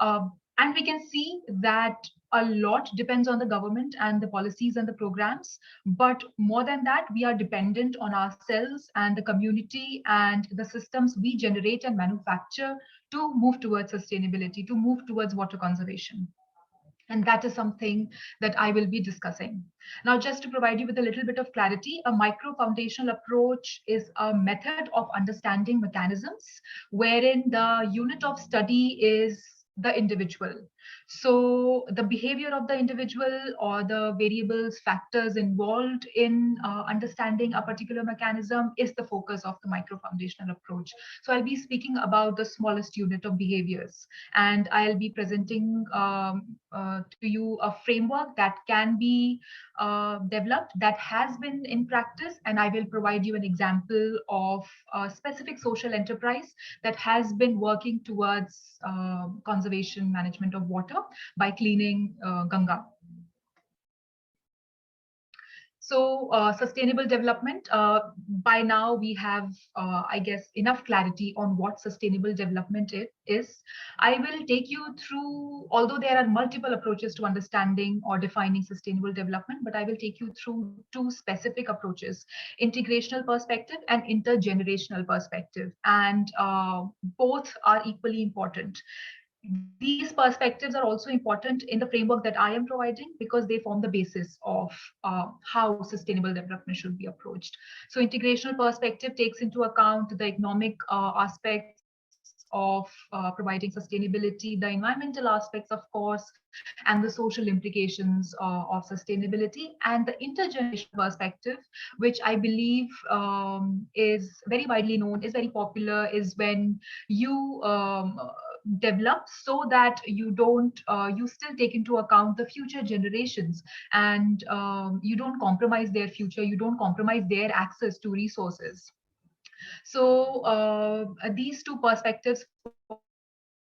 And we can see that a lot depends on the government and the policies and the programs. But more than that, we are dependent on ourselves and the community and the systems we generate and manufacture to move towards sustainability, to move towards water conservation. And that is something that I will be discussing. Now, just to provide you with a little bit of clarity, a micro foundational approach is a method of understanding mechanisms wherein the unit of study is the individual. So the behavior of the individual or the variables, factors involved in understanding a particular mechanism is the focus of the micro foundational approach. So I'll be speaking about the smallest unit of behaviors, and I'll be presenting to you a framework that can be developed, that has been in practice, and I will provide you an example of a specific social enterprise that has been working towards conservation management of water by cleaning Ganga. So sustainable development, by now we have, I guess, enough clarity on what sustainable development is. I will take you through, although there are multiple approaches to understanding or defining sustainable development, but I will take you through two specific approaches: integrational perspective and intergenerational perspective. And both are equally important. These perspectives are also important in the framework that I am providing because they form the basis of how sustainable development should be approached. So integrational perspective takes into account the economic aspects of providing sustainability, the environmental aspects, of course, and the social implications of sustainability. And the intergenerational perspective, which I believe is very widely known, is very popular, is when you develop so that you don't, you still take into account the future generations, and you don't compromise their future, you don't compromise their access to resources. So these two perspectives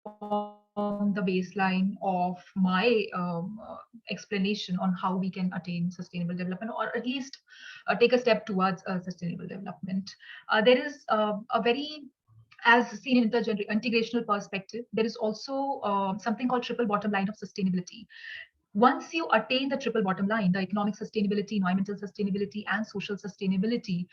form the baseline of my explanation on how we can attain sustainable development, or at least take a step towards sustainable development. There is a very, as seen in the integrational perspective, there is also something called triple bottom line of sustainability. once you attain the triple bottom line, the economic sustainability, environmental sustainability, and social sustainability,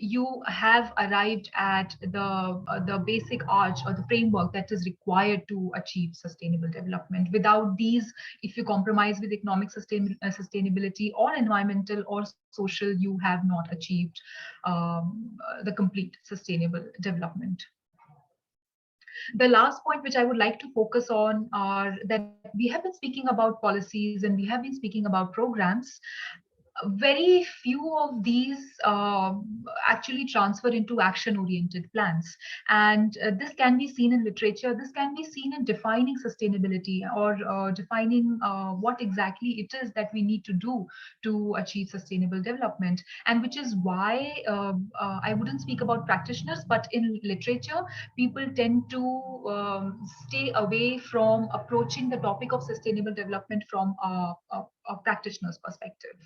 you have arrived at the basic arch or the framework that is required to achieve sustainable development. Without these, if you compromise with economic sustainability or environmental or social, you have not achieved the complete sustainable development. The last point which I would like to focus on are that we have been speaking about policies and we have been speaking about programs. Very few of these actually transfer into action-oriented plans. And this can be seen in literature, this can be seen in defining sustainability or defining what exactly it is that we need to do to achieve sustainable development. And which is why I wouldn't speak about practitioners, but in literature, people tend to stay away from approaching the topic of sustainable development from a practitioner's perspective.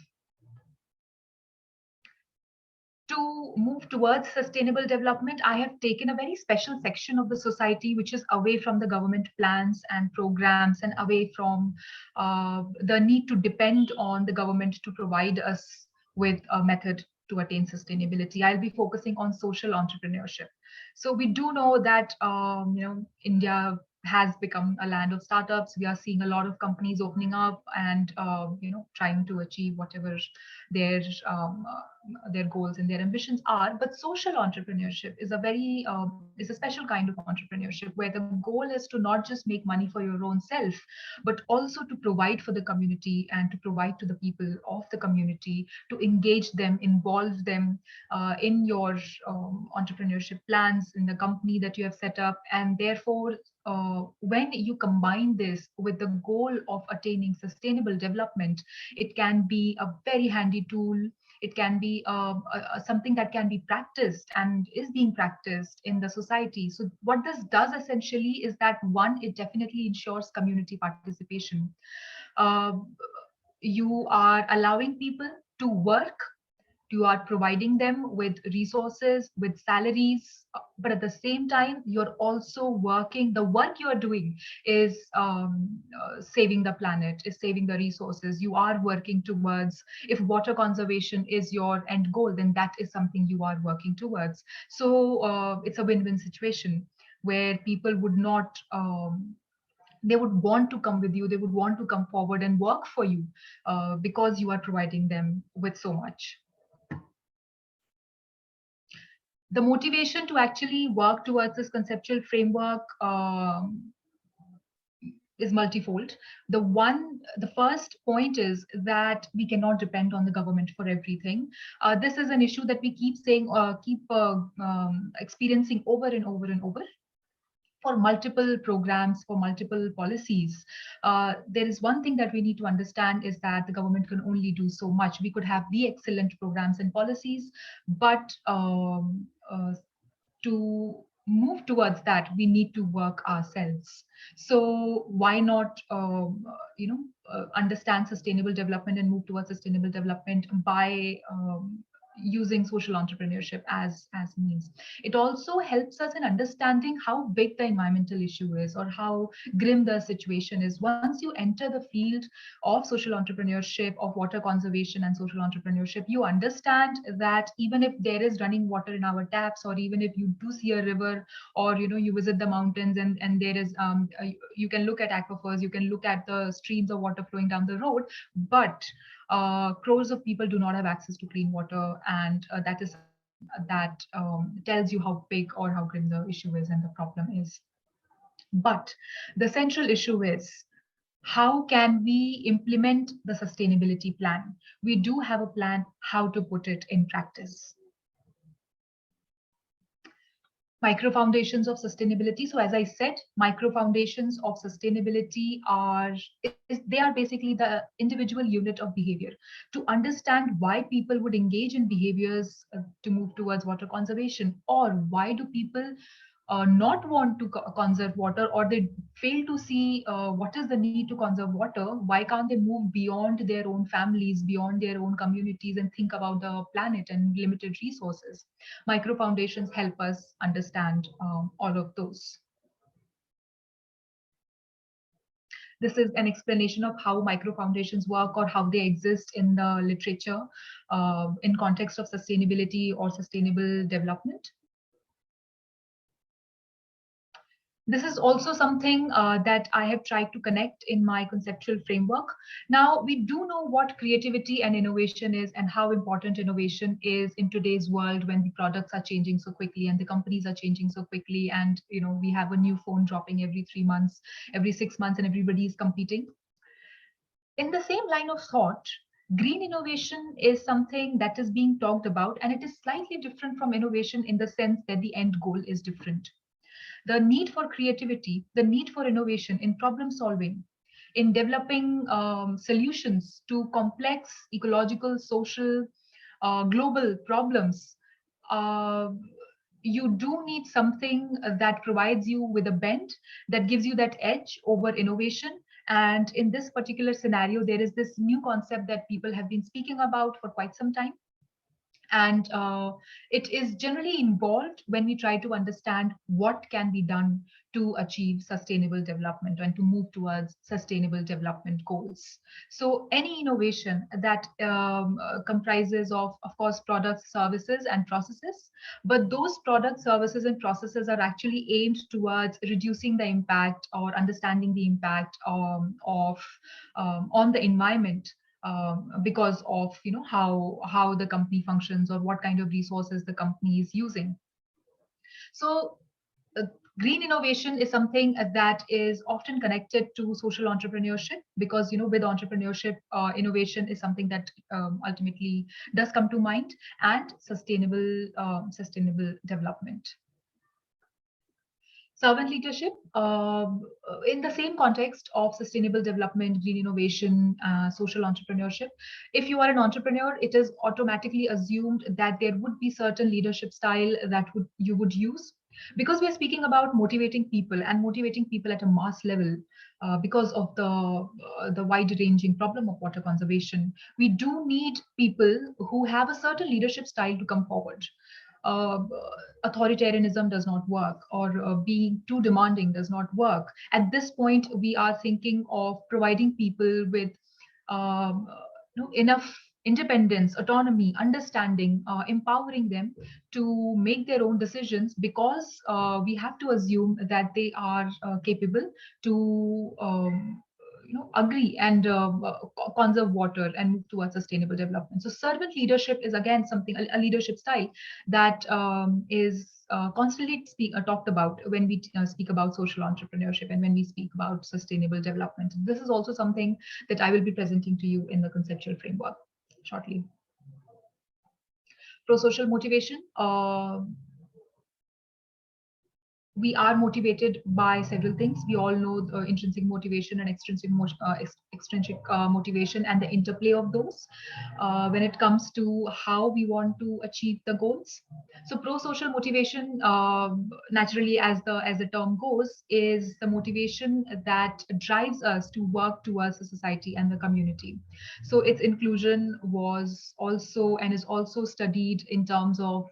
To move towards sustainable development, I have taken a very special section of the society which is away from the government plans and programs and away from the need to depend on the government to provide us with a method to attain sustainability. I'll be focusing on social entrepreneurship. So we do know that India has become a land of startups. We are seeing a lot of companies opening up and trying to achieve whatever their goals and their ambitions are. But social entrepreneurship is a special kind of entrepreneurship where the goal is to not just make money for your own self, but also to provide for the community and to provide to the people of the community, to engage them, involve them in your entrepreneurship plans, in the company that you have set up. And therefore, when you combine this with the goal of attaining sustainable development, it can be a very handy tool. It can be something that can be practiced and is being practiced in the society. So what this does essentially is that, one, it definitely ensures community participation. You are allowing people to work. You are providing them with resources, with salaries, but at the same time, you're also working. The work you are doing is saving the planet, is saving the resources. You are working towards, if water conservation is your end goal, then that is something you are working towards. So it's a win-win situation where people would not they would want to come with you, they would want to come forward and work for you because you are providing them with so much. The motivation to actually work towards this conceptual framework is multifold. The first point is that we cannot depend on the government for everything. This is an issue that we keep saying, experiencing over and over and over. For multiple programs, for multiple policies, there is one thing that we need to understand is that the government can only do so much. We could have the excellent programs and policies, but to move towards that, we need to work ourselves. So why not, understand sustainable development and move towards sustainable development by using social entrepreneurship as means. It also helps us in understanding how big the environmental issue is or how grim the situation is. Once you enter the field of social entrepreneurship, of water conservation and social entrepreneurship, you understand that even if there is running water in our taps, or even if you do see a river, or you visit the mountains and there is you can look at aquifers, you can look at the streams of water flowing down the road, but crores of people do not have access to clean water, and that tells you how big or how grim the issue is and the problem is. But the central issue is, how can we implement the sustainability plan? We do have a plan. How to put it in practice? Micro foundations of sustainability. So as I said, micro foundations of sustainability they are basically the individual unit of behavior. To understand why people would engage in behaviors to move towards water conservation, or why do people not want to conserve water, or they fail to see what is the need to conserve water, why can't they move beyond their own families, beyond their own communities, and think about the planet and limited resources? Micro foundations help us understand all of those. This is an explanation of how micro foundations work or how they exist in the literature in context of sustainability or sustainable development. This is also something that I have tried to connect in my conceptual framework. Now, we do know what creativity and innovation is and how important innovation is in today's world when the products are changing so quickly and the companies are changing so quickly. And, you know, we have a new phone dropping every 3 months, every 6 months, and everybody is competing. In the same line of thought, green innovation is something that is being talked about, and it is slightly different from innovation in the sense that the end goal is different. The need for creativity, the need for innovation in problem solving, in developing solutions to complex ecological, social, global problems, you do need something that provides you with a bent, that gives you that edge over innovation. And in this particular scenario, there is this new concept that people have been speaking about for quite some time. And it is generally involved when we try to understand what can be done to achieve sustainable development and to move towards sustainable development goals. So any innovation that comprises of course, products, services, and processes, but those products, services, and processes are actually aimed towards reducing the impact or understanding the impact on the environment. Because of how the company functions or what kind of resources the company is using. So green innovation is something that is often connected to social entrepreneurship, because with entrepreneurship, innovation is something that ultimately does come to mind, and sustainable development. Servant leadership, in the same context of sustainable development, green innovation, social entrepreneurship. If you are an entrepreneur, it is automatically assumed that there would be certain leadership style that you would use, because we are speaking about motivating people and motivating people at a mass level. Because of the wide-ranging problem of water conservation, we do need people who have a certain leadership style to come forward. Authoritarianism does not work, or being too demanding does not work. At this point, we are thinking of providing people with enough independence, autonomy, understanding, empowering them to make their own decisions, because we have to assume that they are capable to agree and conserve water and move towards sustainable development. So servant leadership is again something, a leadership style that is constantly talked about when we speak about social entrepreneurship and when we speak about sustainable development. This is also something that I will be presenting to you in the conceptual framework shortly. Pro-social motivation. We are motivated by several things. We all know intrinsic motivation and extrinsic motivation and the interplay of those when it comes to how we want to achieve the goals. So pro-social motivation, naturally, as the term goes, is the motivation that drives us to work towards the society and the community. So its inclusion was also and is also studied in terms of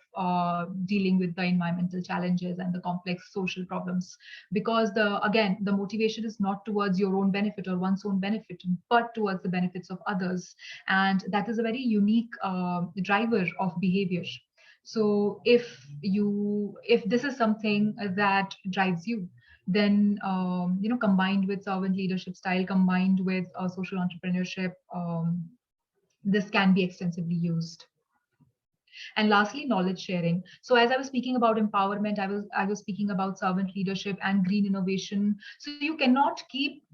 dealing with the environmental challenges and the complex social problems, because again the motivation is not towards your own benefit or one's own benefit, but towards the benefits of others, and that is a very unique driver of behavior. So if this is something that drives you, then combined with servant leadership style, combined with social entrepreneurship, this can be extensively used. And lastly, knowledge sharing. So as I was speaking about empowerment, I was speaking about servant leadership and green innovation. So you cannot keep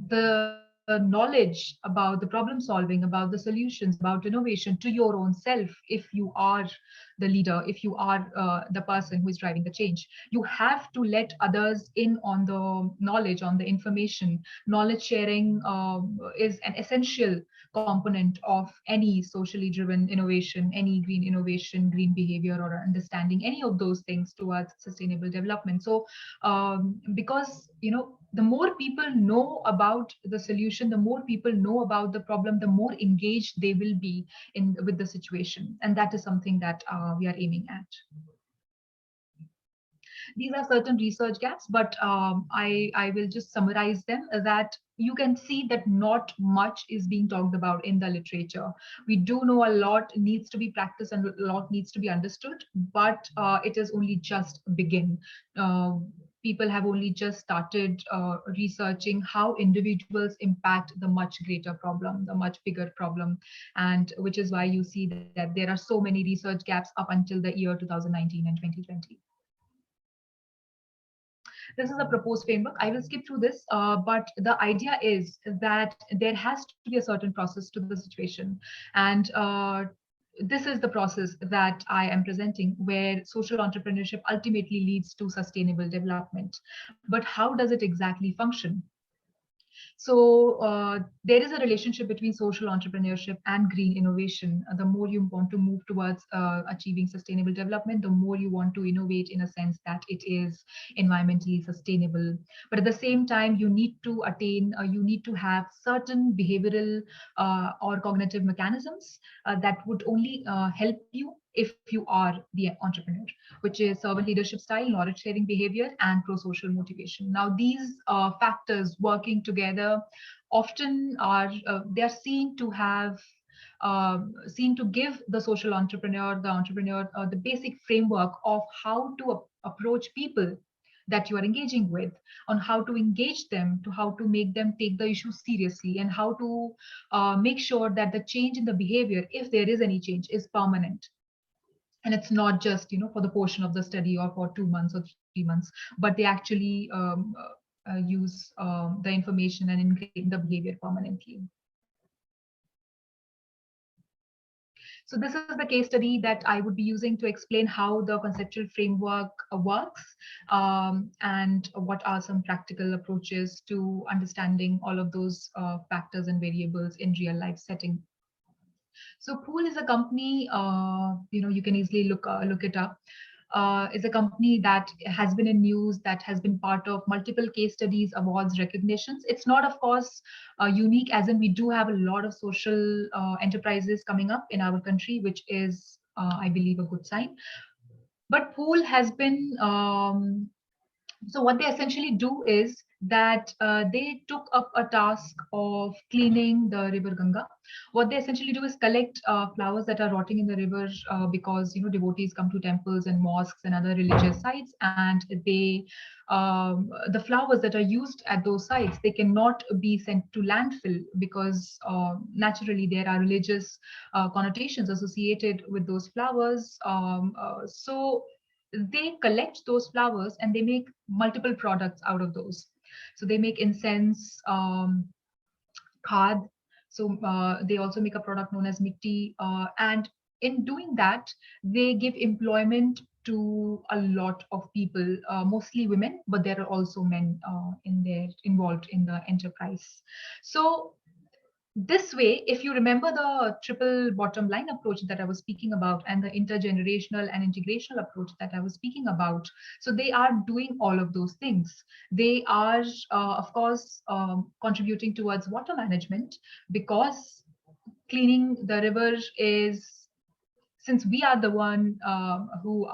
the knowledge about the problem solving, about the solutions, about innovation to your own self if you are the leader, if you are the person who is driving the change. You have to let others in on the knowledge, on the information. Knowledge sharing is an essential component of any socially driven innovation, any green innovation, green behavior, or understanding any of those things towards sustainable development. So because the more people know about the solution, the more people know about the problem, the more engaged they will be with the situation. And that is something that we are aiming at. These are certain research gaps, but I will just summarize them, that you can see that not much is being talked about in the literature. We do know a lot needs to be practiced and a lot needs to be understood, but it is only just begin. People have only just started researching how individuals impact the much greater problem, the much bigger problem, and which is why you see that there are so many research gaps up until the year 2019 and 2020. This is a proposed framework. I will skip through this, but the idea is that there has to be a certain process to the situation. And this is the process that I am presenting, where social entrepreneurship ultimately leads to sustainable development. But how does it exactly function? So there is a relationship between social entrepreneurship and green innovation. The more you want to move towards achieving sustainable development, the more you want to innovate in a sense that it is environmentally sustainable. But at the same time, you need to attain, you need to have certain behavioral or cognitive mechanisms that would only help you if you are the entrepreneur, which is servant leadership style, knowledge sharing behavior, and pro-social motivation. Now, these factors working together often are, they are seen to have, seen to give the social entrepreneur, the basic framework of how to approach people that you are engaging with, on how to engage them, to how to make them take the issue seriously, and how to make sure that the change in the behavior, if there is any change, is permanent. And it's not just, you know, for the portion of the study or for 2 months or 3 months, but they actually use the information and ingrain the behavior permanently. So this is the case study that I would be using to explain how the conceptual framework works, and what are some practical approaches to understanding all of those factors and variables in real life setting. So Pool is a company, you know, you can easily look it up. Is a company that has been in news, that has been part of multiple case studies, awards, recognitions. It's not, of course, unique, as in we do have a lot of social enterprises coming up in our country, which is, I believe, a good sign. But Pool has been, so what they essentially do is that they took up a task of cleaning the river Ganga. What they essentially do is collect flowers that are rotting in the river because, you know, devotees come to temples and mosques and other religious sites, and they the flowers that are used at those sites, they cannot be sent to landfill because naturally there are religious connotations associated with those flowers. So they collect those flowers and they make multiple products out of those. So they make incense, khad. So they also make a product known as mitti. And in doing that, they give employment to a lot of people, mostly women, but there are also men involved in the enterprise. So this way, if you remember the triple bottom line approach that I was speaking about, and the intergenerational and integrational approach that I was speaking about, so they are doing all of those things. They are, of course, contributing towards water management, because cleaning the river is, since we are the one who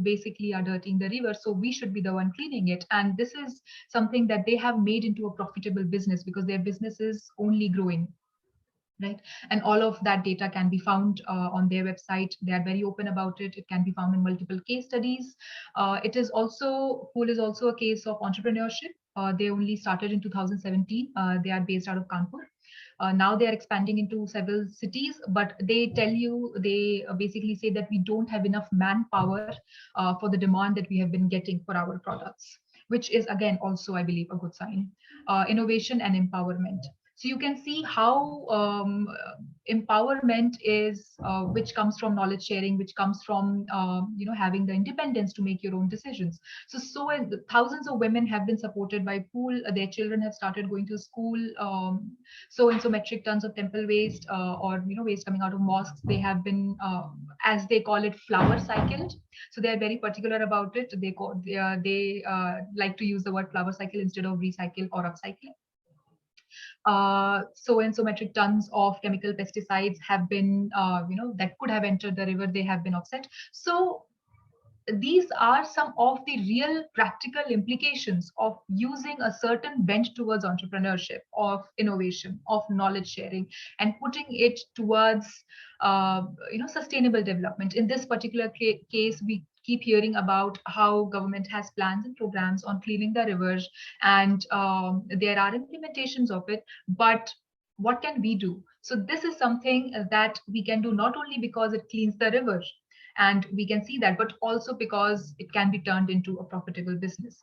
basically are dirtying the river, so we should be the one cleaning it. And this is something that they have made into a profitable business, because their business is only growing, right? And all of that data can be found on their website. They are very open about it. It can be found in multiple case studies. It is also, Pool is also a case of entrepreneurship. They only started in 2017. They are based out of Kanpur. Now they are expanding into several cities, but they tell you, they basically say that we don't have enough manpower for the demand that we have been getting for our products, which is, again, also, I believe, a good sign. Innovation and empowerment. So you can see how empowerment is, which comes from knowledge sharing, which comes from you know, having the independence to make your own decisions. So thousands of women have been supported by Pool. Their children have started going to school. So and so metric tons of temple waste, or, you know, waste coming out of mosques, they have been, as they call it, flower cycled. So they are very particular about it. They like to use the word flower cycle instead of recycle or upcycling. So and so metric tons of chemical pesticides have been, you know, that could have entered the river, they have been offset. So these are some of the real practical implications of using a certain bent towards entrepreneurship, of innovation, of knowledge sharing, and putting it towards sustainable development. In this particular case, we keep hearing about how government has plans and programs on cleaning the rivers, and there are implementations of it, but what can we do? So this is something that we can do not only because it cleans the river, and we can see that, but also because it can be turned into a profitable business,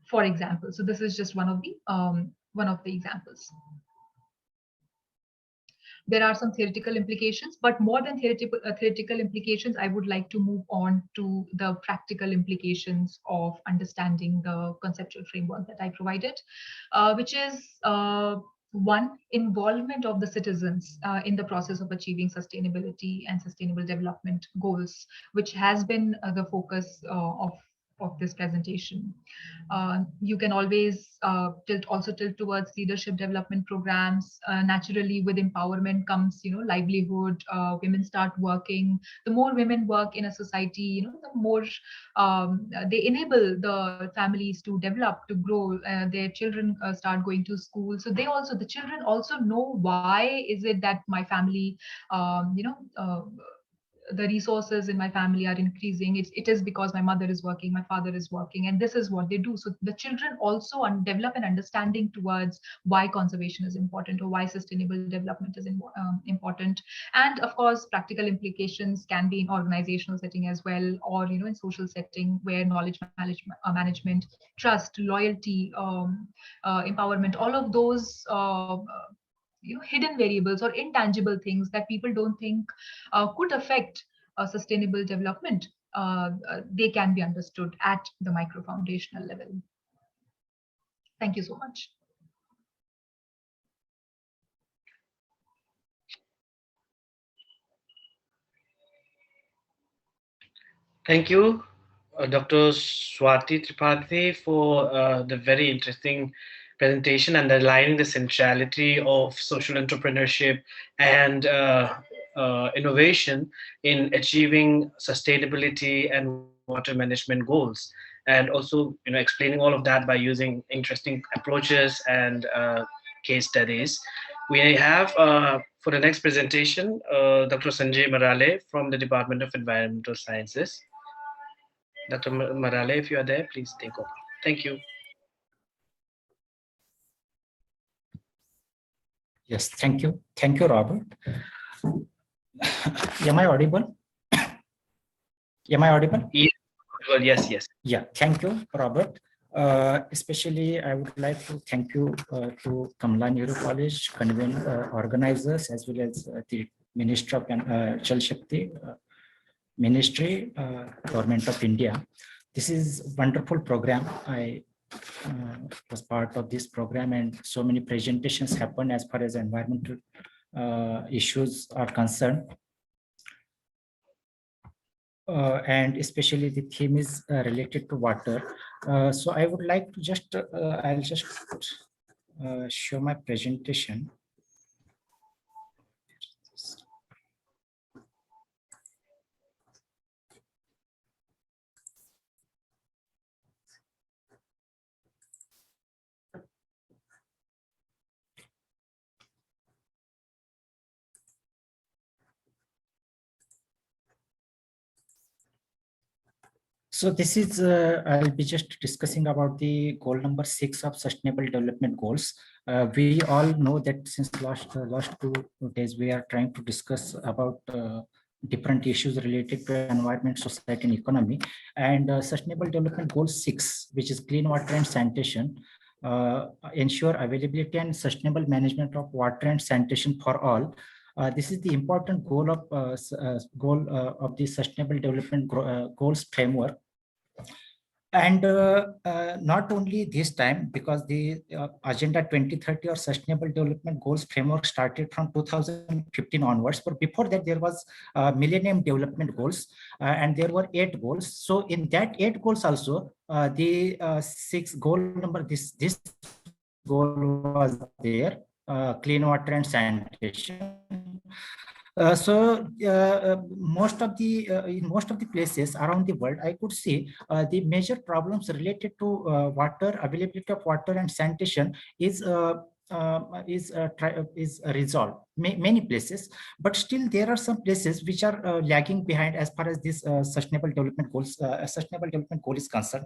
for example. So this is just one of the examples. There are some theoretical implications, but more than theoretical implications, I would like to move on to the practical implications of understanding the conceptual framework that I provided, which is one, involvement of the citizens in the process of achieving sustainability and sustainable development goals, which has been the focus of this presentation. You can always tilt towards leadership development programs. Naturally, with empowerment comes, livelihood. Women start working. The more women work in a society, the more they enable the families to develop, to grow. Their children start going to school. So the children also know why is it that my family, the resources in my family are increasing. It is because my mother is working, my father is working, and this is what they do. So the children also develop an understanding towards why conservation is important, or why sustainable development is important. And of course, practical implications can be in organizational setting as well, or in social setting, where knowledge management, trust, loyalty, empowerment, all of those hidden variables or intangible things that people don't think could affect sustainable development, they can be understood at the micro foundational level. Thank you so much. Thank you, Dr. Swati Tripathi, for the very interesting presentation and aligning the centrality of social entrepreneurship and innovation in achieving sustainability and water management goals, and also explaining all of that by using interesting approaches and case studies. We have for the next presentation Dr. Sanjay Marale from the Department of Environmental Sciences. Dr. Marale, if you are there, please take over. Thank you. Yes, thank you. Thank you, Robert. Am I audible? Am I audible? Yes, yes. Yeah, thank you, Robert. Especially, I would like to thank you to Kamala Nehru College, organizers, as well as the Ministry of Jal Shakti Ministry, Government of India. This is a wonderful program. I was part of this program, and so many presentations happen as far as environmental issues are concerned. And especially the theme is related to water. So I would like to just, I'll just show my presentation. So this is, I'll be just discussing about the goal number 6 of Sustainable Development Goals. We all know that since last 2 days, we are trying to discuss about different issues related to environment, society, and economy. And Sustainable Development Goal 6, which is clean water and sanitation, ensure availability and sustainable management of water and sanitation for all. This is the important goal of the Sustainable Development Goals framework. And not only this time, because the Agenda 2030 or Sustainable Development Goals framework started from 2015 onwards, but before that there was Millennium Development Goals, and there were 8 goals. So in that 8 goals also, the 6 goal number, this goal was there, clean water and sanitation. Most of the in most of the places around the world, I could see the major problems related to water, availability of water and sanitation is resolved many places, but still there are some places which are lagging behind as far as this sustainable development goal is concerned.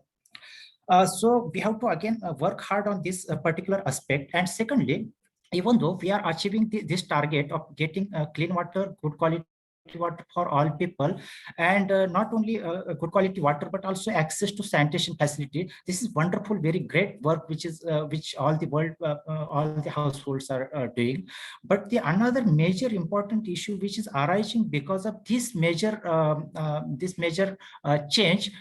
So we have to again work hard on this particular aspect. And secondly, even though we are achieving this target of getting clean water, good quality water for all people, and not only good quality water but also access to sanitation facility, this is wonderful, very great work which is which all the world all the households are doing. But the another major important issue which is arising because of this major change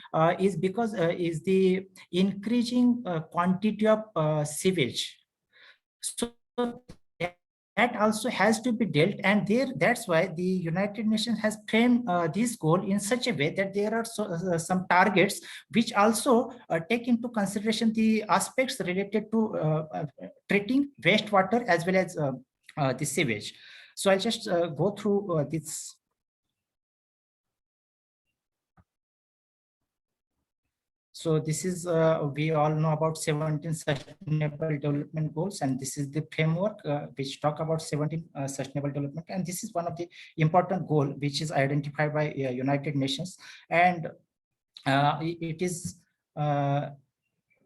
is because is the increasing quantity of sewage. So that also has to be dealt, and that's why the United Nations has framed this goal in such a way that there are some targets which also take into consideration the aspects related to treating wastewater as well as the sewage. So I'll just go through this. So this is, we all know about 17 sustainable development goals, and this is the framework which talk about 17 sustainable development. And this is one of the important goal which is identified by United Nations, and it is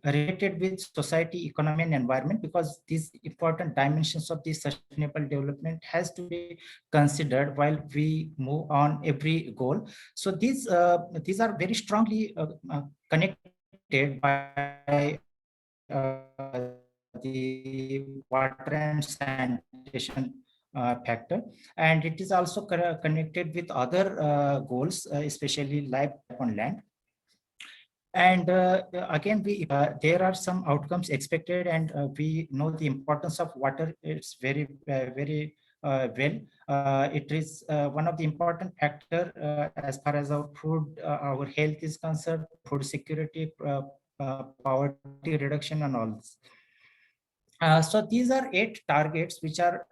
related with society, economy, and environment, because these important dimensions of the sustainable development has to be considered while we move on every goal. So these are very strongly connected by the water and sanitation factor, and it is also connected with other goals, especially life on land. And again, there are some outcomes expected, and we know the importance of water. It's very well. It is one of the important factor as far as our food, our health is concerned, food security, poverty reduction, and all this. So these are 8 targets which are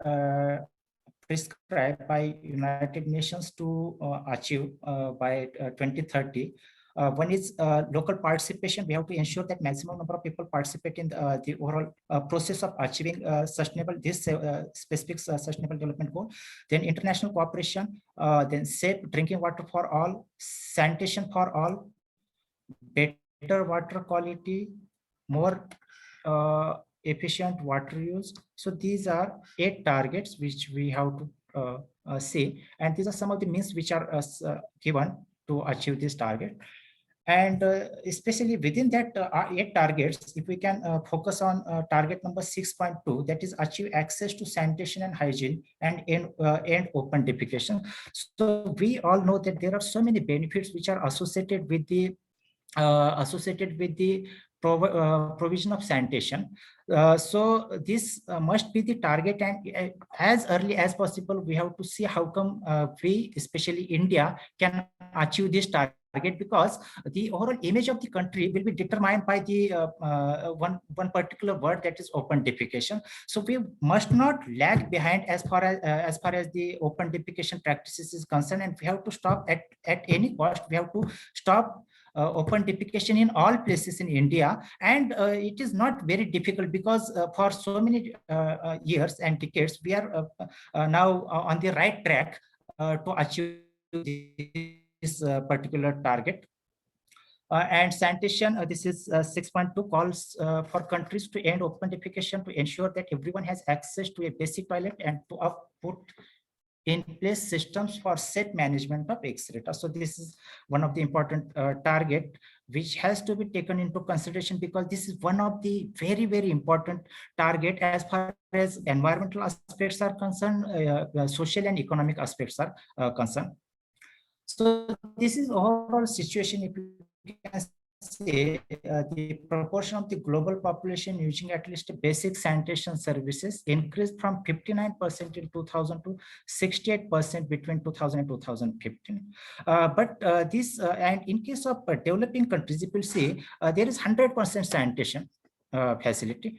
prescribed by United Nations to achieve by 2030. One is local participation. We have to ensure that maximum number of people participate in the overall process of achieving sustainable, this specific sustainable development goal. Then international cooperation, then safe drinking water for all, sanitation for all, better water quality, more efficient water use. So these are 8 targets which we have to see, and these are some of the means which are given to achieve this target. And especially within that 8 targets, if we can focus on target number 6.2, that is achieve access to sanitation and hygiene and end open defecation. So we all know that there are so many benefits which are associated with the provision of sanitation. So this must be the target, and as early as possible we have to see how come we, especially India, can achieve this target, because the overall image of the country will be determined by the one particular word, that is open defecation. So we must not lag behind as far as the open defecation practices is concerned, and we have to stop at any cost. We have to stop open defecation in all places in India, and it is not very difficult, because for so many years and decades we are now on the right track to achieve this particular target. And sanitation, this is 6.2, calls for countries to end open defecation to ensure that everyone has access to a basic toilet, and to put in place systems for safe management of excreta. So this is one of the important target which has to be taken into consideration, because this is one of the very important target as far as environmental aspects are concerned, social and economic aspects are concerned. So this is overall situation. If you can say the proportion of the global population using at least basic sanitation services increased from 59% in 2000 to 68% between 2000 and 2015. But this and in case of developing countries, you will see there is 100% sanitation. facility.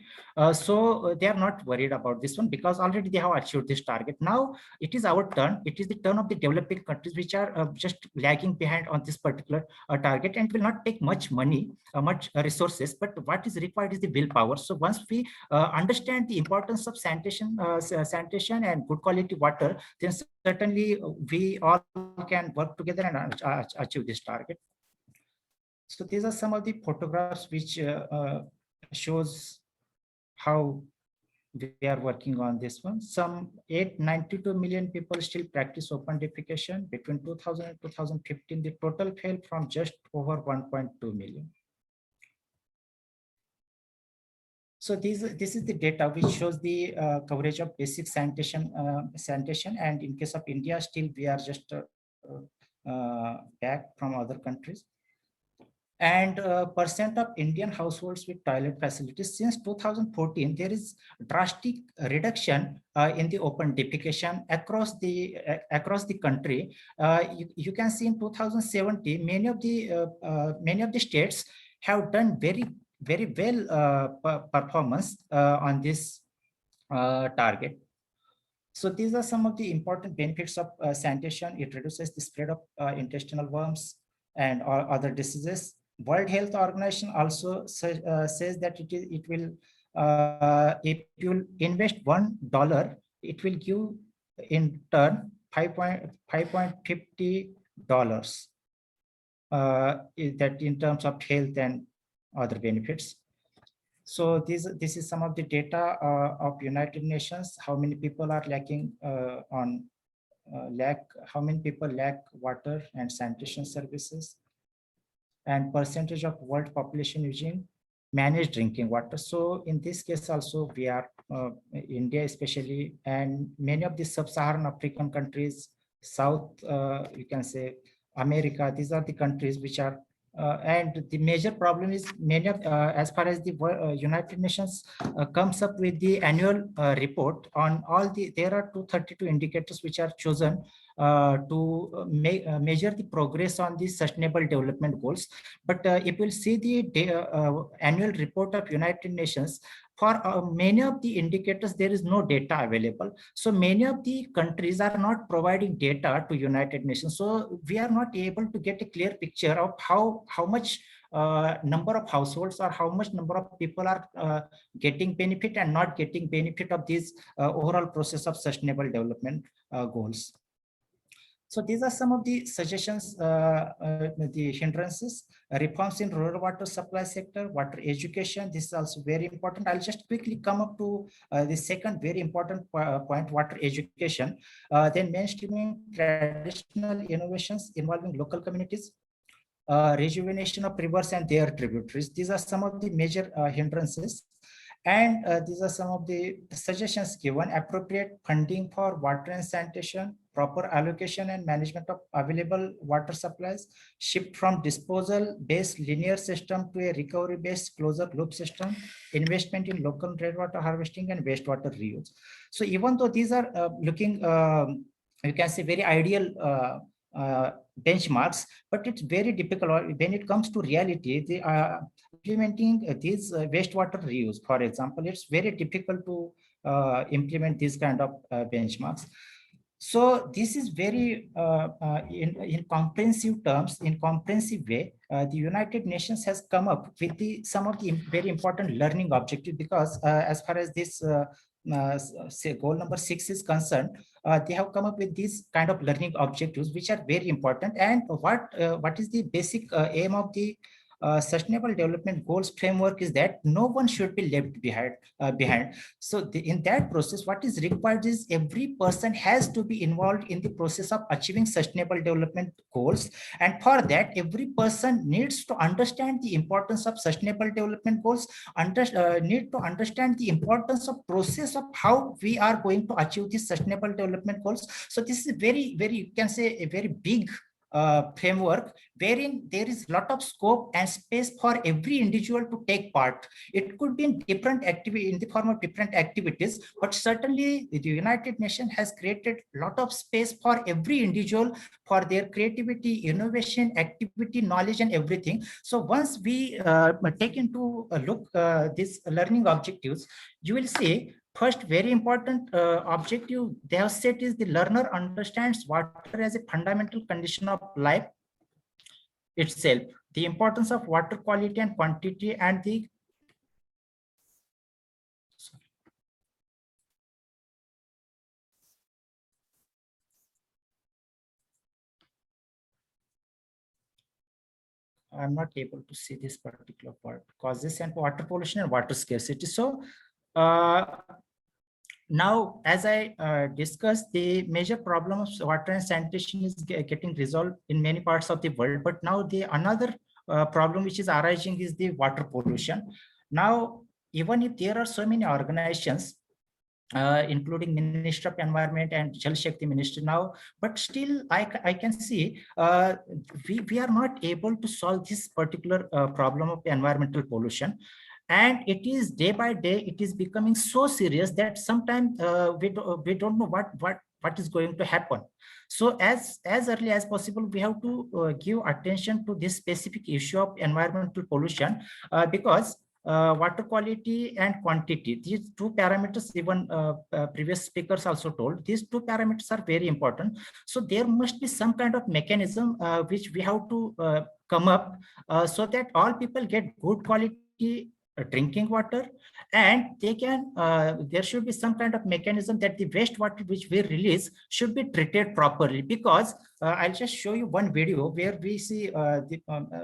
So they are not worried about this one because already they have achieved this target. Now it is our turn. It is the turn of the developing countries which are just lagging behind on this particular target, and will not take much money, much resources, but what is required is the willpower. So once we understand the importance of sanitation and good quality water, then certainly we all can work together and achieve this target. So these are some of the photographs which shows how we are working on this one. Some 892 million people still practice open defecation. Between 2000 and 2015, the total fell from just over 1.2 million. So this is the data which shows the coverage of basic sanitation, and in case of India, still we are just back from other countries. And percent of Indian households with toilet facilities. Since 2014, there is drastic reduction in the open defecation across the country. You can see in 2017, many of the states have done very well performance on this target. So these are some of the important benefits of sanitation. It reduces the spread of intestinal worms and other diseases. World Health Organization also says that it will, if you invest $1, it will give in turn $5.50. That in terms of health and other benefits. So this is some of the data of United Nations. How many people are lacking how many people lack water and sanitation services, and percentage of world population using managed drinking water. So in this case also we are India especially, and many of the sub-Saharan African countries, South, you can say America, these are the countries which are and the major problem is many of as far as the United Nations comes up with the annual report on all there are 232 indicators which are chosen to measure the progress on the sustainable development goals. But if we'll see the annual report of United Nations, for many of the indicators, there is no data available. So many of the countries are not providing data to United Nations. So we are not able to get a clear picture of how much number of households or how much number of people are getting benefit and not getting benefit of this overall process of sustainable development goals. So these are some of the suggestions, the hindrances, reforms in rural water supply sector, water education. This is also very important. I'll just quickly come up to the second very important point, water education. Then mainstreaming traditional innovations involving local communities, rejuvenation of rivers and their tributaries. These are some of the major hindrances. And these are some of the suggestions given: appropriate funding for water and sanitation, proper allocation and management of available water supplies, shift from disposal-based linear system to a recovery-based closed-loop system, investment in local rainwater harvesting and wastewater reuse. So even though these are looking, you can say, very ideal benchmarks, but it's very difficult when it comes to reality. The implementing these wastewater reuse, for example, it's very difficult to implement these kind of benchmarks. So this is very in comprehensive terms, in comprehensive way, the United Nations has come up with some of the very important learning objectives, because as far as this say goal number 6 is concerned, they have come up with these kind of learning objectives which are very important. And what is the basic aim of the Sustainable Development Goals framework is that no one should be left behind. So in that process, what is required is every person has to be involved in the process of achieving Sustainable Development Goals. And for that, every person needs to understand the importance of Sustainable Development Goals, need to understand the importance of process of how we are going to achieve these Sustainable Development Goals. So this is very, very, you can say, a very big framework wherein there is a lot of scope and space for every individual to take part. It could be in different activity, in the form of different activities, but certainly the United Nations has created a lot of space for every individual for their creativity, innovation, activity, knowledge, and everything. So once we take into a look these learning objectives, you will see first very important objective they have set is the learner understands water as a fundamental condition of life itself, the importance of water quality and quantity, and the I'm not able to see this particular part, causes and water pollution and water scarcity. So now, as I discussed, the major problem of water and sanitation is getting resolved in many parts of the world. But now the another problem which is arising is the water pollution. Now, even if there are so many organizations, including Ministry of Environment and Jal Shakti Ministry now, but still I can see we are not able to solve this particular problem of environmental pollution. And it is day by day, it is becoming so serious that sometimes we don't know what is going to happen. So as early as possible, we have to give attention to this specific issue of environmental pollution because water quality and quantity, these two parameters, even previous speakers also told, these two parameters are very important. So there must be some kind of mechanism which we have to come up so that all people get good quality drinking water, and they can there should be some kind of mechanism that the wastewater which we release should be treated properly. Because I'll just show you one video where we see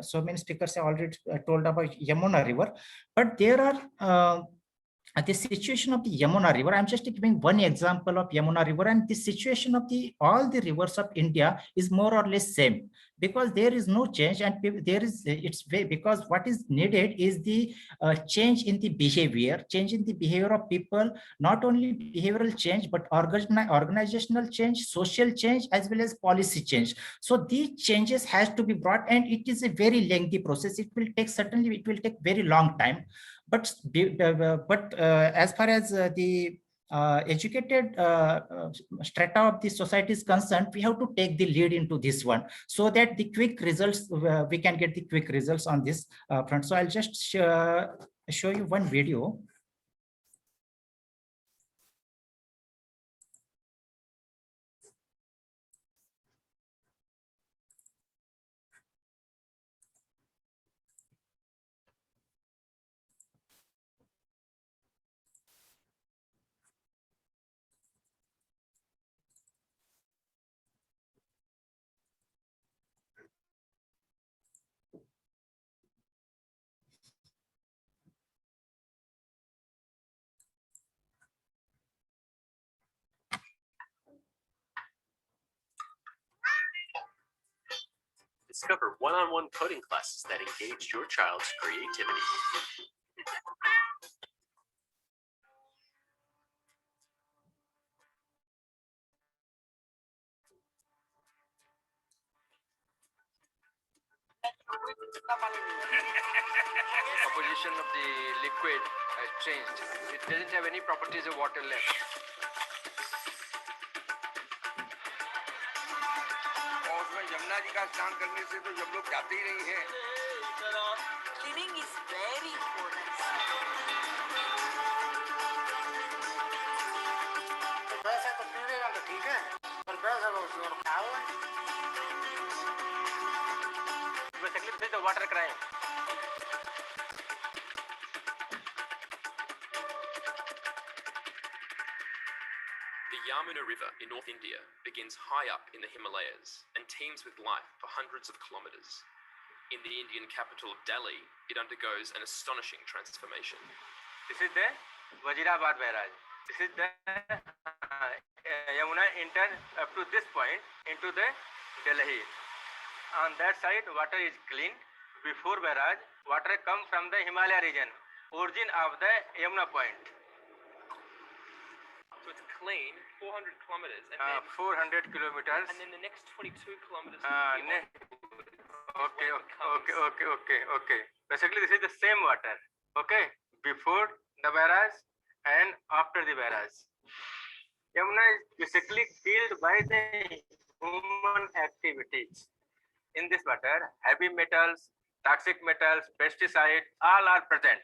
so many speakers have already told about Yamuna River, but there are the situation of the Yamuna River. I'm just giving one example of Yamuna River, and the situation of all the rivers of India is more or less same, because there is no change, and there is because what is needed is the change in the behavior, of people, not only behavioral change but organizational change, social change, as well as policy change. So these changes has to be brought, and it is a very lengthy process. It will take very long time. But as far as the educated strata of the society is concerned, we have to take the lead into this one, so that the quick results, we can get the quick results on this front. So I'll just show you one video. Discover one-on-one coding classes that engage your child's creativity. Composition of the liquid has changed. It doesn't have any properties of water left. और उसमें यमुना जी का स्नान करने से तो जब लोग जाते ही नहीं हैं। Cleaning is very important. पैसा तो पीनेगा तो ठीक है, पर पैसा तो उसमें क्या हुआ? तकलीफ से तो water crime. The Yamuna River in North India begins high up in the Himalayas and teems with life for hundreds of kilometers. In the Indian capital of Delhi, it undergoes an astonishing transformation. This is the Wajirabad barrage. This is the Yamuna enter up to this point into the Delhi. On that side, water is clean. Before barrage, water come from the Himalaya region, origin of the Yamuna point. So So it's clean, 400 kilometers, and 400 kilometers. then the next 22 kilometers. Okay. Basically, this is the same water. Okay, before the barrage and after the barrage. Yamuna is basically killed by the human activities. In this water, heavy metals, toxic metals, pesticides, all are present.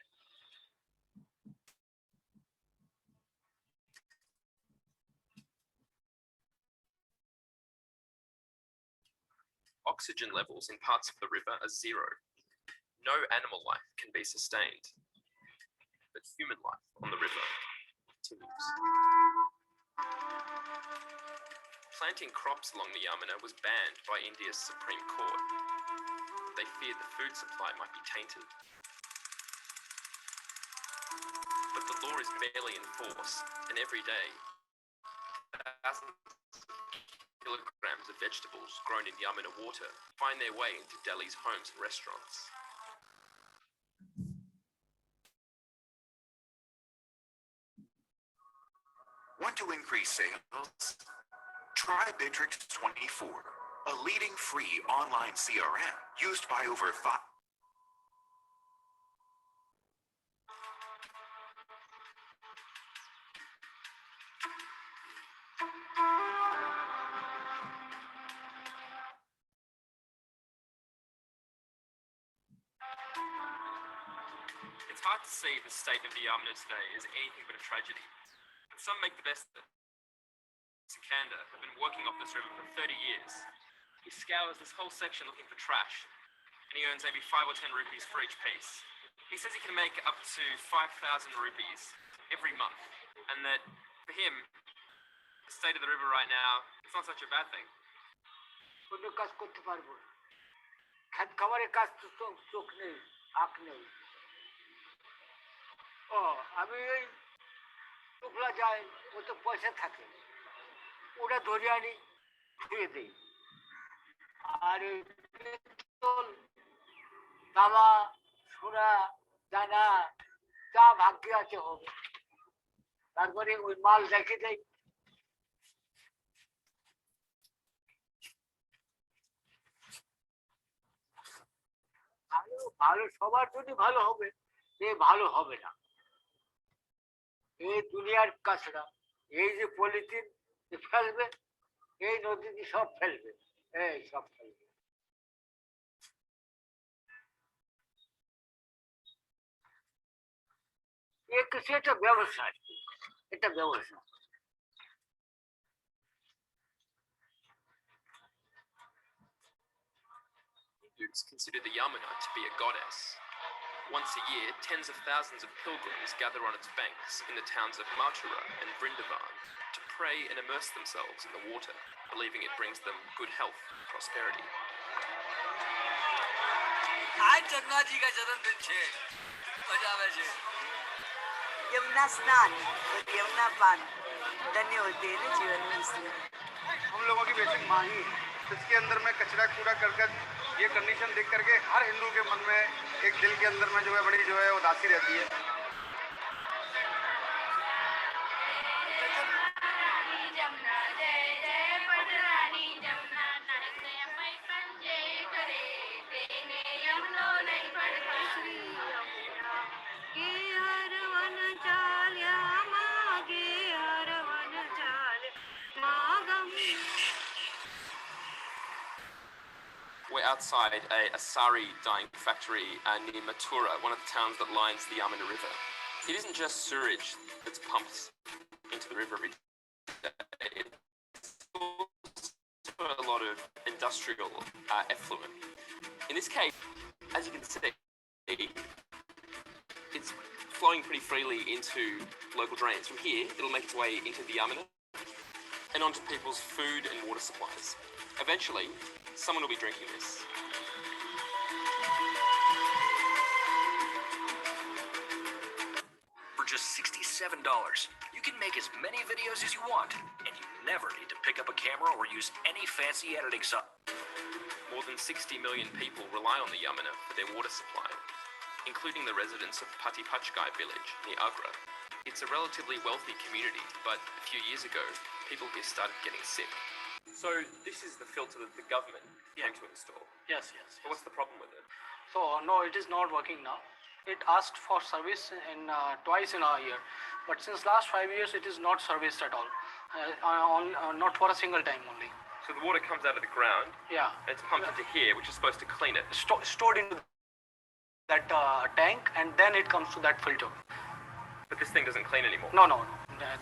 Oxygen levels in parts of the river are zero. No animal life can be sustained, but human life on the river continues. Planting crops along the Yamuna was banned by India's Supreme Court. They feared the food supply might be tainted. But the law is barely enforced, and every day, thousands of kilograms of vegetables grown in Yamuna water find their way into Delhi's homes and restaurants. Want to increase sales? Try Bitrix 24, a leading free online CRM used by over 5. It's hard to see the state of the Yamuna today as anything but a tragedy, but some make the best of it. Sikandar have been working off this river for 30 years. He scours this whole section looking for trash, and he earns maybe 5 or 10 rupees for each piece. He says he can make up to 5,000 rupees every month, and that for him, the state of the river right now, it's not such a bad thing. কোনো কাজ করতে পারবো না খাত খাবারের কাজ তো চোখ নেই আঁক নেই ও আমি এই টুকলা যাই ও তো পয়সা থাকে ওটা ধরে আনি ধুয়ে দিই আর এই পিস্তল তামা সোনা দানা যা ভাগ্যে আছে হবে তারপরে ওই মাল রেখে দেয় ভালো সবার যদি ভালো হবে এ ভালো হবে না এই দুনিয়ার কাছড়া এই যে পলিথিন ফেলবে এই নদীতে সব ফেলবে এই সব ফেলবে এটা ব্যবসা এটা ব্যবসা Hindus consider the Yamuna to be a goddess. Once a year, tens of thousands of pilgrims gather on its banks in the towns of Mathura and Vrindavan to pray and immerse themselves in the water, believing it brings them good health and prosperity. आज जगन्नाथ जी का जन्मदिन है मजा आवे छे यमुना स्नान और यमुना पान धन्य होते हैं जीवन में इसलिए हम लोगों की बेसिक मांग ही इसके अंदर में कचरा कूड़ा कर ये कंडीशन देख करके हर हिंदू के मन में एक दिल के अंदर में जो है बड़ी जो है उदासी रहती है We're outside a sari dyeing factory near Mathura, one of the towns that lines the Yamuna River. It isn't just sewage that's pumped into the river every day. It's also a lot of industrial effluent. In this case, as you can see, it's flowing pretty freely into local drains. From here, it'll make its way into the Yamuna and onto people's food and water supplies. Eventually, someone will be drinking this. For just $67, you can make as many videos as you want, and you never need to pick up a camera or use any fancy editing software. More than 60 million people rely on the Yamuna for their water supply, including the residents of Patipachgai village near Agra. It's a relatively wealthy community, but a few years ago, people here started getting sick. So this is the filter that the government came to install. Yes. So what's the problem with it? So no, it is not working now. It asked for service in twice in a year, but since last 5 years, it is not serviced at all. Not for a single time only. So the water comes out of the ground. Yeah. And it's pumped into here, which is supposed to clean it. Stored into that tank, and then it comes to that filter. But this thing doesn't clean anymore. No.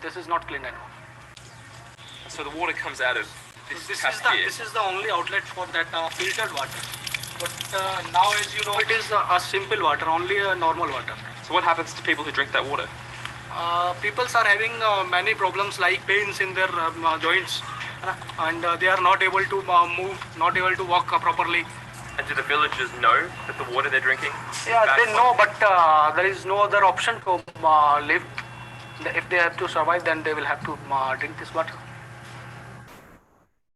This is not clean anymore. So the water comes out of this tap here. This is the only outlet for that filtered water. But now, as you know, it is a simple water, only a normal water. So what happens to people who drink that water? People are having many problems like pains in their joints, and they are not able to move, not able to walk properly. And do the villagers know that the water they're drinking? Yeah, they know, but there is no other option to live. If they have to survive, then they will have to drink this water.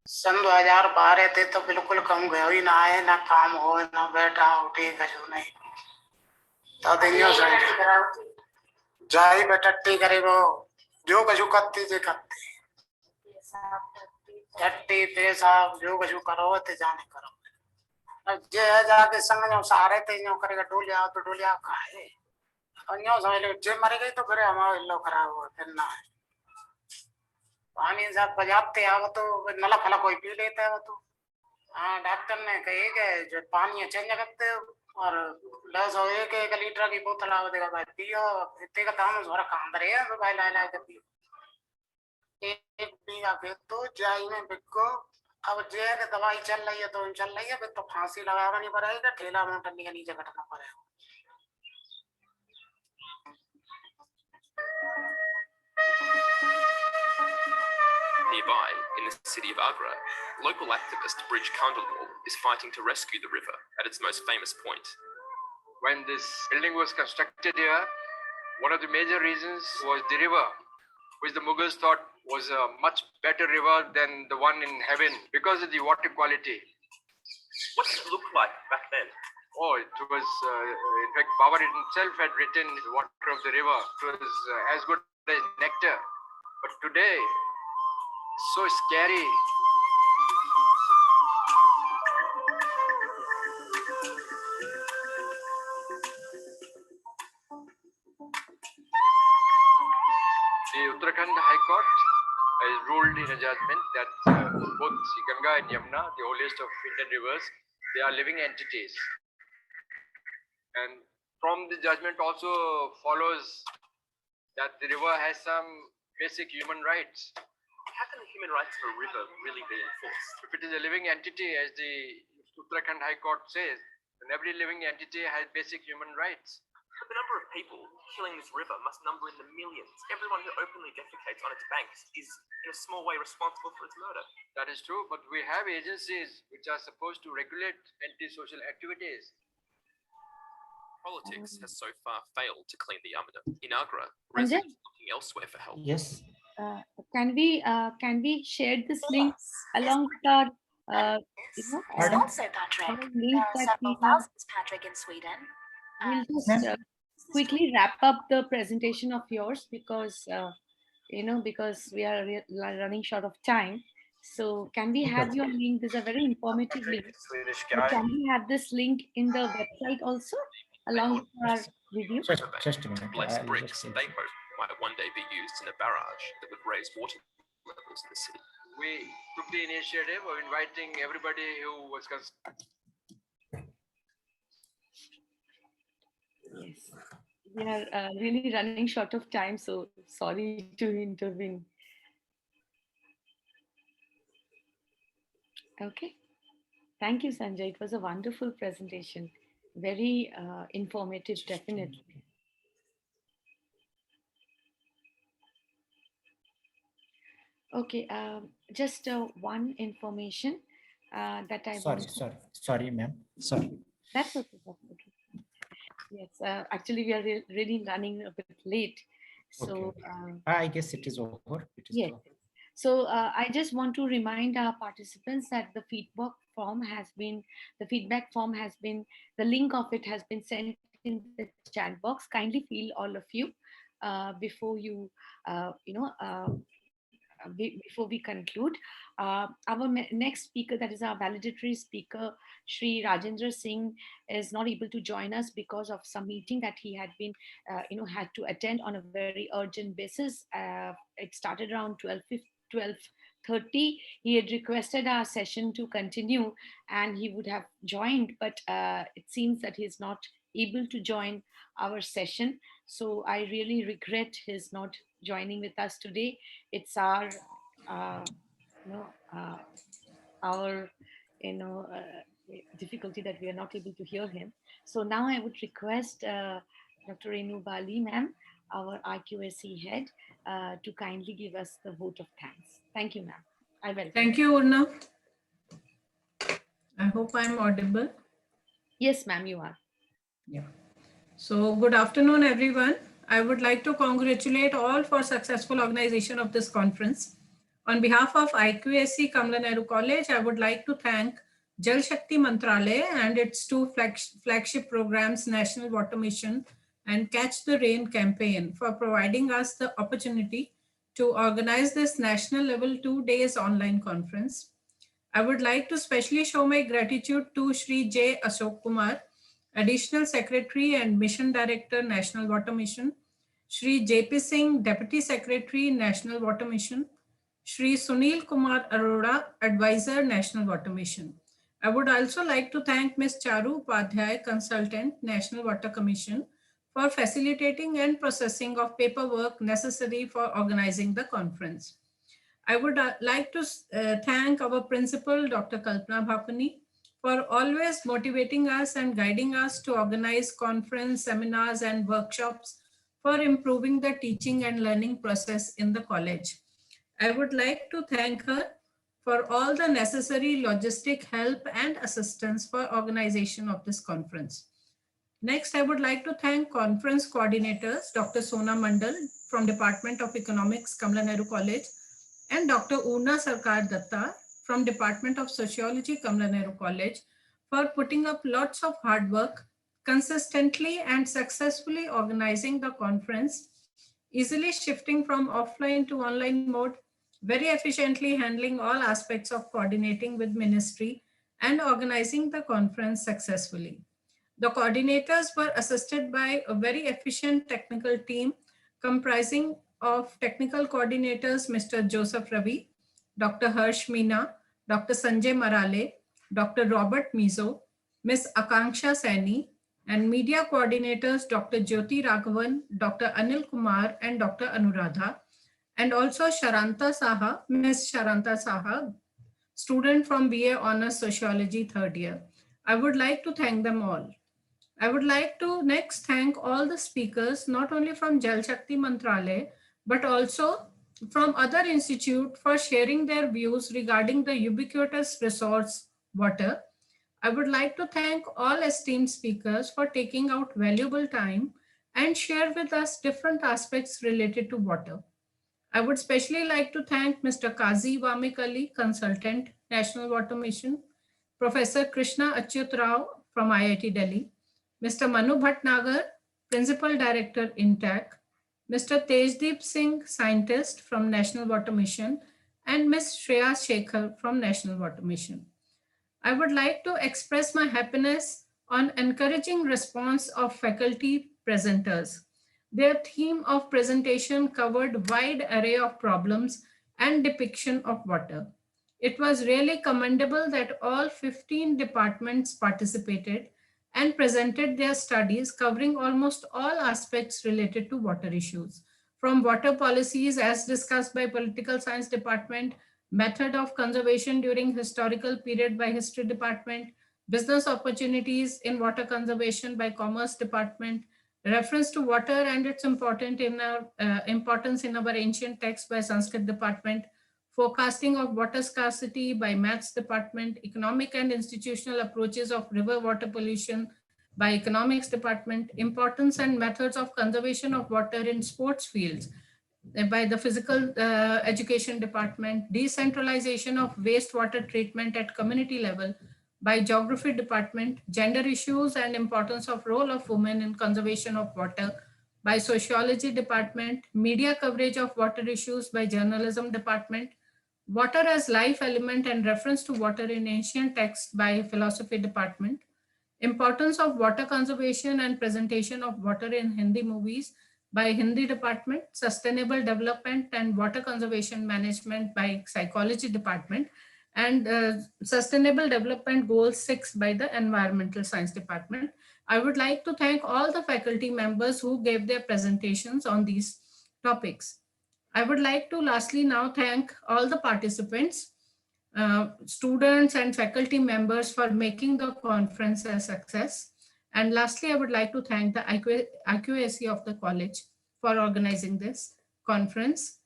सन 2012 थे तो बिल्कुल कम गयो ही ना आए ना काम हो ना बैठा उठे कछु नहीं तो दुनिया से जाई बैठती करे वो जो कछु करती जे करती टट्टी पेशाब जो कछु करो ते जाने करो अब जे जाके संग जो सारे ते जो करेगा डोलिया तो डोलिया काहे और न्यो समझ लो जे मर गई तो फिर हमारा इल्लो खराब हो फिर ना पानी साहब बजाते आओ तो नला फला कोई पी लेता है वो तो हाँ डॉक्टर ने कहे कि जो पानी चेंज करते और 1 लीटर की बोतल आओ देगा भाई पियो इतने का दाम जोरा काम करे तो भाई ला के पियो एक बीघा पे तो जाई में बिको अब जे के दवाई चल रही है तो चल रही है फिर तो फांसी लगाना नहीं पड़ेगा ठेला मोटरनी के नीचे कटना पड़ेगा Nearby, in the city of Agra, local activist Bridge Kandalwal is fighting to rescue the river at its most famous point. When this building was constructed here, one of the major reasons was the river, which the Mughals thought was a much better river than the one in heaven because of the water quality. What did it look like back then? Oh, it was, in fact, Babar himself had written the water of the river. It was as good as nectar. But today, it's so scary. The Uttarakhand High Court has ruled in a judgment that both the Ganga and Yamuna, the oldest of Indian rivers, they are living entities. And from the judgment also follows that the river has some basic human rights. How can the human rights of a river really be enforced? If it is a living entity, as the Uttarakhand High Court says, then every living entity has basic human rights. But the number of people killing this river must number in the millions. Everyone who openly defecates on its banks is, in a small way, responsible for its murder. That is true, but we have agencies which are supposed to regulate antisocial activities. Politics has so far failed to clean the Yamuna. In Agra, Sanjay? residents are looking elsewhere for help. Yes. Can we share this link along with our Pardon? our link that we have? Patrick in Sweden. We'll just quickly wrap up the presentation of yours because because we are running short of time. So can we have your link? This is a very informative link. Swedish So can we have this link in the website also along with our video? Just a minute. Blessed I'll bricks just they hope might one day be used in a barrage that would raise water levels in the city. We took the initiative of inviting everybody who was concerned. Yes, we are really running short of time, so sorry to intervene. Okay, thank you, Sanjay. It was a wonderful presentation, very informative, definitely. Okay, just one information that I want. Sorry, ma'am. Sorry. That's okay. That's okay. Yes, actually, we are really running a bit late. So, Okay. I guess it is over. It is yes. over. So I just want to remind our participants that the feedback form has been, the link of it has been sent in the chat box. Kindly feel all of you. before before we conclude. Our next speaker, that is our valedictory speaker, Shri Rajendra Singh, is not able to join us because of some meeting that he had been, had to attend on a very urgent basis. It started around 12:30. He had requested our session to continue and he would have joined, but it seems that he's not able to join our session. So I really regret his not joining with us today. It's our, our, difficulty that we are not able to hear him. So now I would request Dr. Renu Bali, ma'am, our IQSC head, to kindly give us the vote of thanks. Thank you, ma'am. I welcome. Thank you, Urna. I hope I'm audible. Yes, ma'am, you are. Yeah. So good afternoon, everyone. I would like to congratulate all for successful organization of this conference. On behalf of IQSC Kamala Nehru College, I would like to thank Jal Shakti Mantralaya and its two flagship programs, National Water Mission and Catch the Rain campaign, for providing us the opportunity to organize this national level 2 days online conference. I would like to specially show my gratitude to Shri J. Ashok Kumar, Additional Secretary and Mission Director, National Water Mission, Shri J.P. Singh, Deputy Secretary, National Water Mission, Shri Sunil Kumar Arora, Advisor, National Water Mission. I would also like to thank Ms. Charu Upadhyay, Consultant, National Water Commission, for facilitating and processing of paperwork necessary for organizing the conference. I would like to thank our principal, Dr. Kalpana Bhapani, for always motivating us and guiding us to organize conference, seminars, and workshops for improving the teaching and learning process in the college. I would like to thank her for all the necessary logistic help and assistance for organization of this conference. Next, I would like to thank conference coordinators, Dr. Sona Mandal from Department of Economics, Kamala Nehru College, and Dr. Urna Sarkar Datta from Department of Sociology, Kamala Nehru College, for putting up lots of hard work, consistently and successfully organizing the conference, easily shifting from offline to online mode, very efficiently handling all aspects of coordinating with ministry and organizing the conference successfully. The coordinators were assisted by a very efficient technical team comprising of technical coordinators, Mr. Joseph Ravi, Dr. Harsh Meena, Dr. Sanjay Marale, Dr. Robert Mizo, Ms. Akanksha Saini, and media coordinators, Dr. Jyoti Raghavan, Dr. Anil Kumar, and Dr. Anuradha, and also Sharanta Saha, Ms. Sharanta Saha, student from BA Honours Sociology 3rd year. I would like to thank them all. I would like to next thank all the speakers, not only from Jal Shakti Mantralaya, but also from other institutes for sharing their views regarding the ubiquitous resource water. I would like to thank all esteemed speakers for taking out valuable time and share with us different aspects related to water. I would especially like to thank Mr. Kazi Vamik Ali, Consultant, National Water Mission, Professor Krishna Achyut Rao from IIT Delhi, Mr. Manu Bhatnagar, Principal Director, INTAC, Mr. Tejdeep Singh, Scientist from National Water Mission, and Ms. Shreya Shekhar from National Water Mission. I would like to express my happiness on encouraging response of faculty presenters. Their theme of presentation covered wide array of problems and depiction of water. It was really commendable that all 15 departments participated and presented their studies covering almost all aspects related to water issues, from water policies as discussed by Political Science Department, method of conservation during historical period by History Department, business opportunities in water conservation by Commerce Department, reference to water and its importance in our ancient texts by Sanskrit Department, forecasting of water scarcity by Maths Department, economic and institutional approaches of river water pollution by Economics Department, importance and methods of conservation of water in sports fields by the Physical Education Department, decentralization of wastewater treatment at community level by Geography Department, gender issues and importance of role of women in conservation of water by Sociology Department, Media Coverage of Water Issues by Journalism Department, Water as Life Element and Reference to Water in Ancient Texts by Philosophy Department, Importance of Water Conservation and Presentation of Water in Hindi Movies by Hindi Department, Sustainable Development and Water Conservation Management by Psychology Department, and Sustainable Development Goal 6 by the Environmental Science Department. I would like to thank all the faculty members who gave their presentations on these topics. I would like to lastly now thank all the participants, students and faculty members for making the conference a success. And lastly, I would like to thank the IQAC of the college for organizing this conference,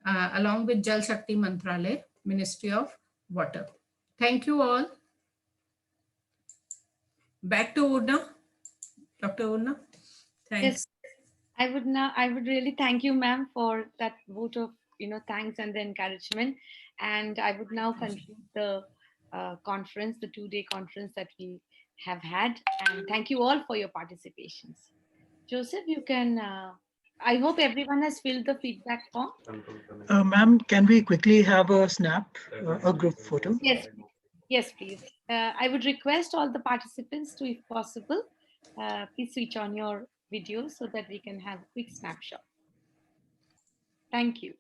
along with Jal Shakti Mantralaya, Ministry of Water. Thank you all. Back to Urna. Dr. Urna. Thanks. Yes, I would really thank you, ma'am, for that vote of thanks and the encouragement. And I would now conclude the conference, the 2-day conference that we have had. And thank you all for your participations. Joseph, you can. I hope everyone has filled the feedback form. Ma'am, can we quickly have a snap, a group photo? Yes, yes, please. I would request all the participants to, if possible, please switch on your video so that we can have a quick snapshot. Thank you.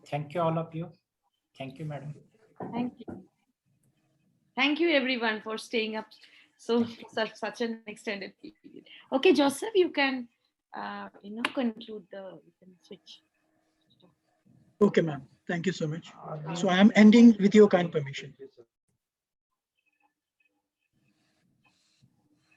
Thank you, all of you. Thank you, madam. Thank you. Thank you, everyone, for staying up such an extended period. Okay, Joseph, you can conclude you can switch. Okay, ma'am. Thank you so much. So I am ending with your kind permission.